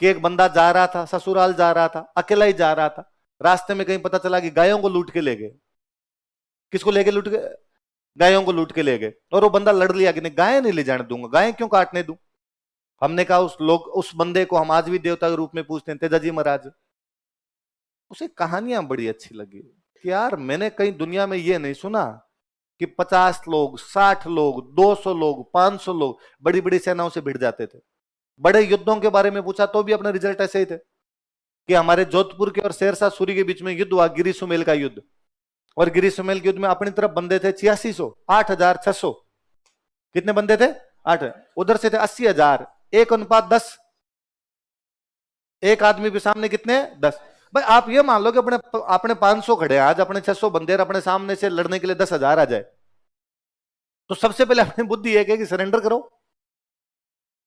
कि एक बंदा जा रहा था, ससुराल जा रहा था, अकेला ही जा रहा था। रास्ते में कहीं पता चला कि गायों को लूट के ले गए। किसको लेके लूट के? गायों को लूट के ले गए। और वो बंदा लड़ लिया कि नहीं, गाय नहीं ले जाने दूंगा, गाय क्यों काटने दूं। हमने कहा उस बंदे को हम आज भी देवता के रूप में पूछते हैं, तेजाजी महाराज। उसे कहानियां बड़ी अच्छी लगी कि यार मैंने कहीं दुनिया में ये नहीं सुना कि 50 लोग, 60 लोग, 200 लोग, 500 लोग बड़ी बड़ी सेनाओं से भिड़ जाते थे। बड़े युद्धों के बारे में पूछा तो भी अपने रिजल्ट ऐसे ही थे कि हमारे जोधपुर के और शेरशाह सूरी के बीच में युद्ध हुआ, गिरी सुमेल का युद्ध। और गिरी सुमेल के युद्ध में अपनी तरफ बंदे थे 8600, 8600। कितने बंदे थे? 8। उधर से थे 80,000, 1:10। एक आदमी के सामने कितने? 10। भाई आप ये मान लो कि अपने अपने 500 खड़े हैं आज, अपने 600 बंदे अपने सामने से लड़ने के लिए 10,000 आ जाए, तो सबसे पहले अपनी बुद्धि है कि सरेंडर करो।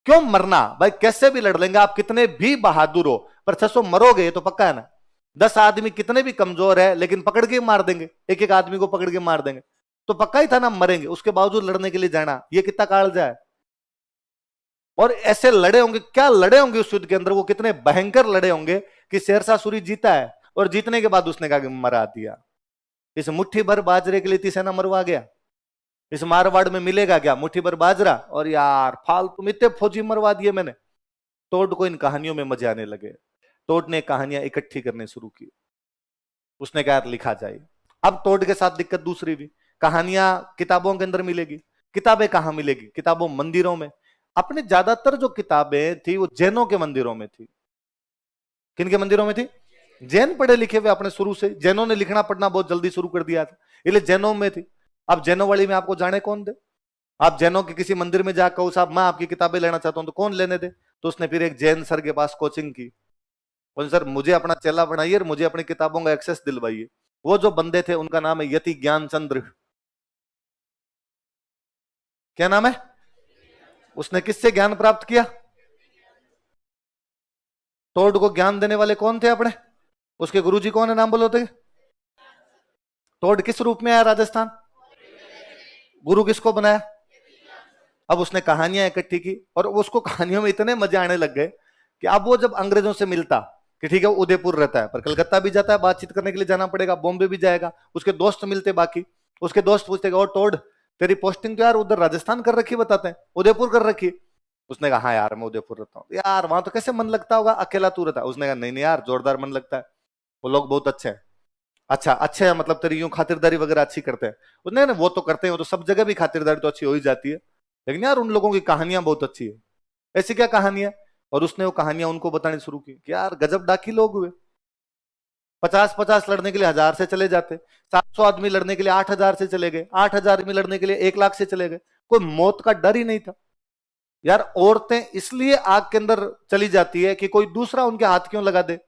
क्यों मरना भाई, कैसे भी लड़ लेंगे आप, कितने भी बहादुर हो, पर 600 मरोगे तो पक्का है ना। 10 आदमी कितने भी कमजोर है लेकिन पकड़ के मार देंगे, एक एक आदमी को पकड़ के मार देंगे, तो पक्का ही था ना मरेंगे। उसके बावजूद लड़ने के लिए जाना, ये कितना कालजा है। और ऐसे लड़े होंगे, क्या लड़े होंगे उस युद्ध के अंदर, वो कितने भयंकर लड़े होंगे कि शेरशाह सूरी जीता है और जीतने के बाद उसने कहा कि मरा दिया। इस मुट्ठी भर बाजरे के लिए इतनी सेना मरवा गया, इस मारवाड़ में मिलेगा क्या मुट्ठी भर बाजरा, और यार फालतू इतने फौजी मरवा दिए मैंने। टोड को इन कहानियों में मजे आने लगे। टोड ने कहानियां इकट्ठी करने शुरू की। उसने कहा लिखा जाए। अब टोड के साथ दिक्कत दूसरी भी, कहानियां किताबों के अंदर मिलेगी, किताबें कहां मिलेगी? किताबों मंदिरों में। अपने ज्यादातर जो किताबें थी वो जैनों के मंदिरों में थी। किनके मंदिरों में थी? जैन पढ़े लिखे हुए अपने शुरू से, जैनों ने लिखना पढ़ना बहुत जल्दी शुरू कर दिया था, इसलिए जैनों में थी। अब जैनों वाली में आपको जाने कौन दे? आप जैनों के किसी मंदिर में जाकर साहब मैं आपकी किताबें लेना चाहता हूं, तो कौन लेने दे? तो उसने फिर एक जैन सर के पास कोचिंग की, बोले सर मुझे अपना चेला बनाइए और मुझे अपनी किताबों का एक्सेस दिलवाइए। वो जो बंदे थे उनका नाम है यति ज्ञानचंद्र। क्या नाम है? उसने किससे ज्ञान प्राप्त किया? टोड को ज्ञान देने वाले कौन थे अपने? उसके गुरुजी कौन है, नाम बोलो तो। टोड किस रूप में आया राजस्थान? गुरु किसको बनाया? अब उसने कहानियां इकट्ठी की और उसको कहानियों में इतने मजे आने लग गए कि अब वो जब अंग्रेजों से मिलता कि ठीक है उदयपुर रहता है पर कलकत्ता भी जाता है, बातचीत करने के लिए जाना पड़ेगा, बॉम्बे भी जाएगा, उसके दोस्त मिलते बाकी, उसके दोस्त पूछते और टोड तेरी पोस्टिंग तो यार उधर राजस्थान कर रखी, बताते हैं उदयपुर कर रखी। उसने कहा हाँ यार मैं उदयपुर रहता हूँ। यार वहां तो कैसे मन लगता होगा, अकेला तू रहता है। उसने कहा नहीं नहीं यार जोरदार मन लगता है, वो लोग बहुत अच्छे हैं। अच्छा अच्छे है मतलब तेरी यूं खातिरदारी वगैरह अच्छी करते हैं? उसने वो तो करते हैं, वो तो सब जगह भी खातिरदारी तो अच्छी हो ही जाती है, लेकिन यार उन लोगों की कहानियां बहुत अच्छी है। ऐसी क्या कहानियां? और उसने वो कहानियां उनको बतानी शुरू की कि यार गजब डाकी लोग हुए। 50-50 लड़ने के लिए 1000 से चले जाते, 700 आदमी लड़ने के लिए 8000 से चले गए, 8000 आदमी लड़ने के लिए 1 लाख से चले गए, कोई मौत का डर ही नहीं था। यार औरतें इसलिए आग के अंदर चली जाती है कि कोई दूसरा उनके हाथ क्यों लगा दे।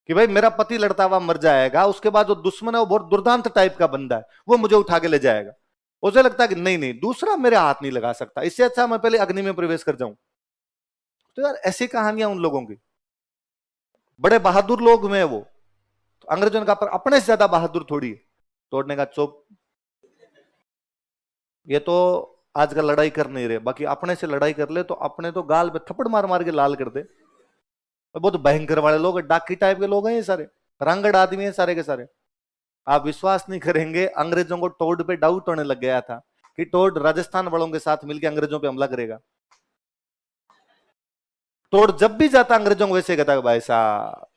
कि भाई मेरा पति लड़ता हुआ मर जाएगा, उसके बाद जो दुश्मन है वो बहुत दुर्दांत टाइप का बंदा है, वो मुझे उठा के ले जाएगा। उसे लगता है कि नहीं नहीं, दूसरा मेरे हाथ नहीं लगा सकता, इससे अच्छा मैं पहले अग्नि में प्रवेश कर जाऊं। तो यार ऐसी कहानियां उन लोगों की, बड़े बहादुर लोग में वो। तो अंग्रेजों ने कहा पर अपने से ज्यादा बहादुर थोड़ी है। तोड़ने का चुप, ये तो आजकल लड़ाई कर नहीं रहे, बाकी अपने से लड़ाई कर ले तो अपने तो गाल पे थप्पड़ मार मार के लाल कर दे। बहुत भयंकर वाले लोग, डाकी टाइप के लोग हैं ये सारे, रंगड़ आदमी है सारे के सारे। आप विश्वास नहीं करेंगे, अंग्रेजों को टोड पे डाउट होने लग गया था कि टोड राजस्थान वालों के साथ मिलकर अंग्रेजों पे हमला करेगा। टोड जब भी जाता अंग्रेजों को वैसे कहता भाई साहब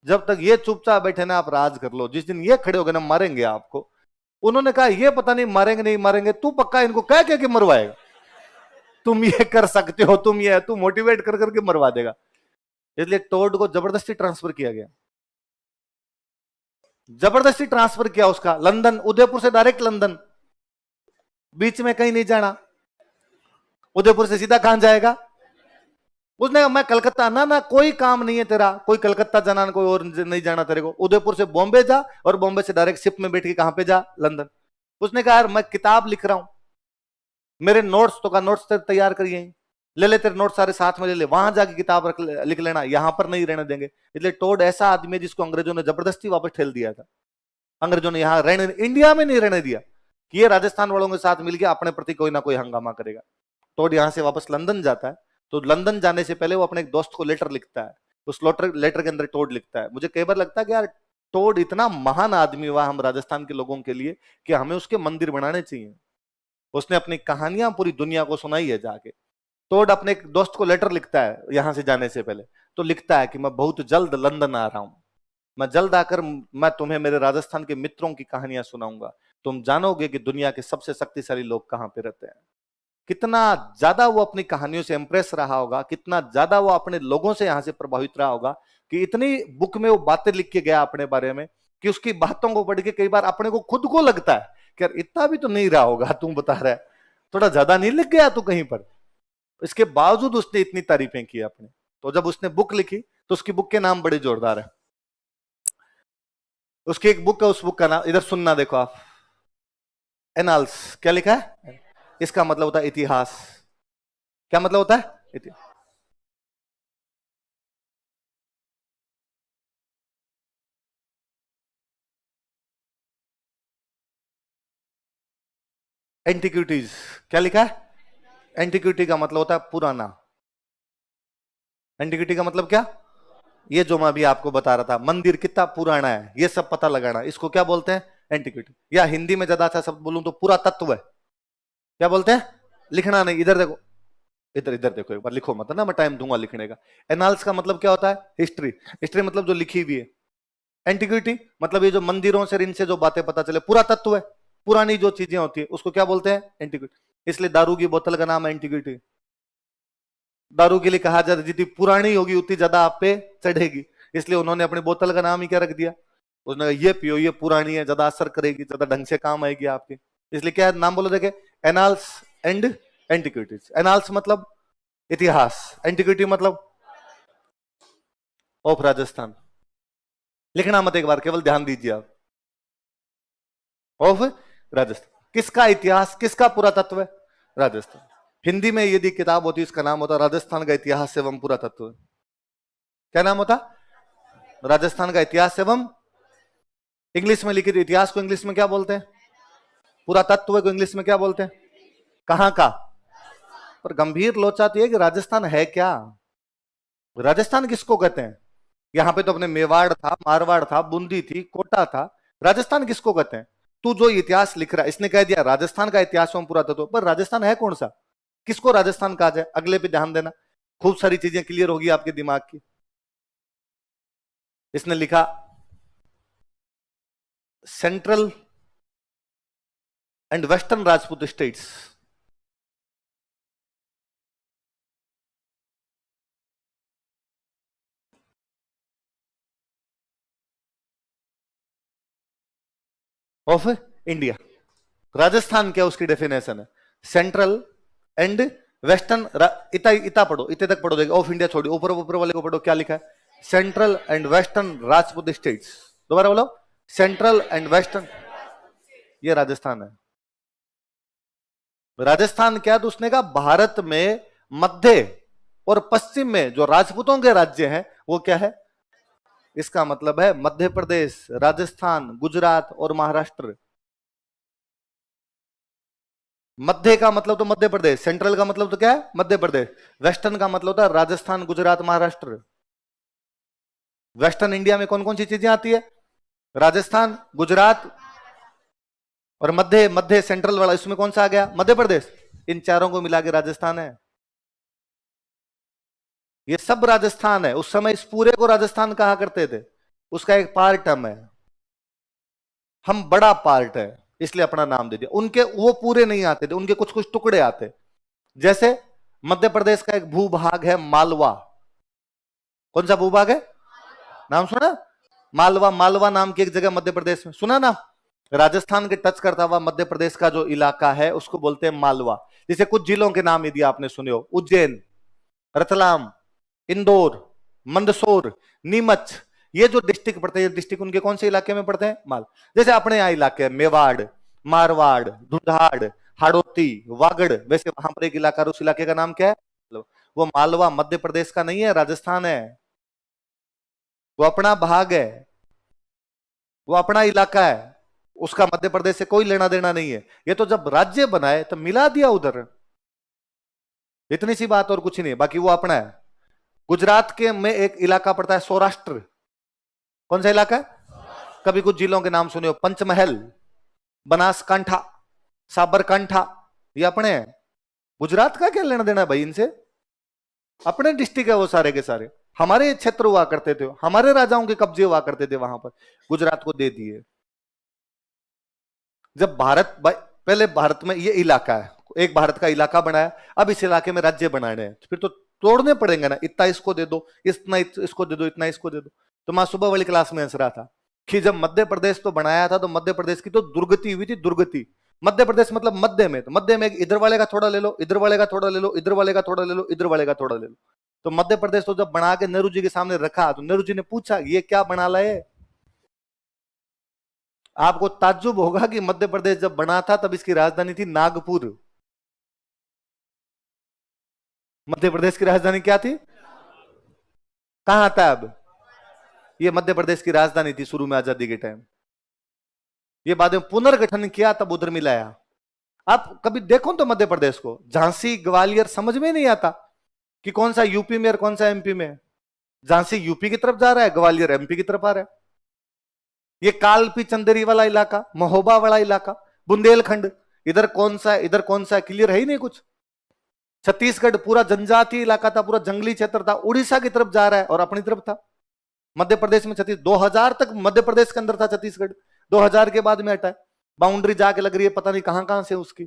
जब तक ये चुपचाप बैठे ना आप राज कर लो, जिस दिन ये खड़े हो गए ना मारेंगे आपको। उन्होंने कहा ये पता नहीं मारेंगे नहीं मारेंगे, तू पक्का इनको कह के मरवाएगा, तुम ये कर सकते हो, तुम ये तू मोटिवेट कर करके मरवा देगा। इसलिए टोड को जबरदस्ती ट्रांसफर किया गया, जबरदस्ती ट्रांसफर किया उसका, लंदन, उदयपुर से डायरेक्ट लंदन, बीच में कहीं नहीं जाना। उदयपुर से सीधा कहां जाएगा? उसने कहा मैं कलकत्ता, ना ना कोई काम नहीं है तेरा, कोई कलकत्ता जाना, कोई और नहीं जाना तेरे को, उदयपुर से बॉम्बे जा, और बॉम्बे से डायरेक्ट शिप में बैठ के कहां पे जा? लंदन। उसने कहा यार मैं किताब लिख रहा हूं, मेरे नोट्स तो का नोट्स तैयार करिए, ले ले तेरे नोट्स सारे साथ में ले ले, वहां जाके किताब लिख लेना, यहां पर नहीं रहने देंगे। इसलिए टोड ऐसा आदमी है जिसको अंग्रेजों ने जबरदस्ती वापस ठेल दिया था। अंग्रेजों ने यहां रहने, इंडिया में नहीं रहने दिया कि ये राजस्थान वालों के साथ मिलकर अपने प्रति कोई ना कोई हंगामा करेगा। टोड यहां से वापस लंदन जाता है, तो लंदन जाने से पहले वो अपने एक दोस्त को लेटर लिखता है। उस लेटर के अंदर टोड लिखता है, मुझे कई बार लगता है कि यार टोड इतना महान आदमी हुआ हम राजस्थान के लोगों के लिए कि हमें उसके मंदिर बनाने चाहिए। उसने अपनी कहानियां पूरी दुनिया को सुनाई है जाके। टोड अपने एक दोस्त को लेटर लिखता है यहां से जाने से पहले, तो लिखता है कि मैं बहुत जल्द लंदन आ रहा हूं, मैं जल्द आकर मैं तुम्हें मेरे राजस्थान के मित्रों की कहानियां सुनाऊंगा, तुम जानोगे कि दुनिया के सबसे शक्तिशाली लोग कहां पे रहते हैं। कितना ज्यादा वो अपनी कहानियों से इंप्रेस रहा होगा, कितना ज्यादा वो अपने लोगों से यहां से प्रभावित रहा होगा कि इतनी बुक में वो बातें लिख के गया अपने बारे में कि उसकी बातों को पढ़ के कई बार अपने को खुद को लगता है कि यार इतना भी तो नहीं रहा होगा, तू बता रहा है थोड़ा ज्यादा नहीं लिख गया तू कहीं पर। इसके बावजूद उसने इतनी तारीफें की अपने। तो जब उसने बुक लिखी तो उसकी बुक के नाम बड़े जोरदार है। उसकी एक बुक है, उस बुक का नाम इधर सुनना, देखो आप, एनाल्स। क्या लिखा है? इसका मतलब होता है इतिहास। क्या मतलब होता है? इतिहास। एंटिक्विटीज। क्या लिखा है? एंटिक्विटी का मतलब होता है पुराना। एंटिक्विटी का मतलब क्या? ये जो मैं अभी आपको बता रहा था, मंदिर कितना पुराना है ये सब पता लगाना, इसको क्या बोलते हैं? एंटिक्विटी। या हिंदी में ज्यादा अच्छा शब्द बोलूं तो पूरा तत्व है। क्या बोलते हैं? लिखना नहीं, इधर देखो, इधर इधर देखो एक बार, लिखो मत ना, मैं टाइम दूंगा लिखने का। एनाल्स का मतलब क्या होता है? हिस्ट्री। हिस्ट्री मतलब जो लिखी हुई है। एंटिक्विटी मतलब ये जो मंदिरों से इनसे जो बातें पता चले, पूरा तत्व है, पुरानी जो चीजें होती है उसको क्या बोलते हैं? एंटिक्विटी। इसलिए दारू की बोतल का नाम है एंटिक्विटी। दारू के लिए कहा जाता है जितनी पुरानी होगी उतनी ज्यादा आप पे चढ़ेगी, इसलिए उन्होंने अपनी बोतल का नाम ही क्या रख दिया? उसने कहा ये पियो, ये पुरानी है, ज्यादा असर करेगी, ज्यादा ढंग से काम आएगी आपके, इसलिए क्या नाम बोलो देखे? Annals and antiquities. एनाल्स मतलब इतिहास, एंटिक्विटी मतलब ऑफ राजस्थान। लिखना मत एक बार, केवल ध्यान दीजिए आप। ऑफ राजस्थान, किसका इतिहास, किसका पुरातत्व है? राजस्थान। हिंदी में यदि किताब होती इसका नाम होता राजस्थान का इतिहास एवं पुरातत्व। क्या नाम होता? राजस्थान का इतिहास एवं, इंग्लिश में लिखी थी, इतिहास को इंग्लिश में क्या बोलते हैं? पुरातत्व को इंग्लिश में क्या बोलते हैं? कहां का? पर गंभीर लोचा तो है कि राजस्थान है क्या? राजस्थान किसको कहते हैं? यहां पे तो अपने मेवाड़ था, मारवाड़ था, बूंदी थी, कोटा था, राजस्थान किसको कहते हैं? तू जो इतिहास लिख रहा है, इसने कह दिया राजस्थान का इतिहास एवं पुरातत्व, पर राजस्थान है कौन सा? किसको राजस्थान कहा जाए? अगले पे ध्यान देना, खूब सारी चीजें क्लियर होगी आपके दिमाग की। इसने लिखा central and western Rajput states. Of India. Rajasthan क्या उसकी डेफिनेशन है? सेंट्रल एंड वेस्टर्न, इतना इतना पढ़ो, इतने तक पढ़ो, देखो ऑफ इंडिया छोड़ो, ऊपर ऊपर वाले को पढ़ो क्या लिखा है? Central and western Rajput states. दोबारा बोलो, सेंट्रल एंड वेस्टर्न, ये राजस्थान है। राजस्थान क्या, तो उसने कहा भारत में मध्य और पश्चिम में जो राजपूतों के राज्य हैं वो क्या है, इसका मतलब है मध्य प्रदेश, राजस्थान, गुजरात और महाराष्ट्र। मध्य का मतलब तो मध्य प्रदेश, सेंट्रल का मतलब तो क्या है, मध्य प्रदेश, वेस्टर्न का मतलब होता है राजस्थान, गुजरात, महाराष्ट्र। वेस्टर्न इंडिया में कौन कौन सी चीजें आती है, राजस्थान, गुजरात और मध्य, मध्य सेंट्रल वाला, इसमें कौन सा आ गया, मध्य प्रदेश। इन चारों को मिला के राजस्थान है। ये सब राजस्थान है। उस समय इस पूरे को राजस्थान कहा करते थे, उसका एक पार्ट हम है, हम बड़ा पार्ट है, इसलिए अपना नाम दे दिया। उनके वो पूरे नहीं आते थे, उनके कुछ कुछ टुकड़े आते। जैसे मध्य प्रदेश का एक भूभाग है मालवा। कौन सा भूभाग है, नाम सुना, मालवा। मालवा नाम की एक जगह मध्य प्रदेश में, सुना ना। राजस्थान के टच करता हुआ मध्य प्रदेश का जो इलाका है उसको बोलते हैं मालवा। जैसे कुछ जिलों के नाम यदि आपने सुने हो, उज्जैन, रतलाम, इंदौर, मंदसौर, नीमच, ये जो डिस्ट्रिक्ट पड़ते हैं, डिस्ट्रिक्ट उनके कौन से इलाके में पड़ते हैं, माल। जैसे अपने यहाँ इलाके हैं मेवाड़, मारवाड़, ढूंढाड़, हाड़ौती, वागड़, वैसे वहां पर एक इलाका, उस इलाके का नाम क्या है, वो मालवा मध्य प्रदेश का नहीं है, राजस्थान है। वो अपना भाग है, वो अपना इलाका है, उसका मध्य प्रदेश से कोई लेना देना नहीं है। ये तो जब राज्य बनाए तो मिला दिया उधर, इतनी सी बात और कुछ नहीं, बाकी वो अपना है। गुजरात के में एक इलाका पड़ता है सौराष्ट्र। कौन सा इलाका है, कभी कुछ जिलों के नाम सुने हो, पंचमहल, बनासकांठा, साबरकांठा, ये अपने हैं। गुजरात का क्या लेना देना है भाई इनसे, अपने डिस्ट्रिक्ट है वो सारे के सारे, हमारे क्षेत्र हुआ करते थे, हमारे राजाओं के कब्जे हुआ करते थे वहां पर, गुजरात को दे दिए। जब भारत, पहले भारत में ये इलाका है, एक भारत का इलाका बनाया, अब इस इलाके में राज्य बनाने हैं, फिर तो तोड़ने पड़ेंगे ना, इतना इसको दे दो, इतना इसको दे दो, इतना इसको दे दो। तो मैं सुबह वाली क्लास में हंस रहा था कि जब मध्य प्रदेश तो बनाया था तो मध्य प्रदेश की तो दुर्गति हुई थी, दुर्गति। मध्य प्रदेश मतलब मध्य में, तो मध्य में इधर वाले का थोड़ा ले लो, इधर वाले का थोड़ा ले लो, इधर वाले का थोड़ा ले लो, इधर वाले का थोड़ा ले लो। तो मध्य प्रदेश तो जब बना के नेहरू जी के सामने रखा तो नेहरू जी ने पूछा ये क्या बना लाए। आपको ताज्जुब होगा कि मध्य प्रदेश जब बना था तब इसकी राजधानी थी नागपुर। मध्य प्रदेश की राजधानी क्या थी, कहां था अब, ये मध्य प्रदेश की राजधानी थी शुरू में आजादी के टाइम। ये बाद में पुनर्गठन किया तब उधर मिलाया। आप कभी देखो तो मध्य प्रदेश को, झांसी, ग्वालियर समझ में नहीं आता कि कौन सा यूपी में और कौन सा एमपी में। झांसी यूपी की तरफ जा रहा है, ग्वालियर एमपी की तरफ आ रहा है। ये कालपी चंदेरी वाला इलाका, महोबा वाला इलाका, बुंदेलखंड, इधर कौन सा क्लियर है ही नहीं कुछ। छत्तीसगढ़ पूरा जनजातीय इलाका था, पूरा जंगली क्षेत्र था, उड़ीसा की तरफ जा रहा है और अपनी तरफ था। मध्य प्रदेश में 2000 तक मध्य प्रदेश के अंदर था छत्तीसगढ़, 2000 के बाद में हटा है, बाउंड्री जाके लग रही है पता नहीं कहां कहां से उसकी।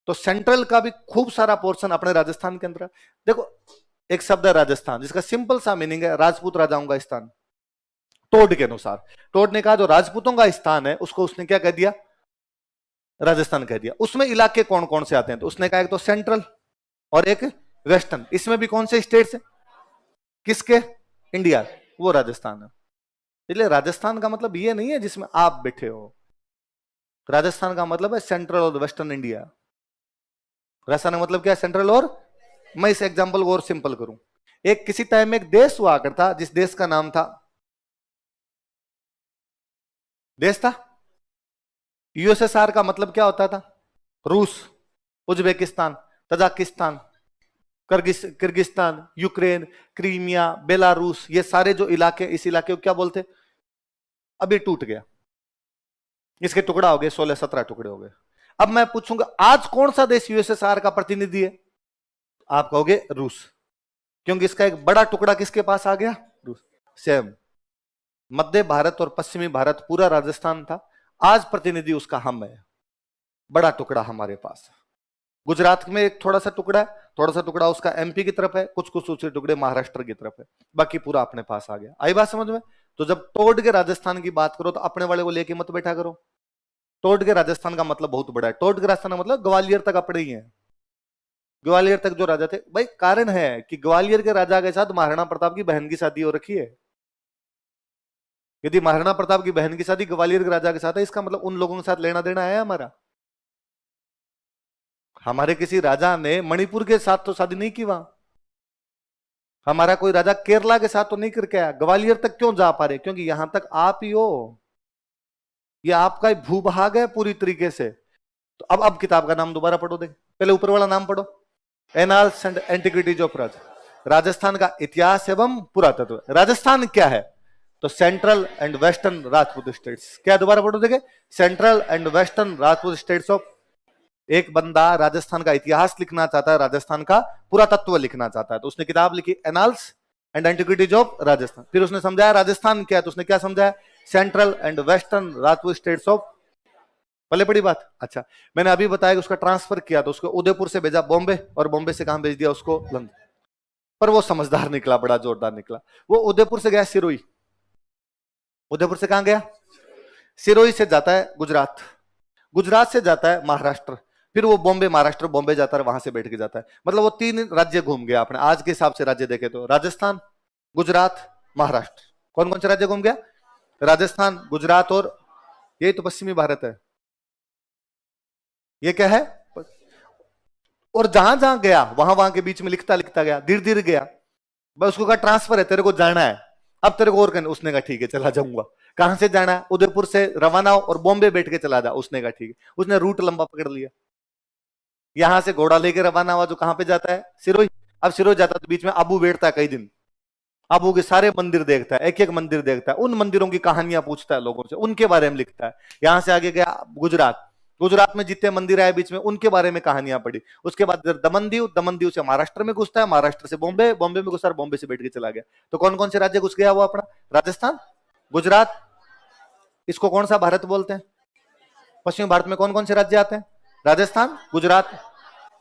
तो सेंट्रल का भी खूब सारा पोर्शन अपने राजस्थान के अंदर है। देखो एक शब्द है राजस्थान, जिसका सिंपल सा मीनिंग है राजपूत राजाओं का स्थान। टोड के अनुसार, टोड ने कहा जो राजपूतों का स्थान है उसको उसने क्या कह दिया, राजस्थान कह दिया। उसमें इलाके कौन कौन से आते हैं, तो उसने कहा एक तो सेंट्रल और एक वेस्टर्न। इसमें भी कौन से स्टेट्स है, किसके, इंडिया, वो राजस्थान है। इसलिए राजस्थान का मतलब ये नहीं है जिसमें आप बैठे हो, राजस्थान का मतलब है सेंट्रल और वेस्टर्न इंडिया। राजस्थान का मतलब क्या है, सेंट्रल और, मैं इस एग्जांपल को और सिंपल करूं, एक किसी टाइम में एक देश हुआ करता जिस देश का नाम था, देश था, यूएसएसआर का मतलब क्या होता था, रूस, Uzbekistan, Tajikistan, Kyrgyzstan, Ukraine, Crimea, Belarus, ये सारे जो इलाके, इस इलाके को क्या बोलते, अभी टूट गया, इसके टुकड़ा हो गए, 16-17 टुकड़े हो गए। अब मैं पूछूंगा आज कौन सा देश यूएसएसआर का प्रतिनिधि है, आप कहोगे रूस, क्योंकि इसका एक बड़ा टुकड़ा किसके पास आ गया, रूस। सेम मध्य भारत और पश्चिमी भारत पूरा राजस्थान था, आज प्रतिनिधि उसका हम है, बड़ा टुकड़ा हमारे पास। गुजरात में एक थोड़ा सा टुकड़ा है, थोड़ा सा टुकड़ा उसका एमपी की तरफ है, कुछ कुछ दूसरे टुकड़े महाराष्ट्र की तरफ है, बाकी पूरा अपने पास आ गया। आई बात समझ में। तो जब तोड़ के राजस्थान की बात करो तो अपने वाले को लेके मत बैठा करो। तोड़ के राजस्थान का मतलब बहुत बड़ा है, तोड़ के राजस्थान का मतलब ग्वालियर तक अपने ही है, ग्वालियर तक जो राजा थे भाई, कारण है कि ग्वालियर के राजा के साथ महाराणा प्रताप की बहन की शादी हो रखी है। यदि महाराणा प्रताप की बहन की शादी ग्वालियर के राजा के साथ है, इसका मतलब उन लोगों के साथ लेना देना है हमारा। हमारे किसी राजा ने मणिपुर के साथ तो शादी नहीं की वहां। हमारा कोई राजा केरला के साथ तो नहीं करके आया। ग्वालियर तक क्यों जा पा रहे? क्योंकि यहां तक आप ही हो, ये आपका भूभाग है पूरी तरीके से। तो अब किताब का नाम दोबारा पढ़ो, देख पहले ऊपर वाला नाम पढ़ो, annals and antiquities of Rajasthan का इतिहास एवं पुरातत्व। राजस्थान क्या है? तो central and western Rajput states. क्या दोबारा पढ़ो, देखे central and western Rajput states of. एक बंदा राजस्थान का इतिहास लिखना चाहता है, राजस्थान का पुरातत्व लिखना चाहता है, तो उसने किताब लिखी annals and antiquities of Rajasthan. फिर उसने समझाया राजस्थान क्या है, तो उसने क्या समझाया? Central and western Rajput states of. पहले बड़ी बात। अच्छा, मैंने अभी बताया कि उसका ट्रांसफर किया, तो उसको उदयपुर से भेजा बॉम्बे, और बॉम्बे से कहां भेज दिया उसको? लंदन। पर वो समझदार निकला, बड़ा जोरदार निकला। वो उदयपुर से गया सिरोही। उदयपुर से कहां गया? सिरोही से जाता है गुजरात, गुजरात से जाता है महाराष्ट्र, फिर वो बॉम्बे, महाराष्ट्र बॉम्बे जाता है, वहां से बैठ के जाता है। मतलब वो 3 राज्य घूम गया आपने। आज के हिसाब से राज्य देखे तो राजस्थान, गुजरात, महाराष्ट्र। कौन कौन से राज्य घूम गया? राजस्थान, गुजरात, और यही तो पश्चिमी भारत है। ये क्या है? और जहां जहां गया वहां वहां के बीच में लिखता लिखता गया, धीरे धीरे गया। बस उसको कहा ट्रांसफर है, तेरे को जाना है, अब तेरे को और करना। उसने कहा ठीक है चला जाऊंगा। कहां से जाना है? उदयपुर से रवाना हो और बॉम्बे बैठ के चला जा। उसने कहा ठीक है। उसने रूट लंबा पकड़ लिया, यहां से घोड़ा लेके रवाना हुआ, जो कहां पे जाता है? सिरोही। अब सिरोही जाता है तो बीच में अबू बैठता है कई दिन। अबू के सारे मंदिर देखता है, एक एक मंदिर देखता है, उन मंदिरों की कहानियां पूछता है लोगों से, उनके बारे में लिखता है। यहां से आगे गया गुजरात, गुजरात में जितने मंदिर आए बीच में उनके बारे में कहानियां पढ़ी। उसके बाद दमन दीव, दमन दीव से महाराष्ट्र में घुसता है, महाराष्ट्र से बॉम्बे, बॉम्बे में घुसा, बॉम्बे से बैठ के चला गया। तो कौन कौन से राज्य घुस गया वो अपना? राजस्थान, गुजरात। इसको कौन सा भारत बोलते हैं? पश्चिमी भारत में कौन कौन से राज्य आते हैं? राजस्थान, गुजरात।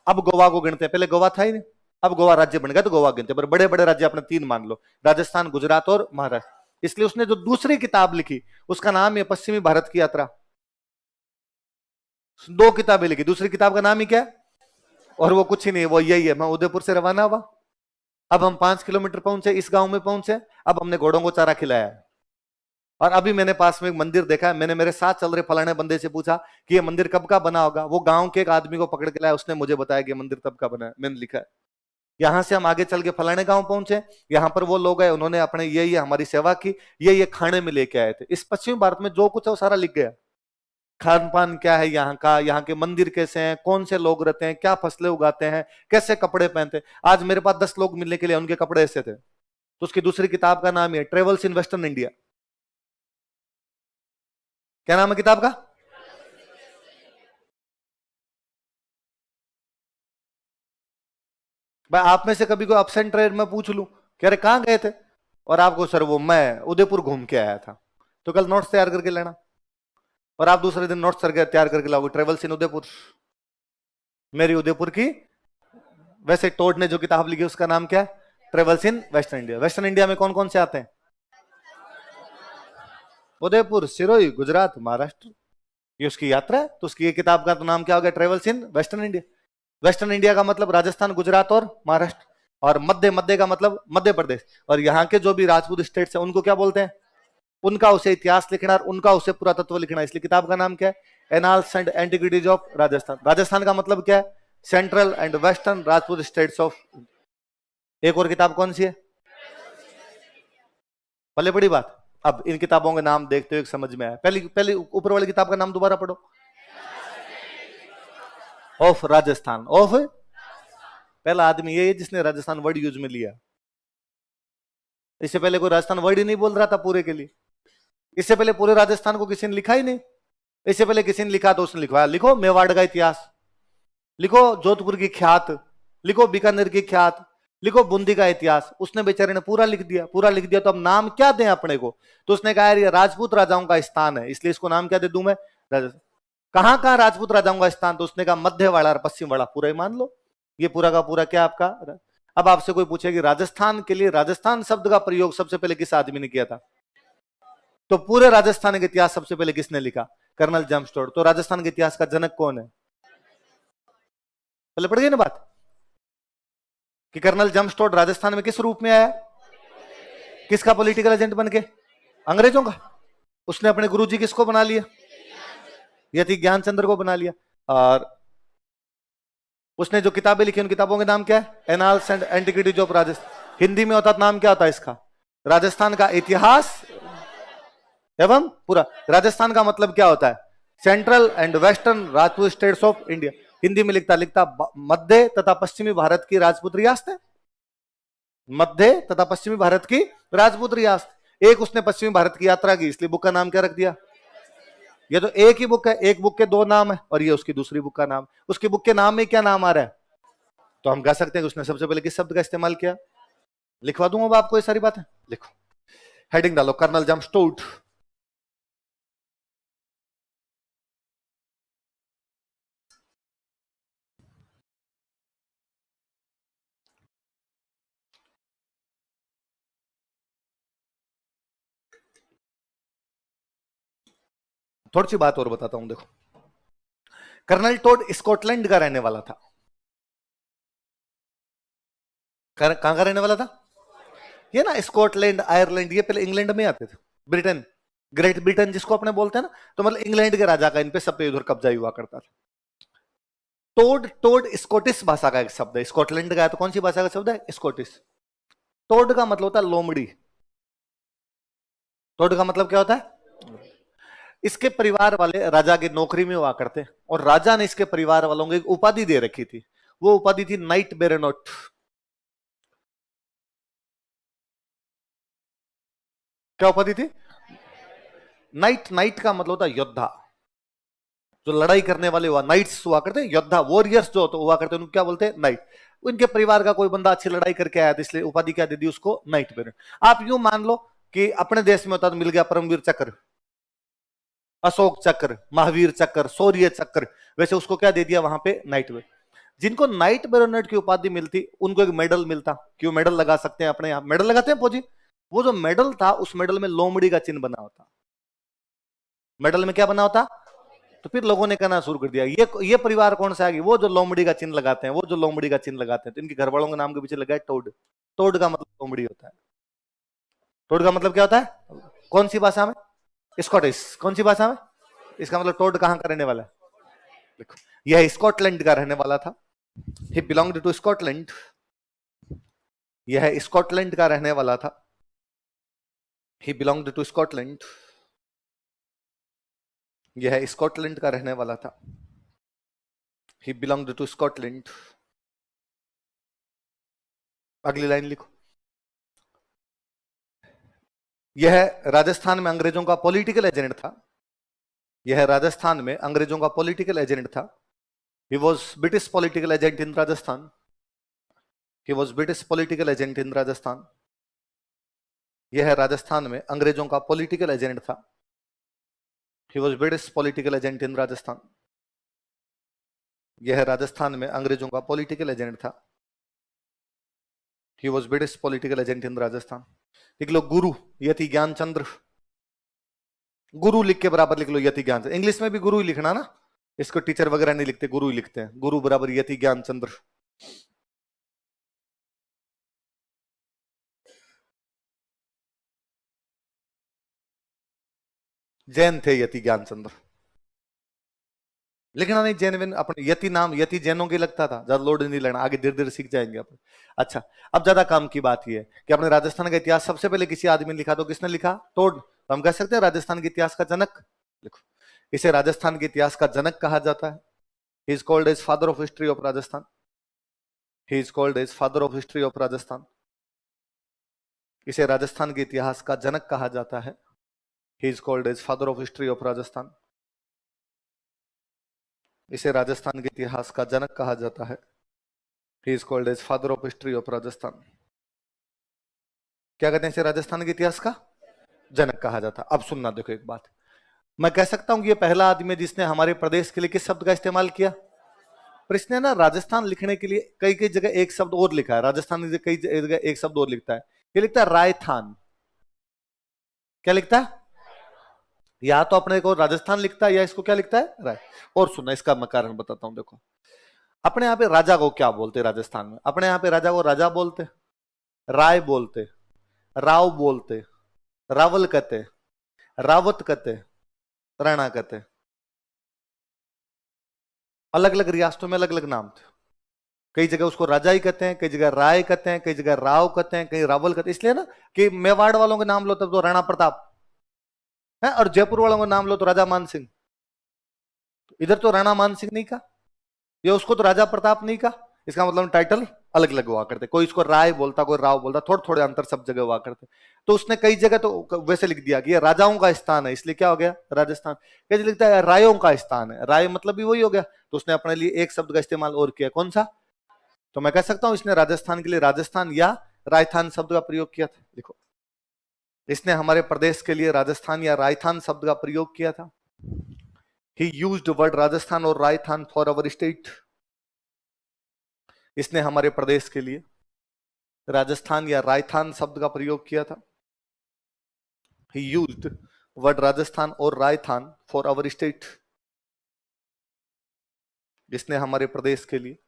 अब गोवा को गिनते हैं, पहले गोवा था ही नहीं, अब गोवा राज्य बन गया तो गोवा गिनते हैं। पर बड़े बड़े राज्य अपने 3 मान लो, राजस्थान, गुजरात और महाराष्ट्र। इसलिए उसने जो दूसरी किताब लिखी उसका नाम है पश्चिमी भारत की यात्रा। 2 किताबें लिखी, दूसरी किताब का नाम ही क्या है? और वो कुछ ही नहीं, वो यही है, मैं उदयपुर से रवाना हुआ, अब हम 5 किलोमीटर पहुंचे, इस गांव में पहुंचे, अब हमने घोड़ों को चारा खिलाया है। और अभी मैंने पास में एक मंदिर देखा है, मैंने मेरे साथ चल रहे फलाने बंदे से पूछा कि ये मंदिर कब का बना होगा? वो गांव के एक आदमी को पकड़ के लाया, उसने मुझे बताया कि ये मंदिर तब का बना है। मैंने लिखा है। यहां से हम आगे चल के फलाने गांव पहुंचे, यहां पर वो लोग हैं, उन्होंने अपने ये हमारी सेवा की, ये खाने में लेके आए थे। इस पश्चिमी भारत में जो कुछ है वो सारा लिख गया। खान पान क्या है यहाँ का, यहाँ के मंदिर कैसे हैं, कौन से लोग रहते हैं, क्या फसलें उगाते हैं, कैसे कपड़े पहनते हैं। आज मेरे पास 10 लोग मिलने के लिए, उनके कपड़े ऐसे थे। तो उसकी दूसरी किताब का नाम है ट्रेवल्स इन वेस्टर्न इंडिया। क्या नाम है किताब का? भाई आप में से कभी कोई अपसेंट रहे, मैं पूछ लूं कि अरे कहां गए थे, और आपको सर वो मैं उदयपुर घूम के आया था, तो कल नोट्स तैयार करके लेना। और आप दूसरे दिन नोट्स तैयार करके लाओगे ट्रेवल्स इन उदयपुर, मेरी उदयपुर की। वैसे टोड ने जो किताब लिखी उसका नाम क्या है? Travels in western India. Western India में कौन कौन से आते हैं? उदयपुर, सिरोही, गुजरात, महाराष्ट्र। ये उसकी यात्रा है, तो उसकी ये किताब का तो नाम क्या हो गया? Travels in western India. Western India का मतलब राजस्थान, गुजरात और महाराष्ट्र, और मध्य, मध्य का मतलब मध्य प्रदेश। और यहाँ के जो भी राजपूत स्टेट्स हैं उनको क्या बोलते हैं? उनका उसे इतिहास लिखना और उनका उसे पुरातत्व लिखना। इसलिए किताब का नाम क्या है? Annals and antiquities of Rajasthan. Rajasthan का मतलब क्या है? Central and western Rajput states of. एक और किताब कौन सी है? पहले बड़ी बात। अब इन किताबों के नाम देखते हुए समझ में आया। पहली पहली ऊपर वाली किताब का नाम दोबारा पढ़ो, ऑफ राजस्थान। ऑफ, पहला आदमी ये है जिसने राजस्थान वर्ड यूज में लिया। इससे पहले कोई राजस्थान वर्ड ही नहीं बोल रहा था पूरे के लिए। इससे पहले पूरे राजस्थान को किसी ने लिखा ही नहीं। इससे पहले किसी ने लिखा तो उसने लिखवाया, लिखो मेवाड़ का इतिहास, लिखो जोधपुर की ख्यात, लिखो बीकानेर की ख्यात, लिखो बूंदी का इतिहास। उसने बेचारे ने पूरा लिख दिया, पूरा लिख दिया। तो अब नाम क्या दें अपने को? तो उसने कहा यार ये राजपूत राजाओं का स्थान है, इसलिए इसको नाम क्या दे दूं मैं? राजस्थान। कहां कहां राजपूत राजाओं का स्थान? तो उसने कहा मध्य वाला और पश्चिम वाला, पूरा ही मान लो। ये पूरा का पूरा क्या आपका? अब आपसे कोई पूछे कि राजस्थान के लिए राजस्थान शब्द का प्रयोग सबसे पहले किस आदमी ने किया था? तो पूरे राजस्थान का इतिहास सबसे पहले किसने लिखा? Colonel James Tod. तो राजस्थान के इतिहास का जनक कौन है? पहले पड़ गई ना बात। कि कर्नल जम्पस्टोड राजस्थान में किस रूप में आया? किसका पॉलिटिकल एजेंट बन के? अंग्रेजों का। उसने अपने गुरुजी किसको बना लिया? यति ज्ञानचंद्र को बना लिया। और उसने जो किताबें लिखी उन किताबों के नाम क्या है? Annals and antiquities of Rajasthan. Hindi में होता नाम क्या होता है इसका? राजस्थान का इतिहास एवं पूरा। राजस्थान का मतलब क्या होता है? Central and western Rajput states of India. Hindi में लिखता लिखता मध्य तथा पश्चिमी भारत की राजपूत रियासत है। मध्य तथा पश्चिमी भारत की राजपूत रियासत। एक उसने पश्चिमी भारत की यात्रा की, इसलिए बुक का नाम क्या रख दिया? ये तो एक ही बुक है, एक बुक के दो नाम है, और ये उसकी दूसरी बुक का नाम। उसकी बुक के नाम में क्या नाम आ रहा है? तो हम कह सकते हैं कि उसने सबसे पहले किस शब्द का इस्तेमाल किया? लिखवा दूंगा आपको ये सारी बातें, लिखो। हेडिंग डालो, कर्नल जम्पस्टोड। थोड़ी सी बात और बताता हूं, देखो। कर्नल टोड स्कॉटलैंड का रहने वाला था। कहां का रहने वाला था? ये ना स्कॉटलैंड, आयरलैंड, ये पहले इंग्लैंड में आते थे। ब्रिटेन, ग्रेट ब्रिटेन जिसको अपने बोलते हैं ना, तो मतलब इंग्लैंड के राजा का इन पे सब पे उधर कब्जा हुआ करता था। टोड, टोड स्कॉटिश भाषा का एक शब्द है। स्कॉटलैंड का है तो कौन सी भाषा का शब्द है? स्कॉटिश। टोड का मतलब होता है लोमड़ी। टोड का मतलब क्या होता है? इसके परिवार वाले राजा की नौकरी में हुआ करते, और राजा ने इसके परिवार वालों को एक उपाधि दे रखी थी। वो उपाधि थी नाइट बेरेनोट। क्या उपाधि थी? नाइट। नाइट का मतलब होता है योद्धा। जो लड़ाई करने वाले हुआ, नाइट्स हुआ करते, योद्धा, वॉरियर्स जो तो हुआ करते, उनको क्या बोलते हैं? नाइट। उनके परिवार का कोई बंदा अच्छी लड़ाई करके आया था, इसलिए उपाधि क्या दे दी उसको? नाइट बेरेनोट। आप यूं मान लो कि अपने देश में होता तो मिल गया परमवीर चक्र, अशोक चक्र, महावीर चक्र, शौर्य चक्र, वैसे उसको क्या दे दिया वहां पे? नाइट बेरेनोट। जिनको नाइट बेरोनेट की उपाधि मिलती उनको एक मेडल मिलता। क्यों मेडल लगा सकते हैं अपने, यहां मेडल लगाते हैं फौजी। वो जो मेडल था, उस मेडल में लोमड़ी का चिन्ह बना होता। मेडल में क्या बना होता? तो फिर लोगों ने कहना शुरू कर दिया, ये परिवार कौन सा है? वो जो लोमड़ी का चिन्ह लगाते हैं, वो जो लोमड़ी का चिन्ह लगाते हैं। तो इनके घर वालों के नाम के पीछे लगा है टोड। टोड का मतलब लोमड़ी होता है। टोड का मतलब क्या होता है? कौन सी भाषा में? स्कॉटिश। कौन सी भाषा में? इसका मतलब टोड कहां का रहने वाला है? देखो, यह स्कॉटलैंड का रहने वाला था। He belonged to Scotland. यह स्कॉटलैंड का रहने वाला था। He belonged to Scotland. यह स्कॉटलैंड का रहने वाला था। He belonged to Scotland. अगली लाइन लिखो। यह राजस्थान में अंग्रेजों का पॉलिटिकल एजेंट था। यह राजस्थान में अंग्रेजों का पॉलिटिकल एजेंट था। He was British political agent in Rajasthan. He was British political agent in Rajasthan. यह राजस्थान में अंग्रेजों का पॉलिटिकल एजेंट था। He was British political agent in Rajasthan. यह राजस्थान में अंग्रेजों का पॉलिटिकल एजेंट था। He was British political agent in Rajasthan. लिख लो गुरु यति ज्ञानचंद्र। गुरु लिख के बराबर लिख लो यति ज्ञानचंद्र। इंग्लिश में भी गुरु ही लिखना ना, इसको टीचर वगैरह नहीं लिखते, गुरु ही लिखते हैं। गुरु बराबर यति ज्ञानचंद्र। जैन थे यति ज्ञानचंद्र। लिखना नहीं जैन विन, अपने यति नाम यति जैनों के लगता था, ज्यादा लोड नहीं लेना, आगे धीरे धीरे सीख जाएंगे अपन। अच्छा, अब ज्यादा काम की बात यह है कि अपने राजस्थान का इतिहास सबसे पहले किसी आदमी ने लिखा, तो किसने लिखा? टोड। तो हम कह सकते हैं राजस्थान के इतिहास का जनक। लिखो, इसे राजस्थान के इतिहास का जनक कहा जाता है। He is called as father of history of Rajasthan. He is called as father of history of Rajasthan. इसे राजस्थान के इतिहास का जनक कहा जाता है। He is called as father of history of Rajasthan. इसे राजस्थान के इतिहास का जनक कहा जाता है। He is called as father of history of Rajasthan. क्या कहते हैं इसे? राजस्थान के इतिहास का जनक कहा जाता है। अब सुनना, देखो एक बात, मैं कह सकता हूं कि ये पहला आदमी है जिसने हमारे प्रदेश के लिए किस शब्द का इस्तेमाल किया? पर इसने ना राजस्थान लिखने के लिए कई कई जगह एक शब्द और लिखा है। राजस्थान की कई जगह एक शब्द और लिखता है। ये लिखता है रायथान। क्या लिखता है? या तो अपने को राजस्थान लिखता है, या इसको क्या लिखता है? राय। और सुनना, इसका मैं कारण बताता हूं। देखो, अपने यहाँ पे राजा को क्या बोलते राजस्थान में? अपने यहाँ पे राजा को राजा बोलते, राय बोलते, राव बोलते, रावल कहते, रावत कहते, राणा कहते। अलग अलग रियासतों में अलग अलग नाम थे। कई जगह उसको राजा ही कहते हैं, कई जगह राय कहते हैं, कई जगह राव कहते हैं, कई रावल कहते हैं। इसलिए ना कि मेवाड़ वालों के नाम लो तब तो राणा प्रताप है, और जयपुर वालों का नाम लो तो राजा मान सिंह। इधर तो राणा मान सिंह नहीं कहा, ये उसको तो राजा प्रताप नहीं कहा। इसका मतलब टाइटल अलग अलग हुआ करते, कोई इसको राय बोलता, कोई राव बोलता, थोड़े थोड़े अंतर सब जगह हुआ करते। तो उसने कई जगह तो वैसे लिख दिया कि ये राजाओं का स्थान है, इसलिए क्या हो गया राजस्थान। कैसे लिखता है रायों का स्थान है, राय मतलब भी वही हो गया। तो उसने अपने लिए एक शब्द का इस्तेमाल और किया, कौन सा? तो मैं कह सकता हूं इसने राजस्थान के लिए राजस्थान या राजस्थान शब्द का प्रयोग किया था। देखो, इसने हमारे प्रदेश के लिए राजस्थान या राजस्थान शब्द का प्रयोग किया था। ही यूज्ड वर्ड राजस्थान और राजस्थान फॉर अवर स्टेट। इसने हमारे प्रदेश के लिए राजस्थान या राजस्थान शब्द का प्रयोग किया था। ही यूज्ड वर्ड राजस्थान और राजस्थान फॉर अवर स्टेट। इसने हमारे प्रदेश के लिए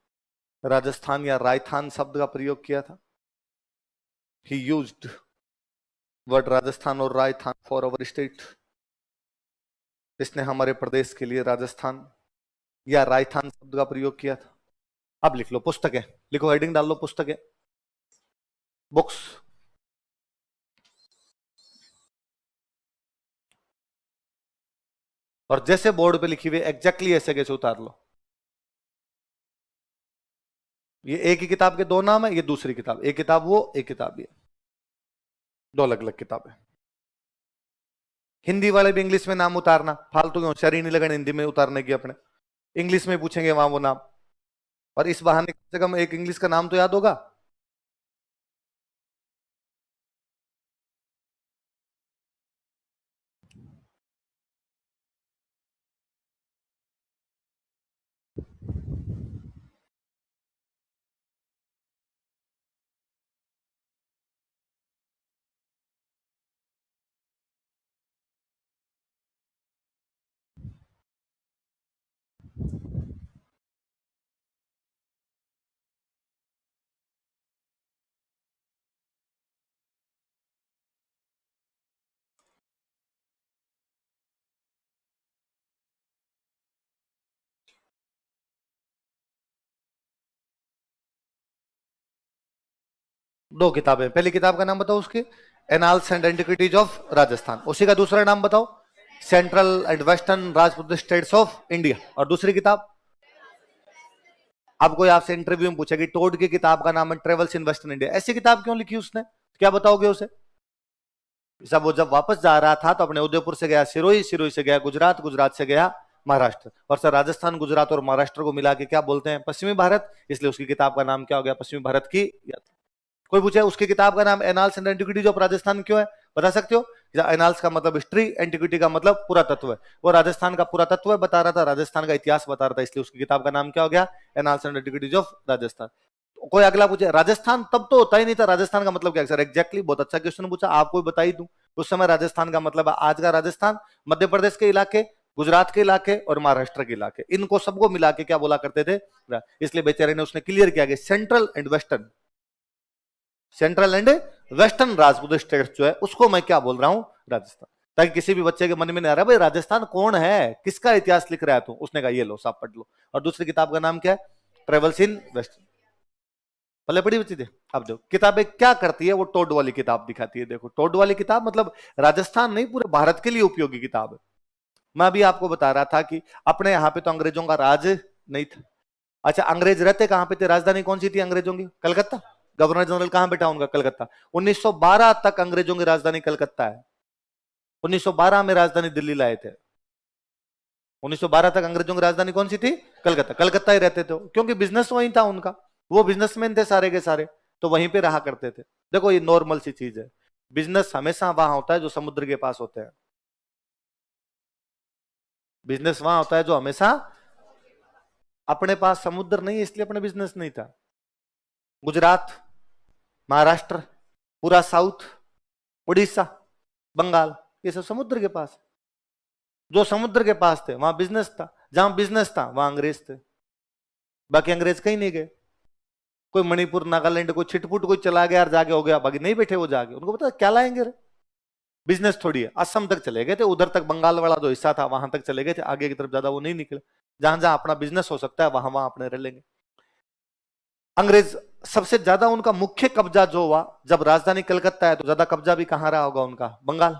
राजस्थान या राजस्थान शब्द का प्रयोग किया था। ही यूज्ड वर्ड राजस्थान और राजस्थान फॉर अवर स्टेट। इसने हमारे प्रदेश के लिए राजस्थान या राजस्थान शब्द का प्रयोग किया था। अब लिख लो पुस्तकें, लिखो, हेडिंग डाल लो पुस्तकें, बुक्स। और जैसे बोर्ड पे लिखी हुई एग्जैक्टली ऐसे कैसे उतार लो। ये एक ही किताब के दो नाम है, ये दूसरी किताब, एक किताब वो, एक किताब ये, दो अलग अलग किताबें। हिंदी वाले भी इंग्लिश में नाम उतारना, फालतू की होशियारी नहीं लगन हिंदी में उतारने की अपने, इंग्लिश में पूछेंगे वहां वो नाम, और इस बहाने कम से कम एक इंग्लिश का नाम तो याद होगा। दो किताबें, पहली किताब का नाम बताओ उसकी, annals and antiquities of Rajasthan, उसी का दूसरा नाम बताओ, central and western Rajput states of India. और दूसरी किताब, अब कोई आपसे इंटरव्यू में पूछेगी टोड की किताब का नाम है ट्रेवल्स इन वेस्टर्न इंडिया, ऐसी किताब क्यों लिखी उसने, क्या बताओगे उसे? सब वो जब वापस जा रहा था तो अपने उदयपुर से गया सिरोही, सिरोही से गया गुजरात, गुजरात से गया महाराष्ट्र, और सर राजस्थान गुजरात और महाराष्ट्र को मिला के क्या बोलते हैं? पश्चिमी भारत। इसलिए उसकी किताब का नाम क्या हो गया? पश्चिमी भारत की यात्रा। कोई पूछे उसकी किताब का नाम annals and antiquities of Rajasthan क्यों है, बता सकते हो? एनाल्स का मतलब हिस्ट्री, एंटिक्विटी का मतलब पुरातत्व है, वो राजस्थान का पुरातत्व बता रहा था, राजस्थान का इतिहास बता रहा था, इसलिए उसकी किताब का नाम क्या हो गया? Annals and antiquities of Rajasthan. कोई अगला पूछे राजस्थान तब तो होता ही नहीं था, राजस्थान का मतलब क्या है? सर एग्जैक्टली, बहुत अच्छा क्वेश्चन पूछा, आपको बता ही दूं। उस समय राजस्थान का मतलब है आज का राजस्थान, मध्य प्रदेश के इलाके, गुजरात के इलाके और महाराष्ट्र के इलाके, इनको सबको मिला के क्या बोला करते थे? इसलिए बेचारे ने उसने क्लियर किया कि central and western, central and western Rajput states जो है उसको मैं क्या बोल रहा हूं? राजस्थान। ताकि किसी भी बच्चे के मन में नहीं आ रहा भाई राजस्थान कौन है, किसका इतिहास लिख रहा है तू, उसने कहा ये लो साहब पढ़ लो। और दूसरी किताब का नाम क्या है? Travels in western. पहले पढ़ी बच्ची थे, अब देखो किताबें क्या करती है, वो टोड वाली किताब दिखाती है। देखो टोड वाली किताब मतलब राजस्थान नहीं, पूरे भारत के लिए उपयोगी किताब है। मैं अभी आपको बता रहा था कि अपने यहाँ पे तो अंग्रेजों का राज नहीं था। अच्छा, अंग्रेज रहते कहां पे थे? राजधानी कौन सी थी अंग्रेजों की? कलकत्ता। गवर्नर जनरल कहां बैठा उनका? कलकत्ता। 1912 तक अंग्रेजों की राजधानी कलकत्ता है। 1912 में राजधानी दिल्ली लाए थे। 1912 तक अंग्रेजों की राजधानी कौन सी थी? कलकत्ता। कलकत्ता ही रहते थे क्योंकि बिजनेस वहीं था उनका, वो बिजनेसमैन थे सारे के सारे, तो वहीं पे रहा करते थे। देखो ये नॉर्मल सी चीज है, बिजनेस हमेशा वहां होता है जो समुद्र के पास होते हैं। बिजनेस वहां होता है जो हमेशा, अपने पास समुद्र नहीं है इसलिए अपने बिजनेस नहीं था। गुजरात, महाराष्ट्र, पूरा साउथ, उड़ीसा, बंगाल, ये सब समुद्र के पास। जो समुद्र के पास थे वहां बिजनेस था, जहां बिजनेस था वहां अंग्रेज थे। बाकी अंग्रेज कहीं नहीं गए। कोई मणिपुर, नागालैंड, कोई छिटपुट कोई चला गया और जाके हो गया, बाकी नहीं बैठे वो जाके, उनको पता क्या लाएंगे रे? बिजनेस थोड़ी है। असम तक चले गए थे, उधर तक बंगाल वाला जो हिस्सा था वहां तक चले गए थे, आगे की तरफ ज्यादा वो नहीं निकले। जहां जहां अपना बिजनेस हो सकता है वहां वहां अपने रह लेंगे। अंग्रेज सबसे ज्यादा उनका मुख्य कब्जा जो हुआ, जब राजधानी कलकत्ता है तो ज्यादा कब्जा भी कहां रहा होगा उनका? बंगाल।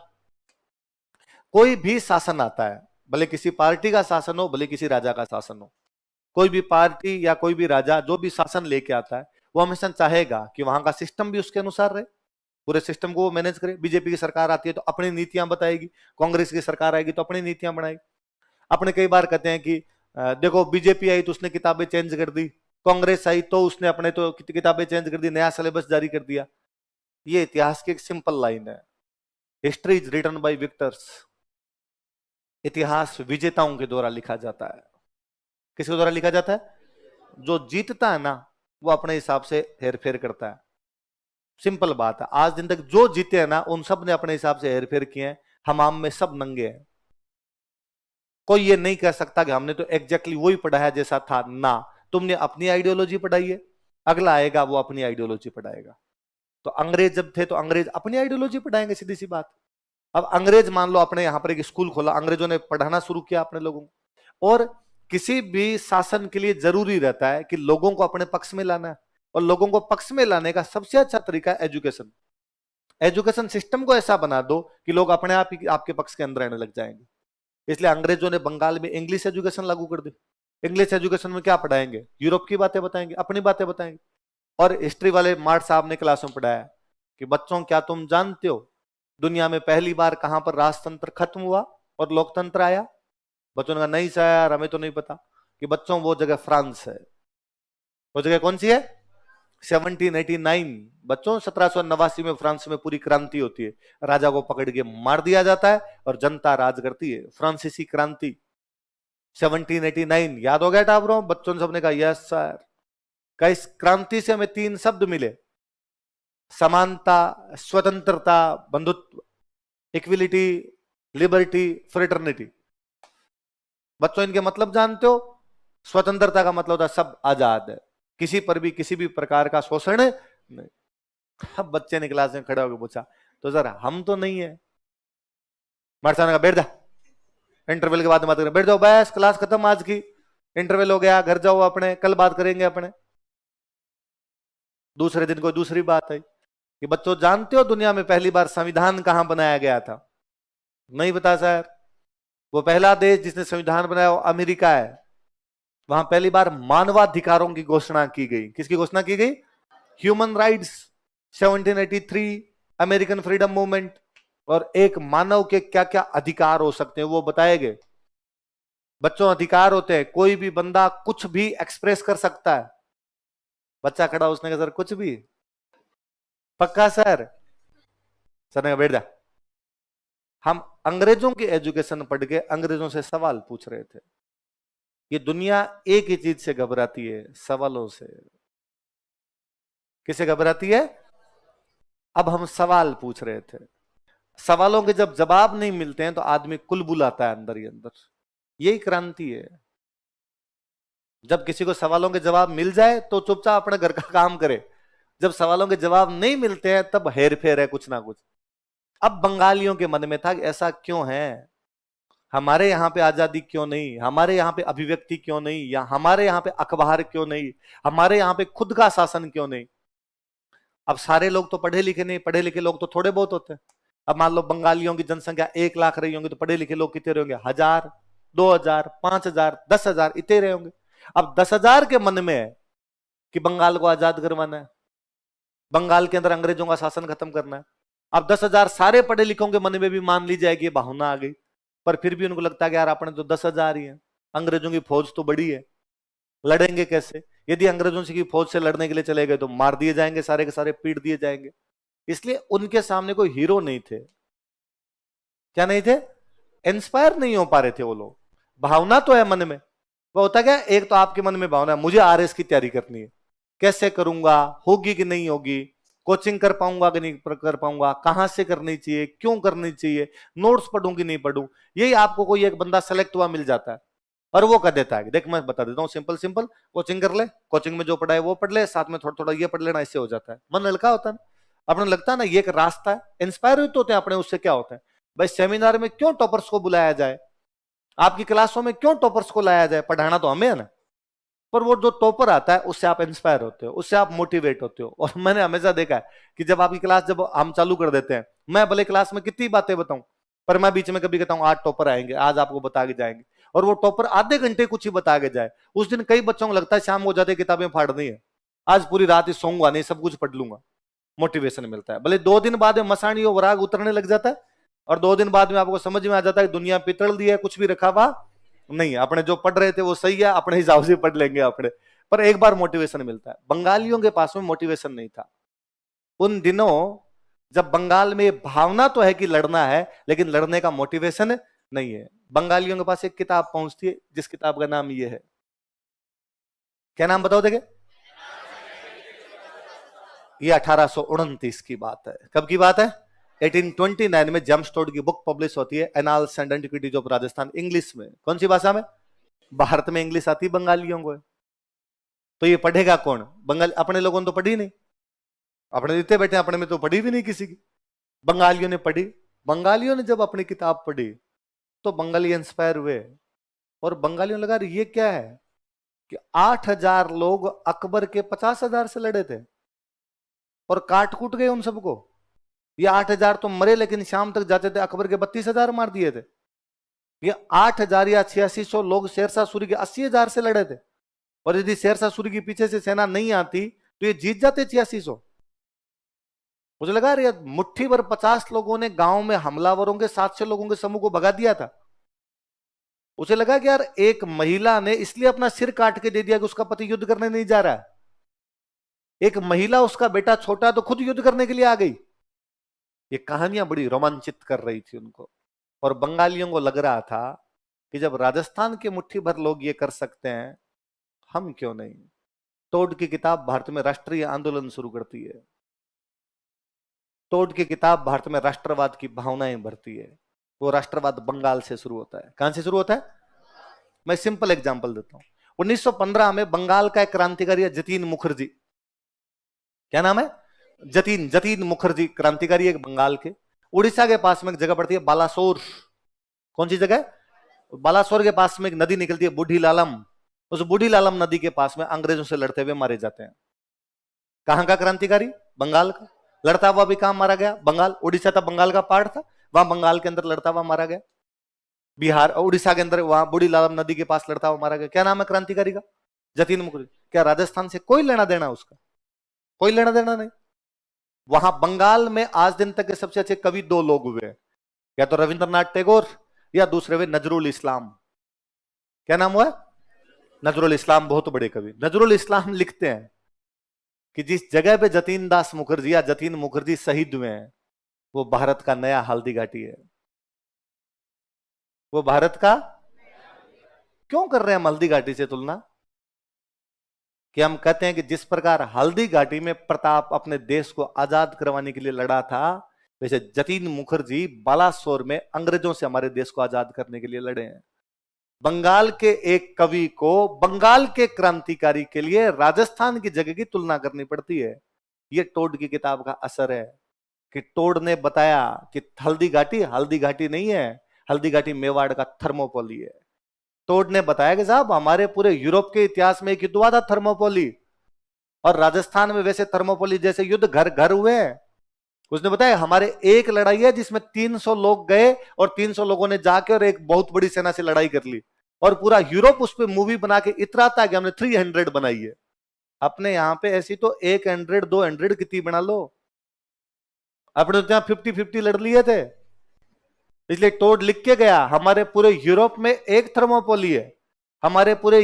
कोई भी शासन आता है, भले किसी पार्टी का शासन हो, भले किसी राजा का शासन हो, कोई भी पार्टी या कोई भी राजा जो भी शासन लेके आता है, वो हमेशा चाहेगा कि वहां का सिस्टम भी उसके अनुसार रहे, पूरे सिस्टम को वो मैनेज करे। बीजेपी की सरकार आती है तो अपनी नीतियां बताएगी, कांग्रेस की सरकार आएगी तो अपनी नीतियां बनाएगी। अपने कई बार कहते हैं कि देखो बीजेपी आई तो उसने किताबें चेंज कर दी, कांग्रेस आई तो उसने अपने तो किताबें चेंज कर दी, नया सिलेबस जारी कर दिया। ये इतिहास की एक सिंपल लाइन है, history is written by victors. इतिहास विजेताओं के द्वारा लिखा जाता है। किसके द्वारा लिखा जाता है? जो जीतता है ना वो अपने हिसाब से हेरफेर करता है। सिंपल बात है, आज दिन तक जो जीते हैं ना उन सब ने अपने हिसाब से हेरफेर किए हैं, हम आम में सब नंगे हैं। कोई ये नहीं कह सकता कि हमने तो एग्जैक्टली वही पढ़ा है जैसा था ना, तुमने अपनी आइडियोलॉजी पढ़ाई है, अगला आएगा वो अपनी आइडियोलॉजी पढ़ाएगा। तो अंग्रेज जब थे तो अंग्रेज अपनी आइडियोलॉजी पढ़ाएंगे, सीधी सी बात। अब अंग्रेज मान लो अपने यहां पर एक स्कूल खोला, अंग्रेजों ने पढ़ाना शुरू किया अपने लोगों को। और किसी भी शासन के लिए जरूरी रहता है कि लोगों को अपने पक्ष में लाना है, और लोगों को पक्ष में लाने का सबसे अच्छा तरीका है एजुकेशन। एजुकेशन सिस्टम को ऐसा बना दो कि लोग अपने आप ही आपके पक्ष के अंदर आने लग जाएंगे। इसलिए अंग्रेजों ने बंगाल में इंग्लिश एजुकेशन लागू कर दी। इंग्लिश एजुकेशन में क्या पढ़ाएंगे? यूरोप की बातें बताएंगे, अपनी बातें बताएंगे। और हिस्ट्री वाले मार्ट साहब ने क्लास में पढ़ाया कि बच्चों क्या तुम जानते हो दुनिया में पहली बार कहां पर राजतंत्र खत्म हुआ और लोकतंत्र आया? बच्चों ने कहा नहीं सर हमें तो नहीं पता। कि बच्चों वो जगह फ्रांस है। वो जगह कौन सी है? 1789। बच्चों 1789 में फ्रांस में पूरी क्रांति होती है, राजा को पकड़ के मार दिया जाता है और जनता राज करती है, फ्रांसीसी क्रांति 1789। याद हो गया टाबरों? बच्चों ने सबने कहा यस सर। का इस क्रांति से हमें 3 शब्द मिले, समानता, स्वतंत्रता, बंधुत्व, इक्विलिटी, लिबर्टी, फ्रेटर्निटी। बच्चों इनके मतलब जानते हो? स्वतंत्रता का मतलब होता है सब आजाद है, किसी पर भी किसी भी प्रकार का शोषण नहीं। अब बच्चे ने क्लास में खड़े होकर पूछा तो सर हम तो नहीं है। मास्टर ने कहा बैठ जा, इंटरवल के बाद बात करें। बैठ जाओ, बस क्लास खत्म आज की, इंटरवल हो गया, घर जाओ अपने, कल बात करेंगे अपने। दूसरे दिन कोई दूसरी बात आई कि बच्चों जानते हो दुनिया में पहली बार संविधान कहां बनाया गया था? नहीं बता सर। वो पहला देश जिसने संविधान बनाया वो अमेरिका है। वहां पहली बार मानवाधिकारों की घोषणा की गई। किसकी घोषणा की गई? Human rights 1783, American freedom movement. और एक मानव के क्या क्या अधिकार हो सकते हैं वो बताए गए। बच्चों अधिकार होते हैं, कोई भी बंदा कुछ भी एक्सप्रेस कर सकता है। बच्चा खड़ा, उसने कहा सर कुछ भी? पक्का सर? सर ने कहा बैठ जा। हम अंग्रेजों की एजुकेशन पढ़ के अंग्रेजों से सवाल पूछ रहे थे। ये दुनिया एक ही चीज से घबराती है, सवालों से। किसे घबराती है? अब हम सवाल पूछ रहे थे, सवालों के जब जवाब नहीं मिलते हैं तो आदमी कुलबुल आता है अंदर ही अंदर। यही क्रांति है। जब किसी को सवालों के जवाब मिल जाए तो चुपचाप अपने घर का काम करे, जब सवालों के जवाब नहीं मिलते हैं तब हेर फेर है कुछ ना कुछ। अब बंगालियों के मन में था कि ऐसा क्यों है, हमारे यहाँ पे आजादी क्यों नहीं, हमारे यहाँ पे अभिव्यक्ति क्यों नहीं, या हमारे यहाँ पे अखबार क्यों नहीं, हमारे यहाँ पे खुद का शासन क्यों नहीं। अब सारे लोग तो पढ़े लिखे नहीं, पढ़े लिखे लोग तो थोड़े बहुत होते हैं। अब मान लो बंगालियों की जनसंख्या 1 लाख रही होंगी तो पढ़े लिखे लोग कितने रहेंगे? 1000, 2000, 5000, 10,000 इतने रहे होंगे। अब 10,000 के मन में है कि बंगाल को आजाद करवाना है, बंगाल के अंदर अंग्रेजों का शासन खत्म करना है। अब 10,000 सारे पढ़े लिखों के मन में भी मान ली जाएगी भावना आ गई, पर फिर भी उनको लगता है कि यार अपने तो 10,000 ही है, अंग्रेजों की फौज तो बड़ी है, लड़ेंगे कैसे? यदि अंग्रेजों से की फौज से लड़ने के लिए चले गए तो मार दिए जाएंगे, सारे के सारे पीट दिए जाएंगे। इसलिए उनके सामने कोई हीरो नहीं थे। क्या नहीं थे? इंस्पायर नहीं हो पा रहे थे वो लोग। भावना तो है मन में, वो होता क्या, एक तो आपके मन में भावना है मुझे आरएस की तैयारी करनी है, कैसे करूंगा, होगी कि नहीं होगी, कोचिंग कर पाऊंगा कि नहीं कर पाऊंगा, कहां से करनी चाहिए, क्यों करनी चाहिए, नोट्स पढ़ूं कि नहीं पढ़ूं। यही आपको कोई एक बंदा सेलेक्ट हुआ मिल जाता है, और वो कर देता है, देख मैं बता देता हूँ सिंपल सिंपल, कोचिंग कर ले, कोचिंग में जो पढ़ा है वो पढ़ ले, साथ में थोड़ा थोड़ा ये पढ़ लेना, इससे हो जाता है। मन हल्का होता है, अपने लगता है ना ये एक रास्ता है, इंस्पायर तो होते हैं अपने उससे। क्या होता है भाई, सेमिनार में क्यों टॉपर्स को बुलाया जाए, आपकी क्लासों में क्यों टॉपर्स को लाया जाए, पढ़ाना तो हमें है ना। पर वो जो टॉपर आता है उससे आप इंस्पायर होते हो, उससे आप मोटिवेट होते हो। और मैंने हमेशा देखा है कि जब आपकी क्लास जब हम चालू कर देते हैं, मैं भले क्लास में कितनी बातें बताऊं, पर मैं बीच में कभी कहता हूं आज टॉपर आएंगे, आज आपको बता के जाएंगे, और वो टॉपर आधे घंटे कुछ ही बता के जाए। उस दिन कई बच्चों को लगता है शाम हो जाते किताबें फाड़नी है, आज पूरी रात ही सोऊंगा नहीं, सब कुछ पढ़ लूंगा। मोटिवेशन मिलता है, भले 2 दिन बाद में मसाणी और राग उतरने लग जाता है, और 2 दिन बाद में आपको समझ में आ जाता है दुनिया पितल दी है, कुछ भी रखा हुआ नहीं, अपने जो पढ़ रहे थे वो सही है, अपने हिसाब से पढ़ लेंगे अपने। पर एक बार मोटिवेशन मिलता है। बंगालियों के पास में मोटिवेशन नहीं था उन दिनों, जब बंगाल में भावना तो है कि लड़ना है, लेकिन लड़ने का मोटिवेशन नहीं है। बंगालियों के पास एक किताब पहुंचती है, जिस किताब का नाम ये है, क्या नाम बताओ देखे, ये 1829 की बात है। कब की बात है, 1829 में जेम्स टोड की बुक पब्लिश होती है, annals and antiquities of Rajasthan, English में। कौन सी भाषा में, भारत में इंग्लिश आती बंगालियों को, तो ये पढ़ेगा कौन, बंगाल, अपने लोगों ने तो पढ़ी नहीं, अपने देते बैठे, अपने में तो पढ़ी भी नहीं किसी की। बंगालियों ने पढ़ी, बंगालियों ने जब अपनी किताब पढ़ी तो बंगाली इंस्पायर हुए, और बंगालियों लगा ये क्या है कि 8,000 लोग अकबर के 50,000 से लड़े थे और काट कूट गए उन सबको। ये 8,000 तो मरे, लेकिन शाम तक जाते थे अकबर के 32,000 मार दिए थे। ये 8,000 या 8600 लोग शेरशाह सूरी के 80,000 से लड़े थे, और यदि शेरशाह सूरी के पीछे से सेना नहीं आती तो ये जीत जाते 8600। मुझे लगा यार मुट्ठी भर 50 लोगों ने गांव में हमलावरों के 700 लोगों के समूह को भगा दिया था। उसे लगा कि यार एक महिला ने इसलिए अपना सिर काट के दे दिया कि उसका पति युद्ध करने नहीं जा रहा है। एक महिला, उसका बेटा छोटा, तो खुद युद्ध करने के लिए आ गई। ये कहानियां बड़ी रोमांचित कर रही थी उनको, और बंगालियों को लग रहा था कि जब राजस्थान के मुट्ठी भर लोग ये कर सकते हैं, हम क्यों नहीं। टोड की किताब भारत में राष्ट्रीय आंदोलन शुरू करती है। टोड की किताब भारत में राष्ट्रवाद की भावनाएं भरती है। वो राष्ट्रवाद बंगाल से शुरू होता है। कहां से शुरू होता है, मैं सिंपल एग्जांपल देता हूं। 1915 में बंगाल का एक क्रांतिकारी है जतीन मुखर्जी। क्या नाम है, जतीन मुखर्जी, क्रांतिकारी एक बंगाल के। उड़ीसा के पास में एक जगह पड़ती है बालासोर। कौन सी जगह, बालासोर के पास में एक नदी निकलती है बूढ़ी लालम। उस बूढ़ी लालम नदी के पास में अंग्रेजों से लड़ते हुए मारे जाते हैं। कहां का क्रांतिकारी, बंगाल का। लड़ता हुआ भी कहां मारा गया, बंगाल। उड़ीसा था बंगाल का पार्ट था, वहां बंगाल के अंदर लड़ता हुआ मारा गया। बिहार और उड़ीसा के अंदर वहां बूढ़ी लालम नदी के पास लड़ता हुआ मारा गया। क्या नाम है क्रांतिकारी का, जतीन मुखर्जी। क्या राजस्थान से कोई लेना देना उसका, कोई लेना देना नहीं। वहां बंगाल में आज दिन तक के सबसे अच्छे कवि 2 लोग हुए, या तो रविंद्रनाथ टैगोर या दूसरे हुए नजरुल इस्लाम। क्या नाम हुआ, नजरुल इस्लाम, बहुत बड़े कवि। नजरुल इस्लाम लिखते हैं कि जिस जगह पे जतीन दास मुखर्जी या जतीन मुखर्जी शहीद हुए हैं, वो भारत का नया हल्दी घाटी है। वो भारत का, क्यों कर रहे हैं हम हल्दी घाटी से तुलना, कि हम कहते हैं कि जिस प्रकार हल्दी घाटी में प्रताप अपने देश को आजाद करवाने के लिए लड़ा था, वैसे जतीन मुखर्जी बालासोर में अंग्रेजों से हमारे देश को आजाद करने के लिए लड़े हैं। बंगाल के एक कवि को बंगाल के क्रांतिकारी के लिए राजस्थान की जगह की तुलना करनी पड़ती है। यह टोड की किताब का असर है कि टोड ने बताया कि हल्दी घाटी नहीं है, हल्दी घाटी मेवाड़ का थर्मोपोली है। टोड ने बताया कि साहब हमारे पूरे यूरोप के इतिहास में एक युद्ध हुआ था थर्मोपोली, और राजस्थान में वैसे थर्मोपोली जैसे युद्ध घर घर हुए हैं। उसने बताया हमारे एक लड़ाई है जिसमें 300 लोग गए, और 300 लोगों ने जाके और एक बहुत बड़ी सेना से लड़ाई कर ली, और पूरा यूरोप उस पर मूवी बना के इतराता है कि हमने 300 बनाई है। अपने यहां पे ऐसी तो 100 200 कितनी बना लो, अपने तो 50-50 लड़ लिए थे। इसलिए टोड लिख के गया हमारे पूरे यूरोप में एक थर्मोपोली है, हमारे पूरे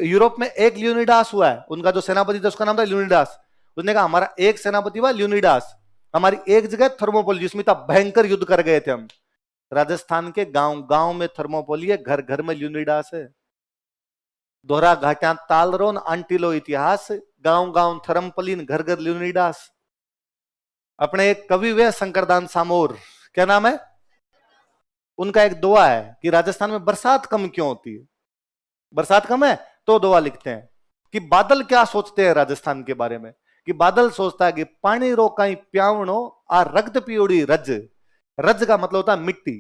यूरोप में एक ल्यूनिडास हुआ है। उनका जो सेनापति था उसका नाम था ल्यूनिडास। उसने कहा हमारा एक सेनापति हुआ ल्यूनिडास, हमारी एक जगह थर्मोपोली जिसमें तब भयंकर युद्ध कर गए थे हम। राजस्थान के गांव गांव में थर्मोपोली है, घर घर में ल्यूनिडास है। दोहरा घाटा तालरोन आंटिलो इतिहास, गांव गांव थर्मोपोलिन, घर घर ल्यूनिडास। अपने एक कवि हुए शंकरदान सामोर, क्या नाम है उनका, एक दुआ है कि राजस्थान में बरसात कम क्यों होती है। बरसात कम है तो दुआ लिखते हैं कि बादल क्या सोचते हैं राजस्थान के बारे में, कि बादल सोचता है कि पानी रोकाई प्यावणो आ रक्त पियोड़ी रज। रज का मतलब होता है मिट्टी।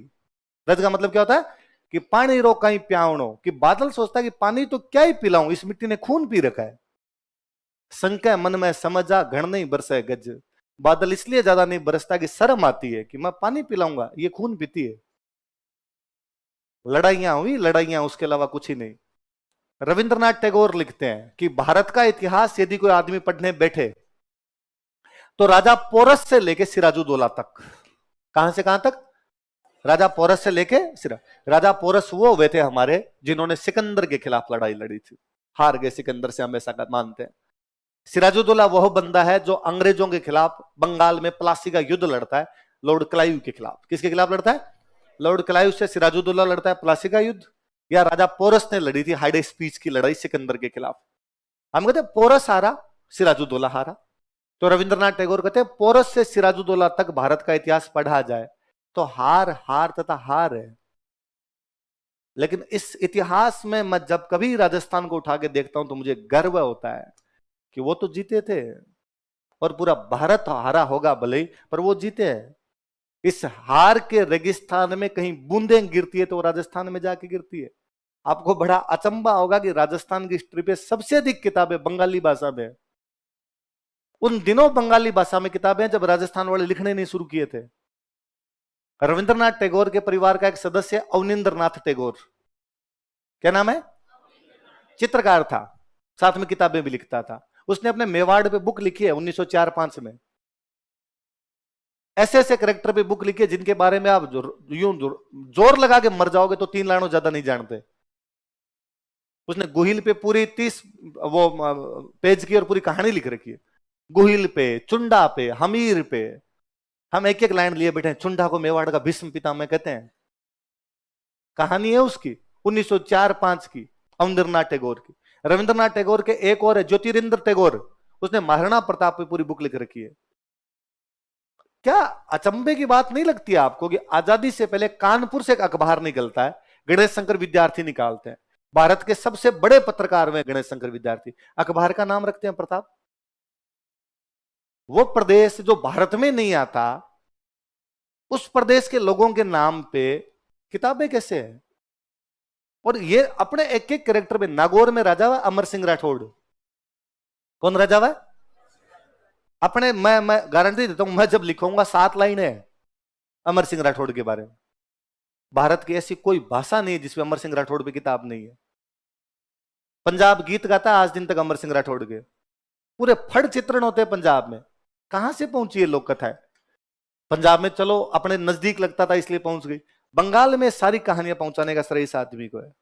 रज का मतलब क्या होता है कि पानी रोकाई प्यावणो, कि बादल सोचता है कि पानी तो क्या ही पिलाऊं, इस मिट्टी ने खून पी रखा है। संख्या मन में समझा घण नहीं बरसे गज। बादल इसलिए ज्यादा नहीं बरसता कि शर्म आती है कि मैं पानी पिलाऊंगा, ये खून पीती है। लड़ाइयां हुई, लड़ाइयां, उसके अलावा कुछ ही नहीं। रविंद्रनाथ टैगोर लिखते हैं कि भारत का इतिहास यदि कोई आदमी पढ़ने बैठे तो राजा पोरस से लेके सिराजुद्दौला तक। कहां से कहां तक? राजा पोरस से लेके सिरा। राजा पोरस वो हुए थे हमारे जिन्होंने सिकंदर के खिलाफ लड़ाई लड़ी थी, हार गए सिकंदर से, हमेशा का मानते हैं। सिराजुद्दौला वह बंदा है जो अंग्रेजों के खिलाफ बंगाल में प्लासी का युद्ध लड़ता है, लॉर्ड क्लाइव के खिलाफ। किसके खिलाफ लड़ता है? लॉर्ड क्लाइव से सिराजुद्दौला लड़ता है प्लासी का युद्ध। या राजा पोरस ने लड़ी थी हाइडे स्पीच की लड़ाई सिकंदर के खिलाफ। हम कहते हैं पोरस हारा, सिराजुद्दौला हारा। तो रविंद्रनाथ टैगोर कहते हैं पोरस से सिराजुद्दौला तक भारत का इतिहास पढ़ा जाए तो हार हार तथा हार है। लेकिन इस इतिहास में मैं जब कभी राजस्थान को उठा के देखता हूं तो मुझे गर्व होता है कि वो तो जीते थे, और पूरा भारत हारा होगा भले ही, पर वो जीते हैं। इस हार के रेगिस्तान में कहीं बूंदें गिरती है तो राजस्थान में जाके गिरती है। आपको बड़ा अचंभा होगा कि राजस्थान की हिस्ट्री पे सबसे अधिक किताबें बंगाली भाषा में है। उन दिनों बंगाली भाषा में किताबें जब राजस्थान वाले लिखने नहीं शुरू किए थे। रविंद्रनाथ टैगोर के परिवार का एक सदस्य अवनिंद्रनाथ टैगोर, क्या नाम है? चित्रकार था, साथ में किताबें भी लिखता था। उसने अपने मेवाड़ पे बुक लिखी है 1904-5 में। ऐसे ऐसे करेक्टर पे बुक लिखी है जिनके बारे में आप यूं जोर लगा के मर जाओगे तो 3 लाइनों ज्यादा नहीं जानते। उसने गुहिल पे पूरी 30 वो पेज की और पूरी कहानी लिख रखी है। गुहिल पे, चुंडा पे, हमीर पे। हम एक एक लाइन लिए बैठे हैं। चुंडा को मेवाड़ का भीष्म पितामह कहते हैं। कहानी है उसकी 1904-5 की, अवनिंद्रनाथ टैगोर की। रविंद्रनाथ टैगोर के एक और है ज्योतिरिंद्र टैगोर, उसने महाराणा प्रताप पे पूरी बुक लिख रखी है। क्या अचंभे की बात नहीं लगती है आपको कि आजादी से पहले कानपुर से एक अखबार निकलता है, गणेश शंकर विद्यार्थी निकालते हैं। भारत के सबसे बड़े पत्रकार में गणेश शंकर विद्यार्थी। अखबार का नाम रखते हैं प्रताप। वो प्रदेश जो भारत में नहीं आता, उस प्रदेश के लोगों के नाम पे किताबें कैसे है? और ये अपने एक एक कैरेक्टर में, नागौर में राजा हुआ अमर सिंह राठौड़। कौन राजा हुआ? अपने मैं गारंटी देता हूं, मैं जब लिखूंगा 7 लाइन है अमर सिंह राठौड़ के बारे में। भारत की ऐसी कोई भाषा नहीं है जिसमें अमर सिंह राठौड़ पे किताब नहीं है। पंजाब गीत गाता आज दिन तक अमर सिंह राठौड़ के, पूरे फड़ चित्रण होते हैं पंजाब में। कहां से पहुंची है लोक कथा? पंजाब में चलो अपने नजदीक लगता था इसलिए पहुंच गई। बंगाल में सारी कहानियां पहुंचाने का श्रेय इस आदमी को है।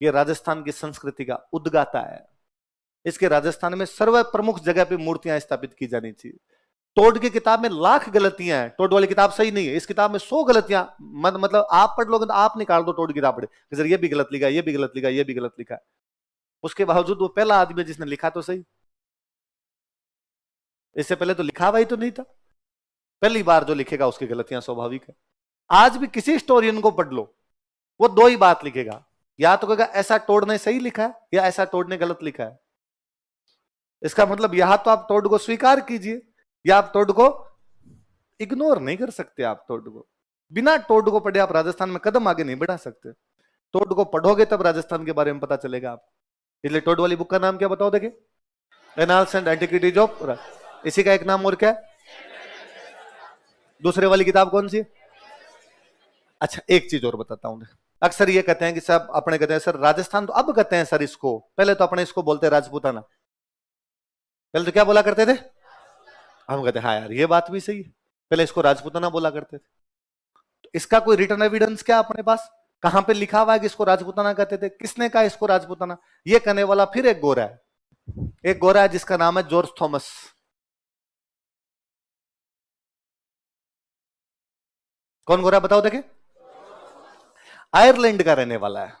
ये राजस्थान की संस्कृति का उद्गाता है। इसके राजस्थान में सर्व प्रमुख जगह पे मूर्तियां स्थापित की जानी चाहिए। टोड की किताब में लाख गलतियां हैं। टोड वाली किताब सही नहीं है, इस किताब में 100 गलतियां। मतलब आप पढ़ लोगे तो आप निकाल दो टोड की किताब पढ़े, ये भी गलत लिखा, ये भी गलत लिखा, ये भी गलत लिखा। उसके बावजूद वो पहला आदमी जिसने लिखा तो सही। इससे पहले तो लिखा हुआ ही तो नहीं था। पहली बार जो लिखेगा उसकी गलतियां स्वाभाविक है। आज भी किसी हिस्टोरियन को पढ़ लो, वो 2 ही बात लिखेगा, या तो कहेगा ऐसा टोड ने सही लिखा है या ऐसा टोड ने गलत लिखा है। इसका मतलब यहां तो आप टोड को स्वीकार कीजिए या आप टोड को इग्नोर नहीं कर सकते। आप टोड को बिना टोड को पढ़े आप राजस्थान में कदम आगे नहीं बढ़ा सकते। टोड को पढ़ोगे तब राजस्थान के बारे में पता चलेगा आपको। इसलिए टोड वाली बुक का नाम क्या बताओ देखे? Annals and antiquities of. इसी का एक नाम और क्या है? दूसरे वाली किताब कौन सी है? अच्छा एक चीज और बताता हूं। अक्सर ये कहते हैं कि सब अपने कहते हैं सर राजस्थान, तो अब कहते हैं सर इसको, पहले तो अपने इसको बोलते राजपूताना। पहले तो क्या बोला करते थे? हम कहते हैं हाँ यार ये बात भी सही है, पहले इसको राजपूताना बोला करते थे। तो इसका कोई रिटर्न एविडेंस क्या अपने पास? कहां पे लिखा हुआ है कि इसको राजपूताना कहते थे? किसने कहा इसको राजपूताना? ये कहने वाला फिर एक गोरा है। एक गोरा है जिसका नाम है जॉर्ज थॉमस। कौन गोरा बताओ देखे? आयरलैंड का रहने वाला है।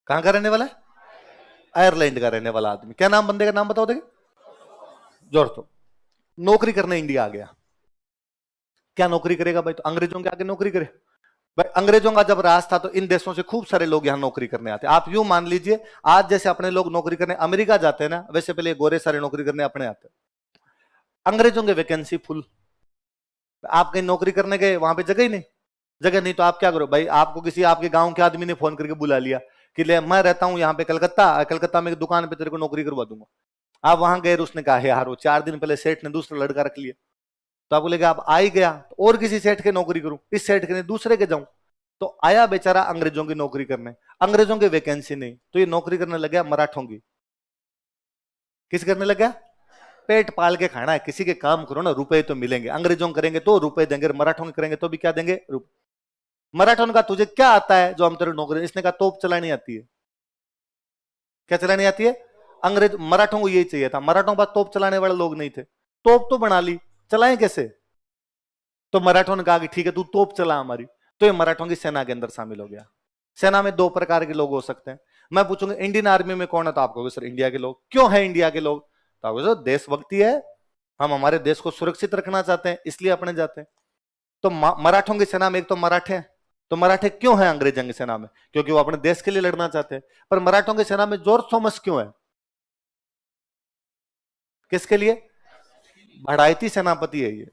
कहां का रहने वाला है? आयरलैंड का रहने वाला आदमी। क्या नाम बंदे का नाम बताओ देखे? George Thomas. नौकरी करने इंडिया आ गया। क्या नौकरी करेगा भाई? तो अंग्रेजों के आगे नौकरी करे। भाई अंग्रेजों का जब राज था तो इन देशों से खूब सारे लोग यहां नौकरी करने आते। आप यूं मान लीजिए आज जैसे अपने लोग नौकरी करने अमेरिका जाते हैं ना, वैसे पहले गोरे सारे नौकरी करने अपने आते। अंग्रेजों के वैकेंसी फुल। आप कहीं नौकरी करने गए, वहां पे जगह ही नहीं। जगह नहीं तो आप क्या करो भाई, आपको किसी आपके गांव के आदमी ने फोन करके बुला लिया कि ले मैं रहता हूं यहाँ पे कलकत्ता, कलकत्ता में एक दुकान पे तेरे को नौकरी करवा दूंगा। आप वहां गए, उसने कहा यार वो 4 दिन पहले सेठ ने दूसरा लड़का रख लिया। तो आपको लगा आप आ ही गया तो और किसी सेठ के नौकरी करूं, इस सेठ के नहीं दूसरे के जाऊं। तो आया बेचारा अंग्रेजों की नौकरी करने, अंग्रेजों की वैकेंसी नहीं तो ये नौकरी करने लग गया मराठों की। किस करने लग गया? पेट पाल के खाना है, किसी के काम करो ना, रुपए तो मिलेंगे। अंग्रेजों करेंगे तो रुपए देंगे, मराठों के करेंगे तो भी क्या देंगे? रुपए। मराठों का तुझे क्या आता है जो हम तेरे नौकरी? इसने कहा तोप चलानी आती है। क्या चलानी आती है? अंग्रेज मराठों को यही चाहिए था, मराठों के पास तोप चलाने वाले लोग नहीं थे। तोप तो बना ली, चलाएं कैसे? तो मराठों ने कहा कि ठीक है तू तोप चला हमारी। तो ये मराठों की सेना के अंदर शामिल हो गया। सेना में 2 प्रकार के लोग हो सकते हैं। मैं पूछूंगा इंडियन आर्मी में कौन है, तो आपको सर इंडिया के लोग। क्यों है इंडिया के लोग? तो आपको सर देशभक्ति है, हम हमारे देश को सुरक्षित रखना चाहते हैं इसलिए अपने जाते हैं। तो मराठों की सेना में एक तो मराठे हैं। तो मराठे क्यों है अंग्रेजों की सेना में? क्योंकि वो अपने देश के लिए लड़ना चाहते हैं। पर मराठों की सेना में जॉर्ज थॉमस क्यों है? किसके लिए? बढ़ाईती सेनापति है ये।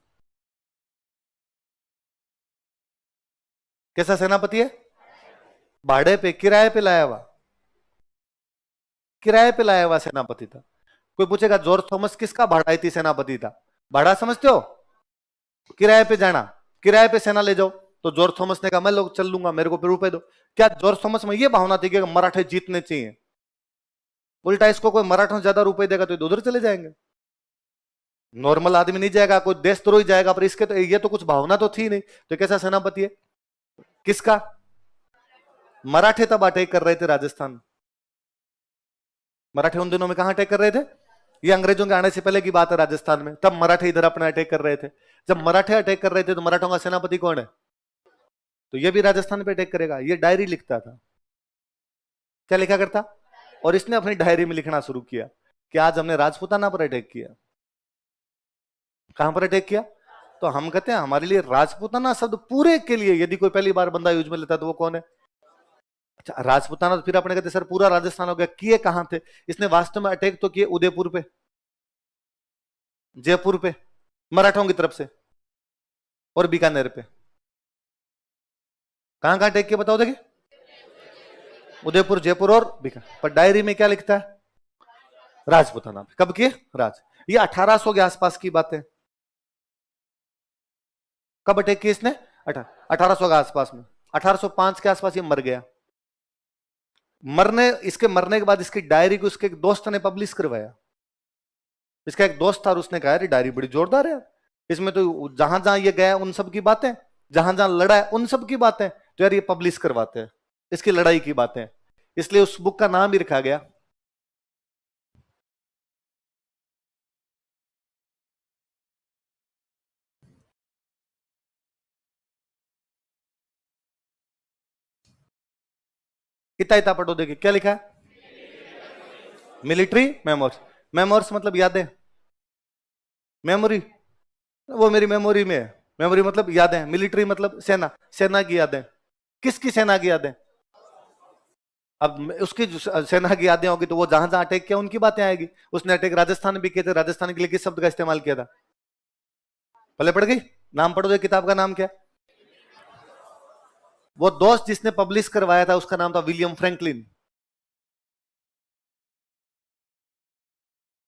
कैसा सेनापति है? भाड़े पे, किराए पे लाया हुआ, किराए पे लाया हुआ सेनापति था। कोई पूछेगा जॉर्ज थॉमस किसका भाड़ाईती सेनापति था? भाड़ा समझते हो? किराए पे जाना, किराए पे सेना ले जाओ। तो जॉर्ज थॉमस ने कहा मैं लोग चल लूंगा, मेरे को पे रुपए दो। क्या जॉर्ज थॉमस में यह भावना थी कि मराठे जीतने चाहिए? उल्टा इसको कोई मराठों ज्यादा रुपए देगा तो उधर चले जाएंगे। नॉर्मल आदमी नहीं जाएगा, कोई देशद्रोही जाएगा। पर इसके तो ये तो कुछ भावना तो थी नहीं। तो कैसा सेनापति है? किसका? मराठे तब अटैक कर रहे थे राजस्थान। मराठे उन दिनों में कहां अटैक कर रहे थे? ये अंग्रेजों के आने से पहले की बात है, राजस्थान में। तब मराठे इधर अपना अटैक कर रहे थे। जब मराठे अटैक कर रहे थे तो मराठों का सेनापति कौन है? तो ये भी राजस्थान पे अटैक करेगा। ये डायरी लिखता था। क्या लिखा करता? और इसने अपनी डायरी में लिखना शुरू किया कि आज हमने राजपूताना पर अटैक किया। कहां पर अटैक किया? तो हम कहते हैं हमारे लिए राजपूताना शब्द पूरे के लिए यदि कोई पहली बार बंदा यूज में लेता तो वो कौन है? अच्छा राजपूताना। तो फिर अपने कहते सर पूरा राजस्थान हो गया, किए कहां थे? इसने वास्तव में अटैक तो किए उदयपुर पे, जयपुर पे, मराठों की तरफ से, और बीकानेर पे। कहां कहां अटैक किए बताओ देखिए? उदयपुर, जयपुर और बीकानेर। पर डायरी में क्या लिखता है? राजपूताना पे। कब किए? राज। ये 1800 के आसपास की बात है। कब अटैक किया इसने? 1800 के आसपास में। 1805 के आसपास ये मर गया। इसके मरने के बाद इसकी डायरी को उसके एक दोस्त ने पब्लिश करवाया। इसका एक दोस्त था और उसने कहा डायरी बड़ी जोरदार है, इसमें तो जहां जहां ये गया उन सब की बातें, जहां जहां लड़ा है उन सब की बातें, तो यार ये पब्लिश करवाते हैं इसकी लड़ाई की बातें। इसलिए उस बुक का नाम ही रखा गया। कितना इतना पढ़ो देखिए क्या लिखा है? Military memoirs. मेमोर्स मतलब यादें, मेमोरी। वो मेरी मेमोरी में है। मेमोरी मतलब यादें, मिलिट्री मतलब सेना, सेना की यादें। किसकी सेना की यादें? अब उसकी सेना की यादें होगी तो वो जहां जहां अटैक किया उनकी बातें आएगी। उसने अटैक राजस्थान में भी किए थे, राजस्थान के लिए किस शब्द का इस्तेमाल किया था? पहले पढ़ गई? नाम पढ़ो, किताब का नाम क्या? वो दोस्त जिसने पब्लिश करवाया था उसका नाम था विलियम फ्रैंकलिन।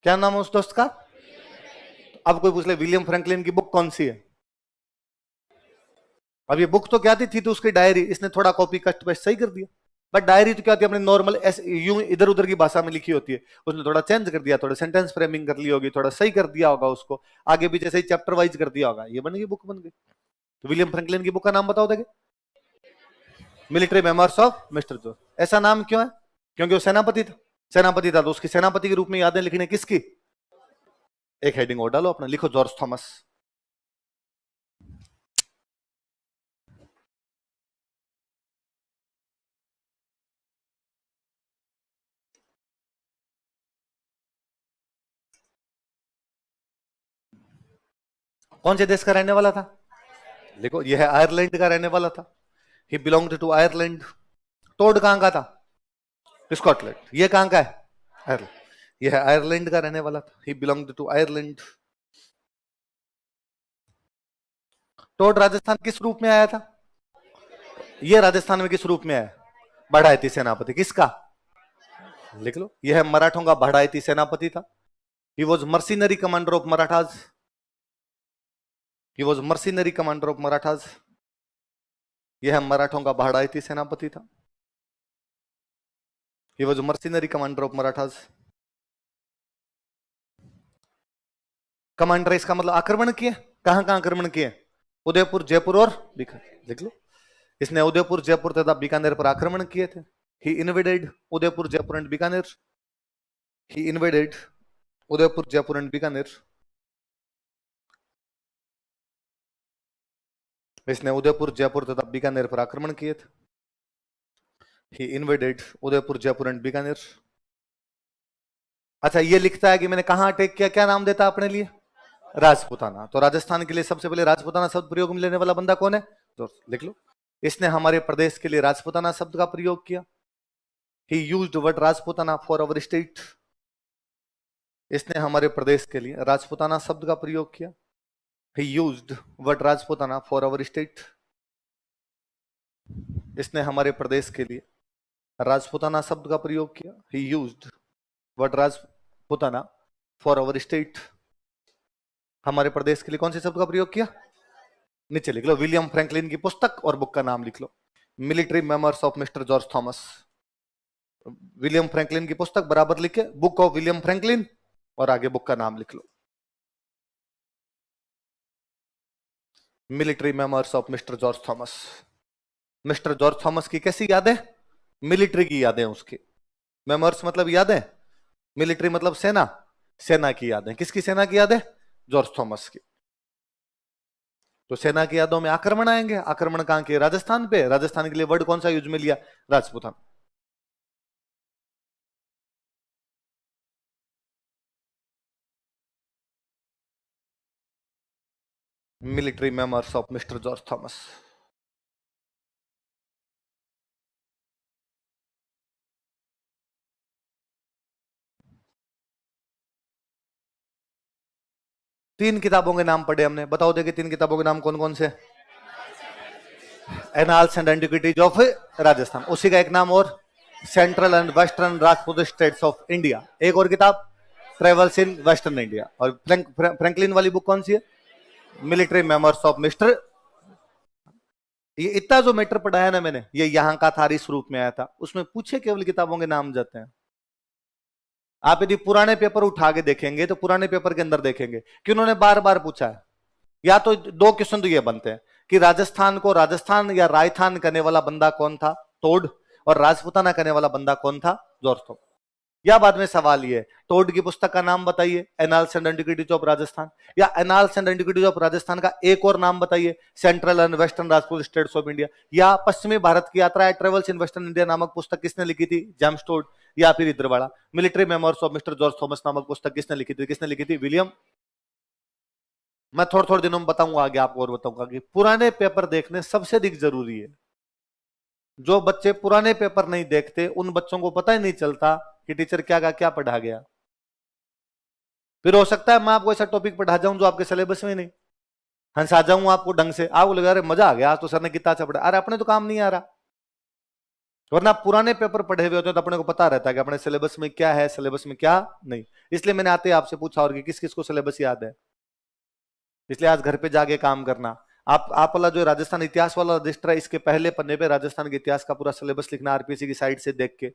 क्या नाम है उस दोस्त का? अब कोई पूछ ले विलियम फ्रैंकलिन की बुक कौन सी है? अब ये बुक तो क्या थी तो उसकी डायरी, इसने थोड़ा कॉपी कट पेस्ट सही कर दिया। बट डायरी तो क्या होती है अपने नॉर्मल यूं इधर उधर की भाषा में लिखी होती है। उसने थोड़ा चेंज कर दिया, थोड़ा सेंटेंस फ्रेमिंग कर ली होगी, थोड़ा सही कर दिया होगा उसको, आगे पीछे सही चैप्टर वाइज कर दिया होगा, ये बन गई बुक, बन गई। तो विलियम फ्रैंकलिन की बुक का नाम बताओ देखे? मिलिट्री मेमोर्स ऑफ मिस्टर जो। ऐसा नाम क्यों है? क्योंकि वो सेनापति था। सेनापति था तो उसकी सेनापति के रूप में यादें लिखने किसकी? एक हेडिंग और डालो अपना, लिखो जॉर्ज थॉमस। कौन से देश का रहने वाला था? देखो यह है आयरलैंड का रहने वाला था। He belonged to Ireland. Toad कहां का था? स्कॉटलैंड। ये कहां का है? आयरलैंड। यह आयरलैंड का रहने वाला था। He belonged to Ireland. Tod Rajasthan किस रूप में आया था? ये राजस्थान में किस रूप में आया? बढ़ायती सेनापति। किसका? लिख लो, यह मराठों का बढ़ायती सेनापति था। He was mercenary commander of Marathas. He was mercenary commander of Marathas. यह मराठों का बढ़ायती सेनापति था। He was mercenary commander of Marathas. Commander इसका मतलब आक्रमण किए। कहां कहां आक्रमण किए? उदयपुर, जयपुर और बीकानेर। लिख लो, इसने उदयपुर, जयपुर तथा बीकानेर पर आक्रमण किए थे। He invaded Udaipur, Jaipur and Bikaner. He invaded Udaipur, Jaipur and Bikaner. इसने उदयपुर, जयपुर तथा बीकानेर पर आक्रमण किए थे। He invaded Udaipur, Jaipur and Bikaner. अच्छा, ये लिखता है कि मैंने कहां अटैक किया, क्या नाम देता अपने लिए? राजपूताना। तो राजस्थान के लिए सबसे पहले राजपूताना शब्द प्रयोग में लेने वाला बंदा कौन है? तो लिख लो, इसने हमारे प्रदेश के लिए राजपूताना शब्द का प्रयोग किया। ही used word Rajputana for our state. इसने हमारे प्रदेश के लिए राजपूताना शब्द का प्रयोग किया। ही used word Rajputana for our state. इसने हमारे प्रदेश के लिए राजपूताना शब्द का प्रयोग किया। ही used word Rajputana for our state. हमारे प्रदेश के लिए कौन से शब्द का प्रयोग किया? नीचे लिख लो, विलियम फ्रैंकलिन की पुस्तक और बुक का नाम लिख लो। Military memoirs of mister George Thomas. William Franklin की पुस्तक बराबर लिखे बुक ऑफ विलियम फ्रैंकलिन और आगे बुक का नाम लिख लो। Military memoirs of mister George Thomas. Mister George Thomas की कैसी यादें? मिलिट्री की यादें उसकी। मेमोर्स मतलब यादें, मिलिट्री मतलब सेना, सेना की यादें। किसकी सेना की यादें? जॉर्ज थॉमस की। तो सेना की यादों में आक्रमण आएंगे। आक्रमण कहां के? राजस्थान पे। राजस्थान के लिए वर्ड कौन सा यूज में लिया? Rajputana. Military memoirs of mister George Thomas. तीन किताबों के नाम पढ़े हमने, बताओ देखिए तीन किताबों के नाम कौन कौन से? Annals and antiquities of Rajasthan, उसी का एक नाम और central and western Rajput states of India. एक और किताब ट्रेवल्स इन वेस्टर्न इंडिया। और फ्रैंकलिन वाली बुक कौन सी है? Military memoirs of mister. ये इतना जो मैटर पढ़ाया ना मैंने, ये यहाँ का था, इस रूप में आया था। उसमें पूछे केवल किताबों के नाम जाते हैं। आप यदि पुराने पेपर उठा के देखेंगे तो पुराने पेपर के अंदर देखेंगे कि उन्होंने बार बार पूछा है। या तो दो क्वेश्चन तो ये बनते हैं कि राजस्थान को राजस्थान या राजस्थान करने वाला बंदा कौन था? टोड। और राजपूताना करने वाला बंदा कौन था? George Thomas. या बाद में सवाल ये, टोड की पुस्तक का नाम बताइए, annals and antiquities of Rajasthan. या annals and antiquities of Rajasthan का एक और नाम बताइए, central and western Rajput states of India. या पश्चिमी भारत की यात्रा है, ट्रेवल्स इन वेस्टर्न इंडिया नामक पुस्तक किसने लिखी थी? James Tod. या फिर इधरवाड़ा military memoirs of mister George Thomas नामक पुस्तक किसने लिखी थी? किसने लिखी थी? विलियम। मैं थोड़े थोड़े दिनों में बताऊंगा आगे आपको, और बताऊंगा कि पुराने पेपर देखने सबसे अधिक जरूरी है। जो बच्चे पुराने पेपर नहीं देखते उन बच्चों को पता ही नहीं चलता कि टीचर क्या का क्या पढ़ा गया। फिर हो सकता है मैं आपको ऐसा टॉपिक पढ़ा जाऊं जो आपके सिलेबस में नहीं, हंसा जाऊं आपको ढंग से, आपको लगा रहे मजा आ गया आज तो सर ने कितना अच्छा पढ़ा। अरे अपने तो काम नहीं आ रहा। वरना पुराने पेपर पढ़े हुए होते तो अपने को पता रहता है कि अपने सिलेबस में क्या है, सिलेबस में क्या नहीं। इसलिए मैंने आते ही आपसे पूछा और कि किस किस को सिलेबस याद है। इसलिए आज घर पे जाके काम करना। आप वाला जो राजस्थान इतिहास वाला रजिस्टर है, इसके पहले पन्ने पे राजस्थान के इतिहास का पूरा सिलेबस लिखना आरपीसी की साइड से देख के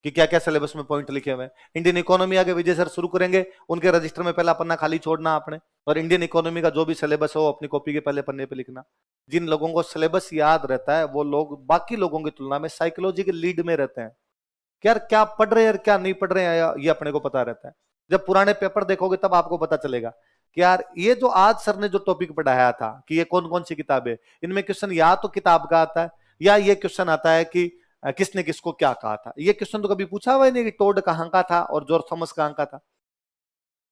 कि क्या क्या सिलेबस में पॉइंट लिखे हुए हैं। इंडियन इकोनॉमी आगे विजय सर शुरू करेंगे, उनके रजिस्टर में पहला पन्ना खाली छोड़ना आपने, और इंडियन इकोनॉमी का जो भी सिलेबस हो अपनी कॉपी के पहले पन्ने पे लिखना। जिन लोगों को सिलेबस याद रहता है वो लोग बाकी लोगों की तुलना में साइकोलॉजी के लीड में रहते हैं कि यार क्या पढ़ रहे हैं यार क्या नहीं पढ़ रहे हैं, ये अपने को पता रहता है। जब पुराने पेपर देखोगे तब आपको पता चलेगा कि यार ये जो आज सर ने जो टॉपिक पढ़ाया था कि ये कौन कौन सी किताब है, इनमें क्वेश्चन या तो किताब का आता है या ये क्वेश्चन आता है कि किसने किसको क्या कहा था। ये क्वेश्चन तो कभी पूछा हुआ ही नहीं कि टोड कहां का था और जॉर्ज थॉमस कहां का था।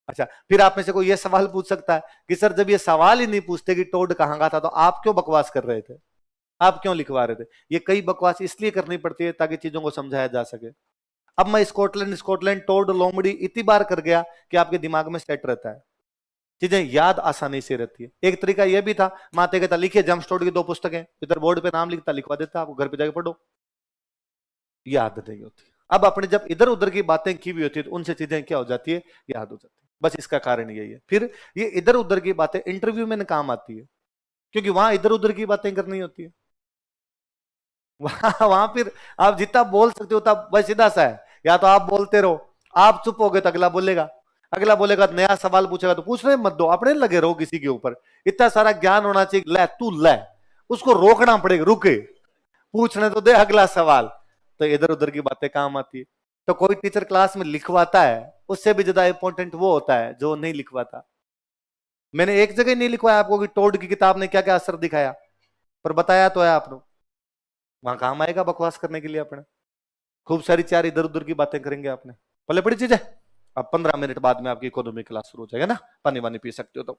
अच्छा, फिर आप में से कोई ये सवाल पूछ सकता है कि सर जब ये सवाल ही नहीं पूछते कि टोड कहां का था तो आप क्यों बकवास कर रहे थे? आप क्यों लिखवा रहे थे? ये कई बकवास इसलिए करनी पड़ती है ताकि चीजों को समझाया जा सके। अब मैं स्कॉटलैंड स्कॉटलैंड टोड लोमड़ी इतनी बार कर गया कि आपके दिमाग में सेट रहता है, चीजें याद आसानी से रहती है। एक तरीका यह भी था, माते कहता लिखिए जम्प स्टोड की 2 पुस्तकें, इधर बोर्ड पे नाम लिखता, लिखवा देता, आपको घर पे जाके पढ़ो, याद नहीं होती। अब अपने जब इधर उधर की बातें की भी होती है तो उनसे चीजें क्या हो जाती है, याद हो जाती है। बस इसका कारण यही है। फिर ये इधर उधर की बातें इंटरव्यू में काम आती है, क्योंकि वहां इधर उधर की बातें करनी होती है। वहां फिर आप जितना बोल सकते हो तब बस सीधा सा है, या तो आप बोलते रहो, आप चुप हो गए तो अगला बोलेगा, अगला बोलेगा, नया सवाल पूछेगा तो पूछने मत दो, अपने लगे रहो किसी के ऊपर। इतना सारा ज्ञान होना चाहिए, ले तू ले, उसको रोकना पड़ेगा, रुके, पूछने तो दे अगला सवाल। तो इधर उधर की बातें काम आती है। तो कोई टीचर क्लास में लिखवाता है, उससे भी ज्यादा इंपॉर्टेंट वो होता है जो नहीं लिखवाता। मैंने एक जगह नहीं लिखवाया आपको कि टोड की किताब ने क्या क्या असर दिखाया, पर बताया तो है आपने, वहां काम आएगा बकवास करने के लिए। अपने खूब सारी चार इधर उधर की बातें करेंगे आपने, पहले बड़ी चीज है। अब 15 मिनट बाद में आपकी इकोनॉमी क्लास शुरू हो जाएगा ना, पानी वानी पी सकते हो तो।